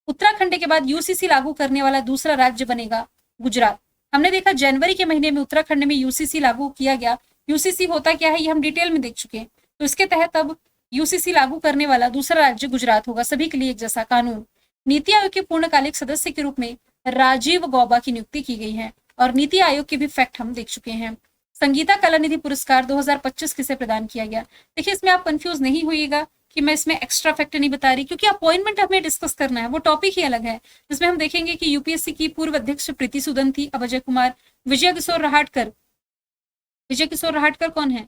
उत्तराखंड के बाद यूसीसी लागू करने वाला दूसरा राज्य बनेगा गुजरात। हमने देखा जनवरी के महीने में उत्तराखंड में यूसीसी लागू किया गया। यूसीसी होता क्या है ये हम डिटेल में देख चुके हैं। तो इसके तहत अब यूसीसी लागू करने वाला दूसरा राज्य गुजरात होगा। सभी के लिए एक जैसा कानून। नीति आयोग के पूर्णकालिक सदस्य के रूप में राजीव गौबा की नियुक्ति की गई है। और नीति आयोग के भी फैक्ट हम देख चुके हैं। संगीता कलानिधि पुरस्कार 2025 किसे प्रदान किया गया? देखिए इसमें आप कंफ्यूज नहीं होइएगा कि मैं इसमें एक्स्ट्रा फैक्ट नहीं बता रही, क्योंकि अपॉइंटमेंट हमें डिस्कस करना है, वो टॉपिक ही अलग है। जिसमें हम देखेंगे कि यूपीएससी की पूर्व अध्यक्ष प्रीति सूदन थी, अब अजय कुमार। विजय किशोर रहाटकर, विजय किशोर रहाटकर कौन है?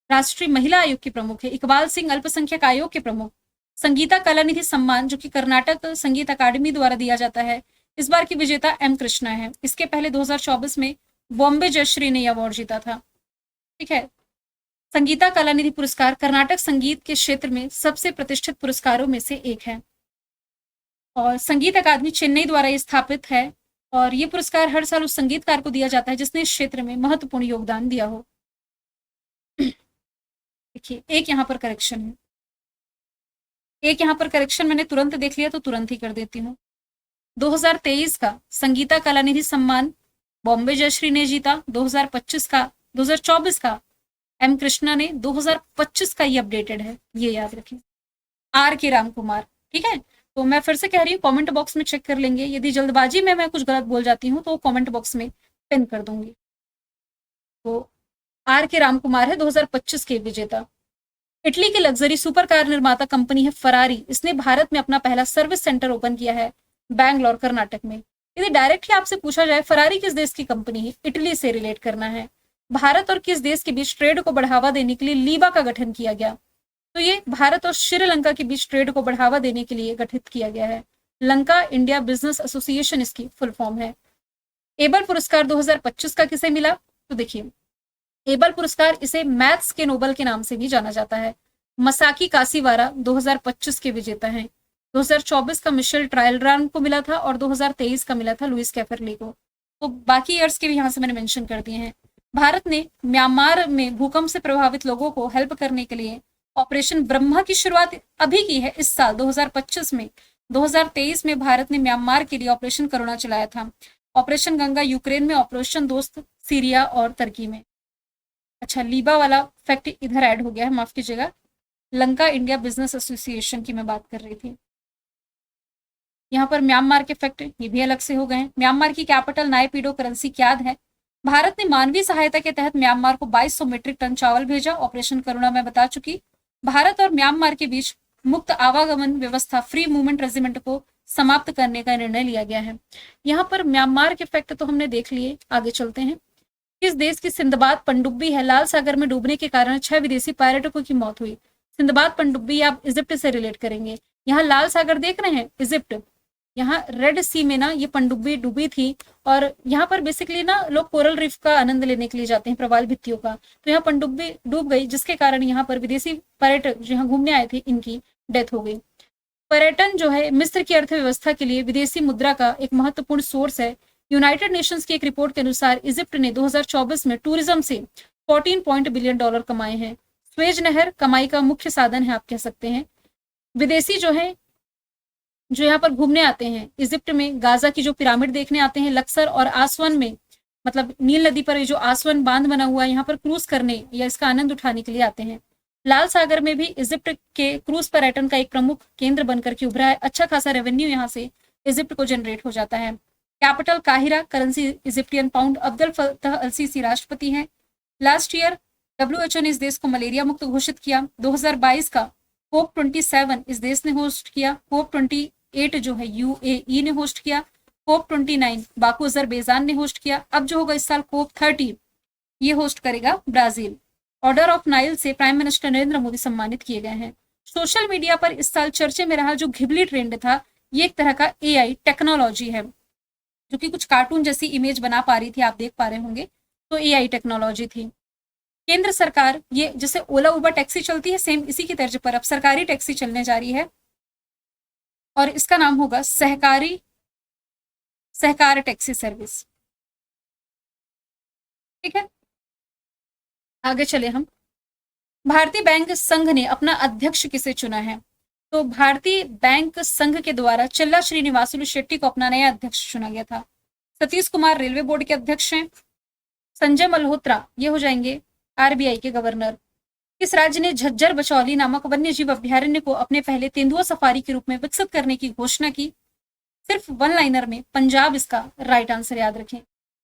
राष्ट्रीय महिला आयोग के प्रमुख है। इकबाल सिंह अल्पसंख्यक आयोग के प्रमुख। संगीता कलानिधि सम्मान जो कि कर्नाटक संगीत अकादमी द्वारा दिया जाता है, इस बार की विजेता एम कृष्णा है। इसके पहले 2024 में बॉम्बे जयश्री ने अवार्ड जीता था। ठीक है। संगीता कलानिधि पुरस्कार कर्नाटक संगीत के क्षेत्र में सबसे प्रतिष्ठित पुरस्कारों में से एक है। और संगीत अकादमी चेन्नई द्वारा ये स्थापित है। और ये पुरस्कार हर साल उस संगीतकार को दिया जाता है जिसने इस क्षेत्र में महत्वपूर्ण योगदान दिया हो। देखिए एक यहाँ पर करेक्शन है, एक यहाँ पर करेक्शन मैंने तुरंत देख लिया तो तुरंत ही कर देती हूँ। 2023 का संगीता कलानिधि सम्मान बॉम्बे जयश्री ने जीता। 2024 का एम कृष्णा ने। 2025 का ये अपडेटेड है, ये याद रखें। आर के राम कुमार। ठीक है। तो मैं फिर से कह रही हूँ, कमेंट बॉक्स में चेक कर लेंगे। यदि जल्दबाजी में मैं कुछ गलत बोल जाती हूँ तो कमेंट बॉक्स में पिन कर दूंगी। तो आर के राम कुमार है 2025 के विजेता। इटली की लग्जरी सुपर कार निर्माता कंपनी है फरारी। इसने भारत में अपना पहला सर्विस सेंटर ओपन किया है बैंगलोर कर्नाटक में। यदि डायरेक्ट ही आपसे पूछा जाए फरारी किस देश की कंपनी है, इटली से रिलेट करना है। भारत और किस देश के बीच ट्रेड को बढ़ावा देने के लिए लीबा का गठन किया गया? तो ये भारत और श्रीलंका के बीच ट्रेड को बढ़ावा देने के लिए गठित किया गया है। लंका इंडिया बिजनेस एसोसिएशन इसकी फुल फॉर्म है। एबल पुरस्कार 2025 का किसे मिला? तो देखिए एबल पुरस्कार इसे मैथ्स के नोबल के नाम से भी जाना जाता है। मसाकी कासीवारा 2025 के विजेता हैं। 2024 का मिशेल ट्रायलरान को मिला था और 2023 का मिला था लुइस कैफरले को। तो बाकी ईयर्स के भी यहाँ से मैंने मेंशन कर दिए हैं। भारत ने म्यांमार में भूकंप से प्रभावित लोगों को हेल्प करने के लिए ऑपरेशन ब्रह्मा की शुरुआत अभी की है, इस साल 2025 में। 2023 में भारत ने म्यांमार के लिए ऑपरेशन करुणा चलाया था। ऑपरेशन गंगा यूक्रेन में, ऑपरेशन दोस्त सीरिया और तुर्की में। अच्छा, लीबा वाला फैक्ट इधर ऐड हो गया है, माफ कीजिएगा। लंका इंडिया बिजनेस एसोसिएशन की मैं बात कर रही थी। यहाँ पर म्यांमार के फैक्ट ये भी अलग से हो गए हैं। म्यांमार की कैपिटल नायपीडो करेंसी क्याद है। भारत ने मानवीय सहायता के तहत म्यांमार को 2200 मीट्रिक टन चावल भेजा। ऑपरेशन करुणा मैं बता चुकी। भारत और म्यांमार के बीच मुक्त आवागमन व्यवस्था फ्री मूवमेंट रेजिमेंट को समाप्त करने का निर्णय लिया गया है। यहाँ पर म्यांमार के फैक्ट तो हमने देख लिए, आगे चलते हैं। किस देश की सिंदबाद पनडुब्बी है? लाल सागर में डूबने के कारण 6 विदेशी पर्यटकों की मौत हुई। सिंदबाद पनडुब्बी आप इजिप्ट से रिलेट करेंगे। यहाँ लाल सागर देख रहे हैं, इजिप्ट, यहाँ रेड सी में ना ये पनडुब्बी डूबी थी। और यहाँ पर बेसिकली ना लोग कोरल रीफ का आनंद लेने के लिए जाते हैं, प्रवाल भित्तियों का। तो यहाँ पनडुब्बी डूब गई, जिसके कारण यहाँ पर विदेशी पर्यटक जो यहाँ घूमने आए थे, इनकी डेथ हो गई। पर्यटन जो है मिस्र की अर्थव्यवस्था के लिए विदेशी मुद्रा का एक महत्वपूर्ण सोर्स है। यूनाइटेड नेशंस की एक रिपोर्ट के अनुसार इजिप्ट ने 2024 में टूरिज्म से 14 बिलियन डॉलर कमाए हैं। स्वेज नहर कमाई का मुख्य साधन है, आप कह सकते हैं। विदेशी जो है जो यहाँ पर घूमने आते हैं इजिप्ट में, गाजा की जो पिरामिड देखने आते हैं, लक्सर और आसवन में, मतलब नील नदी पर जो आसवन बांध बना हुआ है, यहाँ पर क्रूज करने या इसका आनंद उठाने के लिए आते हैं। लाल सागर में भी इजिप्ट के क्रूज पर्यटन का एक प्रमुख केंद्र बनकर के उभरा है। अच्छा खासा रेवेन्यू यहाँ से इजिप्ट को जनरेट हो जाता है। Capital Cairo, currency Egyptian pound. Abdul फतह अल सीसी राष्ट्रपति हैं। लास्ट ईयर WHO ने इस देश को मलेरिया मुक्त घोषित किया। 2022 का COP27 इस देश ने होस्ट किया। COP28 जो है UAE ने होस्ट किया। COP29 बाकू अजरबैजान ने होस्ट किया। अब जो होगा इस साल COP30 ये होस्ट करेगा ब्राजील। ऑर्डर ऑफ नाइल से प्राइम मिनिस्टर नरेंद्र मोदी सम्मानित किए गए हैं। सोशल मीडिया पर इस साल चर्चे में रहा जो घिबली ट्रेंड था, ये एक तरह का AI टेक्नोलॉजी है, जो कि कुछ कार्टून जैसी इमेज बना पा रही थी, आप देख पा रहे होंगे। तो AI टेक्नोलॉजी थी। केंद्र सरकार, ये जैसे ओला उबर टैक्सी चलती है, सेम इसी की तर्ज पर अब सरकारी टैक्सी चलने जा रही है, और इसका नाम होगा सहकार टैक्सी सर्विस। ठीक है, आगे चले हम। भारतीय बैंक संघ ने अपना अध्यक्ष किसे चुना है? तो भारतीय बैंक संघ के द्वारा चल्ला श्रीनिवासुलु शेट्टी को अपना नया अध्यक्ष चुना गया था। सतीश कुमार रेलवे बोर्ड के अध्यक्ष हैं। संजय मल्होत्रा ये हो जाएंगे RBI के गवर्नर। इस राज्य ने झज्जर बचौली नामक वन्य जीव अभ्यारण्य को अपने पहले तेंदुआ सफारी के रूप में विकसित करने की घोषणा की। सिर्फ वन लाइनर में पंजाब इसका राइट आंसर, याद रखें।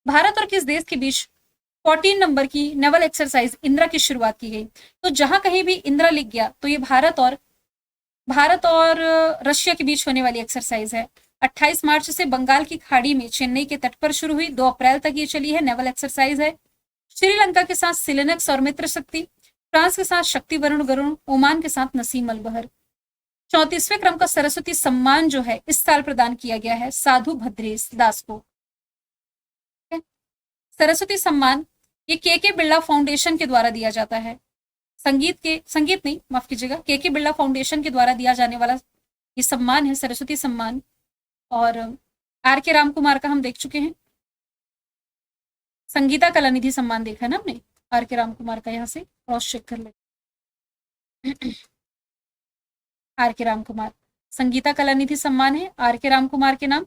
भारत और किस देश के बीच 14 नंबर की नेवल एक्सरसाइज इंदिरा की शुरुआत की गई? तो जहां कहीं भी इंदिरा लिख गया तो ये भारत और रशिया के बीच होने वाली एक्सरसाइज है। 28 मार्च से बंगाल की खाड़ी में चेन्नई के तट पर शुरू हुई, 2 अप्रैल तक ये चली है। नेवल एक्सरसाइज है। श्रीलंका के साथ सिलेनक्स और मित्र शक्ति, फ्रांस के साथ शक्ति वरुण गरुण, ओमान के साथ नसीम अल बहर। 34वें क्रम का सरस्वती सम्मान जो है इस साल प्रदान किया गया है साधु भद्रेश दास को। सरस्वती सम्मान ये के बिरला फाउंडेशन के द्वारा दिया जाता है। संगीत नहीं, माफ कीजिएगा, के बिरला फाउंडेशन के द्वारा दिया जाने वाला ये सम्मान है, सरस्वती सम्मान। और RK राम कुमार का हम देख चुके हैं। संगीता कलानिधि सम्मान देखा है ना हमने, RK राम कुमार का, यहाँ से क्रॉस चेक कर ले। RK राम कुमार, संगीता कलानिधि सम्मान है RK राम कुमार के नाम।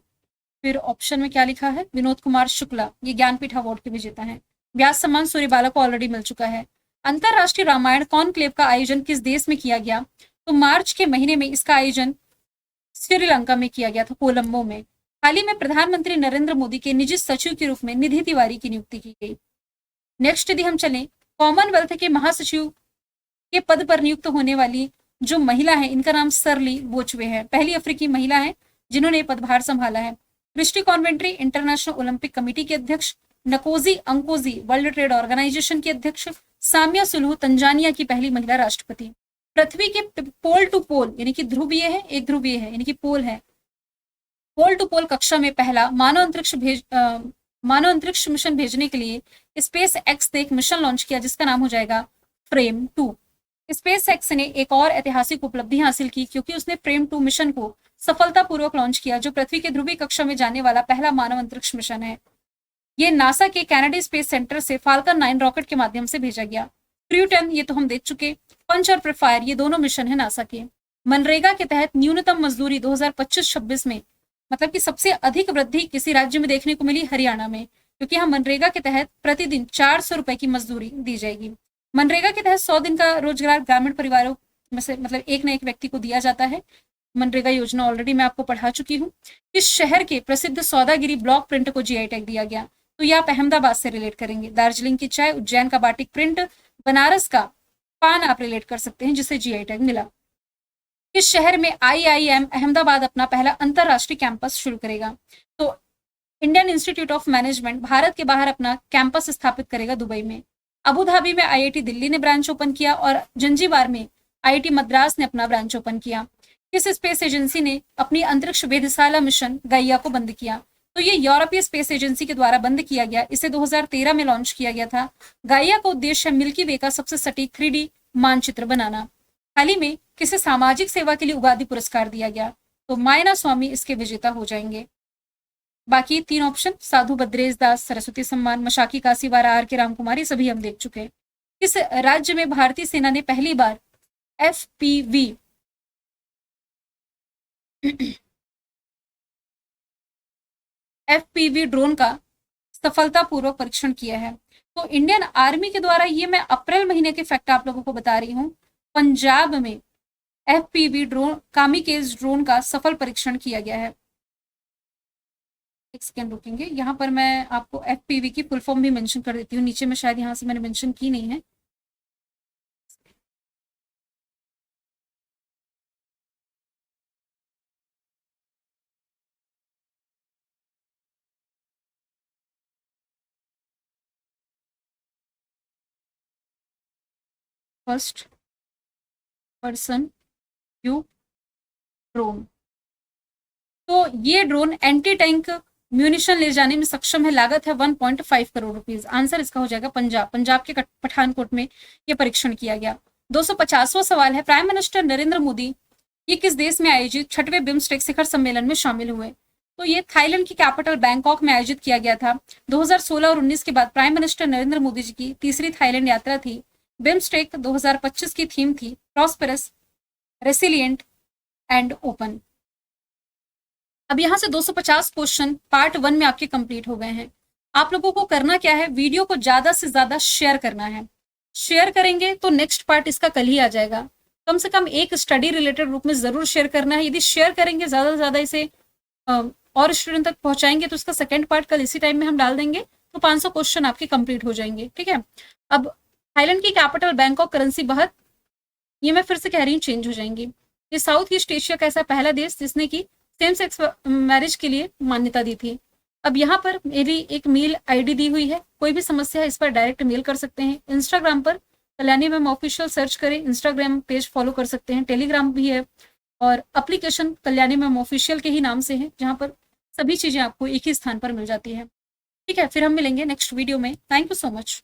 फिर ऑप्शन में क्या लिखा है? विनोद कुमार शुक्ला, ये ज्ञानपीठ अवार्ड के विजेता हैं। व्यास सम्मान सूर्यबाला को ऑलरेडी मिल चुका है। अंतरराष्ट्रीय रामायण कॉन्क्लेव का आयोजन किस देश में किया गया? तो मार्च के महीने में इसका आयोजन श्रीलंका में किया गया था, कोलंबो में। हाल ही में प्रधानमंत्री नरेंद्र मोदी के निजी सचिव के रूप में निधि तिवारी की नियुक्ति की गई। नेक्स्ट यदि हम चलें, कॉमनवेल्थ के महासचिव के पद पर नियुक्त होने वाली जो महिला है, इनका नाम सरली बोचवे है। पहली अफ्रीकी महिला है जिन्होंने पदभार संभाला है। क्रिस्टी कॉन्वेंट्री इंटरनेशनल ओलंपिक कमेटी के अध्यक्ष। नकोजी अंकोजी वर्ल्ड ट्रेड ऑर्गेनाइजेशन की अध्यक्ष। सामिया सुलूहू तंजानिया की पहली महिला राष्ट्रपति। पृथ्वी के पोल टू पोल यानी कि ध्रुवीय है, एक ध्रुवीय है यानी कि पोल है, पोल टू पोल कक्षा में पहला मानव अंतरिक्ष मिशन भेजने के लिए स्पेस एक्स ने एक मिशन लॉन्च किया जिसका नाम हो जाएगा फ्रेम 2। स्पेस एक्स ने एक और ऐतिहासिक उपलब्धि हासिल की क्योंकि उसने फ्रेम 2 मिशन को सफलतापूर्वक लॉन्च किया, जो पृथ्वी के ध्रुवीय कक्षा में जाने वाला पहला मानव अंतरिक्ष मिशन है। ये नासा के कैनेडी स्पेस सेंटर से फाल्कन 9 रॉकेट के माध्यम से भेजा गया। क्रू 10 ये तो हम देख चुके। पंच और प्रिफायर ये दोनों मिशन है नासा के। मनरेगा के तहत न्यूनतम मजदूरी 2025-26 में, मतलब कि सबसे अधिक वृद्धि किसी राज्य में देखने को मिली हरियाणा में, क्योंकि यहाँ मनरेगा के तहत प्रतिदिन 400 रुपए की मजदूरी दी जाएगी। मनरेगा के तहत 100 दिन का रोजगार ग्रामीण परिवारों में से मतलब एक न एक व्यक्ति को दिया जाता है। मनरेगा योजना ऑलरेडी मैं आपको पढ़ा चुकी हूँ। इस शहर के प्रसिद्ध सौदागिरी ब्लॉक प्रिंट को जीआई टैग दिया गया, तो ये आप अहमदाबाद से रिलेट करेंगे। दार्जिलिंग की चाय, उज्जैन का बाटिक प्रिंट, बनारस का पान आप रिलेट कर सकते हैं जिसे जीआई टैग मिला। इस शहर में आईआईएम अहमदाबाद अपना पहला अंतरराष्ट्रीय कैंपस शुरू करेगा। तो Indian institute of management Bharat के बाहर अपना कैंपस स्थापित करेगा दुबई में। अबू धाबी में आईआईटी दिल्ली ने ब्रांच ओपन किया और जंजीबार में आईआईटी मद्रास ने अपना ब्रांच ओपन किया। किस स्पेस एजेंसी ने अपनी अंतरिक्ष वेधशाला मिशन गाइया को बंद किया? तो ये यूरोपीय स्पेस एजेंसी के द्वारा बंद किया गया। इसे 2013 में लॉन्च किया गया था। गाइया का उद्देश्य है मिल्की वे का सबसे सटीक 3D मानचित्र बनाना। हाल ही में किसे सामाजिक सेवा के लिए उगादी पुरस्कार दिया गया? तो मायना स्वामी इसके विजेता हो जाएंगे। बाकी 3 ऑप्शन साधु बद्रेश दास सरस्वती सम्मान, मशाकी कासीवारा, आर के रामकुमारी, सभी हम देख चुके हैं। किस राज्य में भारतीय सेना ने पहली बार एफपीवी ड्रोन का सफलतापूर्वक परीक्षण किया है? तो इंडियन आर्मी के द्वारा, ये मैं अप्रैल महीने के फैक्ट आप लोगों को बता रही हूँ, पंजाब में एफपीवी ड्रोन कामिकेज ड्रोन का सफल परीक्षण किया गया है। एक सेकेंड रुकेंगे, यहाँ पर मैं आपको एफपीवी की फुल फॉर्म भी मेंशन कर देती हूँ। नीचे में शायद यहाँ से मैंने मेंशन की नहीं है। First person view drone. तो ये ड्रोन एंटी टैंक म्यूनिशन ले जाने में सक्षम है। लागत है 1.5 करोड़ रुपीस। आंसर इसका हो जाएगा पंजाब। पंजाब के पठानकोट में ये परीक्षण किया गया। 250वां सवाल है, प्राइम मिनिस्टर नरेंद्र मोदी ये किस देश में आयोजित 6वें बिम्स्टेक शिखर सम्मेलन में शामिल हुए? तो ये थाईलैंड की कैपिटल बैंकॉक में आयोजित किया गया था। 2016 और 19 के बाद प्राइम मिनिस्टर नरेंद्र मोदी जी की तीसरी थाईलैंड यात्रा थी। बिम्स्टेक 2025 की थीम थी प्रॉस्पेरस, रेसिलिएंट एंड ओपन। अब यहाँ से 250 क्वेश्चन पार्ट 1 में आपके कंप्लीट हो गए हैं। आप लोगों को करना क्या है, वीडियो को ज्यादा से ज्यादा शेयर करना है। शेयर करेंगे तो नेक्स्ट पार्ट इसका कल ही आ जाएगा। कम से कम एक स्टडी रिलेटेड ग्रुप में जरूर शेयर करना है। यदि शेयर करेंगे ज्यादा से ज्यादा इसे और स्टूडेंट तक पहुंचाएंगे तो इसका सेकंड पार्ट कल इसी टाइम में हम डाल देंगे, तो 500 क्वेश्चन आपके कंप्लीट हो जाएंगे। ठीक है। अब थाईलैंड की कैपिटल बैंकॉक, करेंसी बाहत, ये मैं फिर से कह रही हूँ चेंज हो जाएंगी। ये साउथ ईस्ट एशिया का ऐसा पहला देश जिसने की सेम सेक्स मैरिज के लिए मान्यता दी थी। अब यहाँ पर मेरी एक मेल आईडी दी हुई है, कोई भी समस्या है इस पर डायरेक्ट मेल कर सकते हैं। इंस्टाग्राम पर कल्याणी मैम ऑफिशियल सर्च करें, इंस्टाग्राम पेज फॉलो कर सकते हैं। टेलीग्राम भी है और एप्लीकेशन कल्याणी मैम ऑफिशियल के ही नाम से है, जहाँ पर सभी चीजें आपको एक ही स्थान पर मिल जाती है। ठीक है, फिर हम मिलेंगे नेक्स्ट वीडियो में। Thank you so much.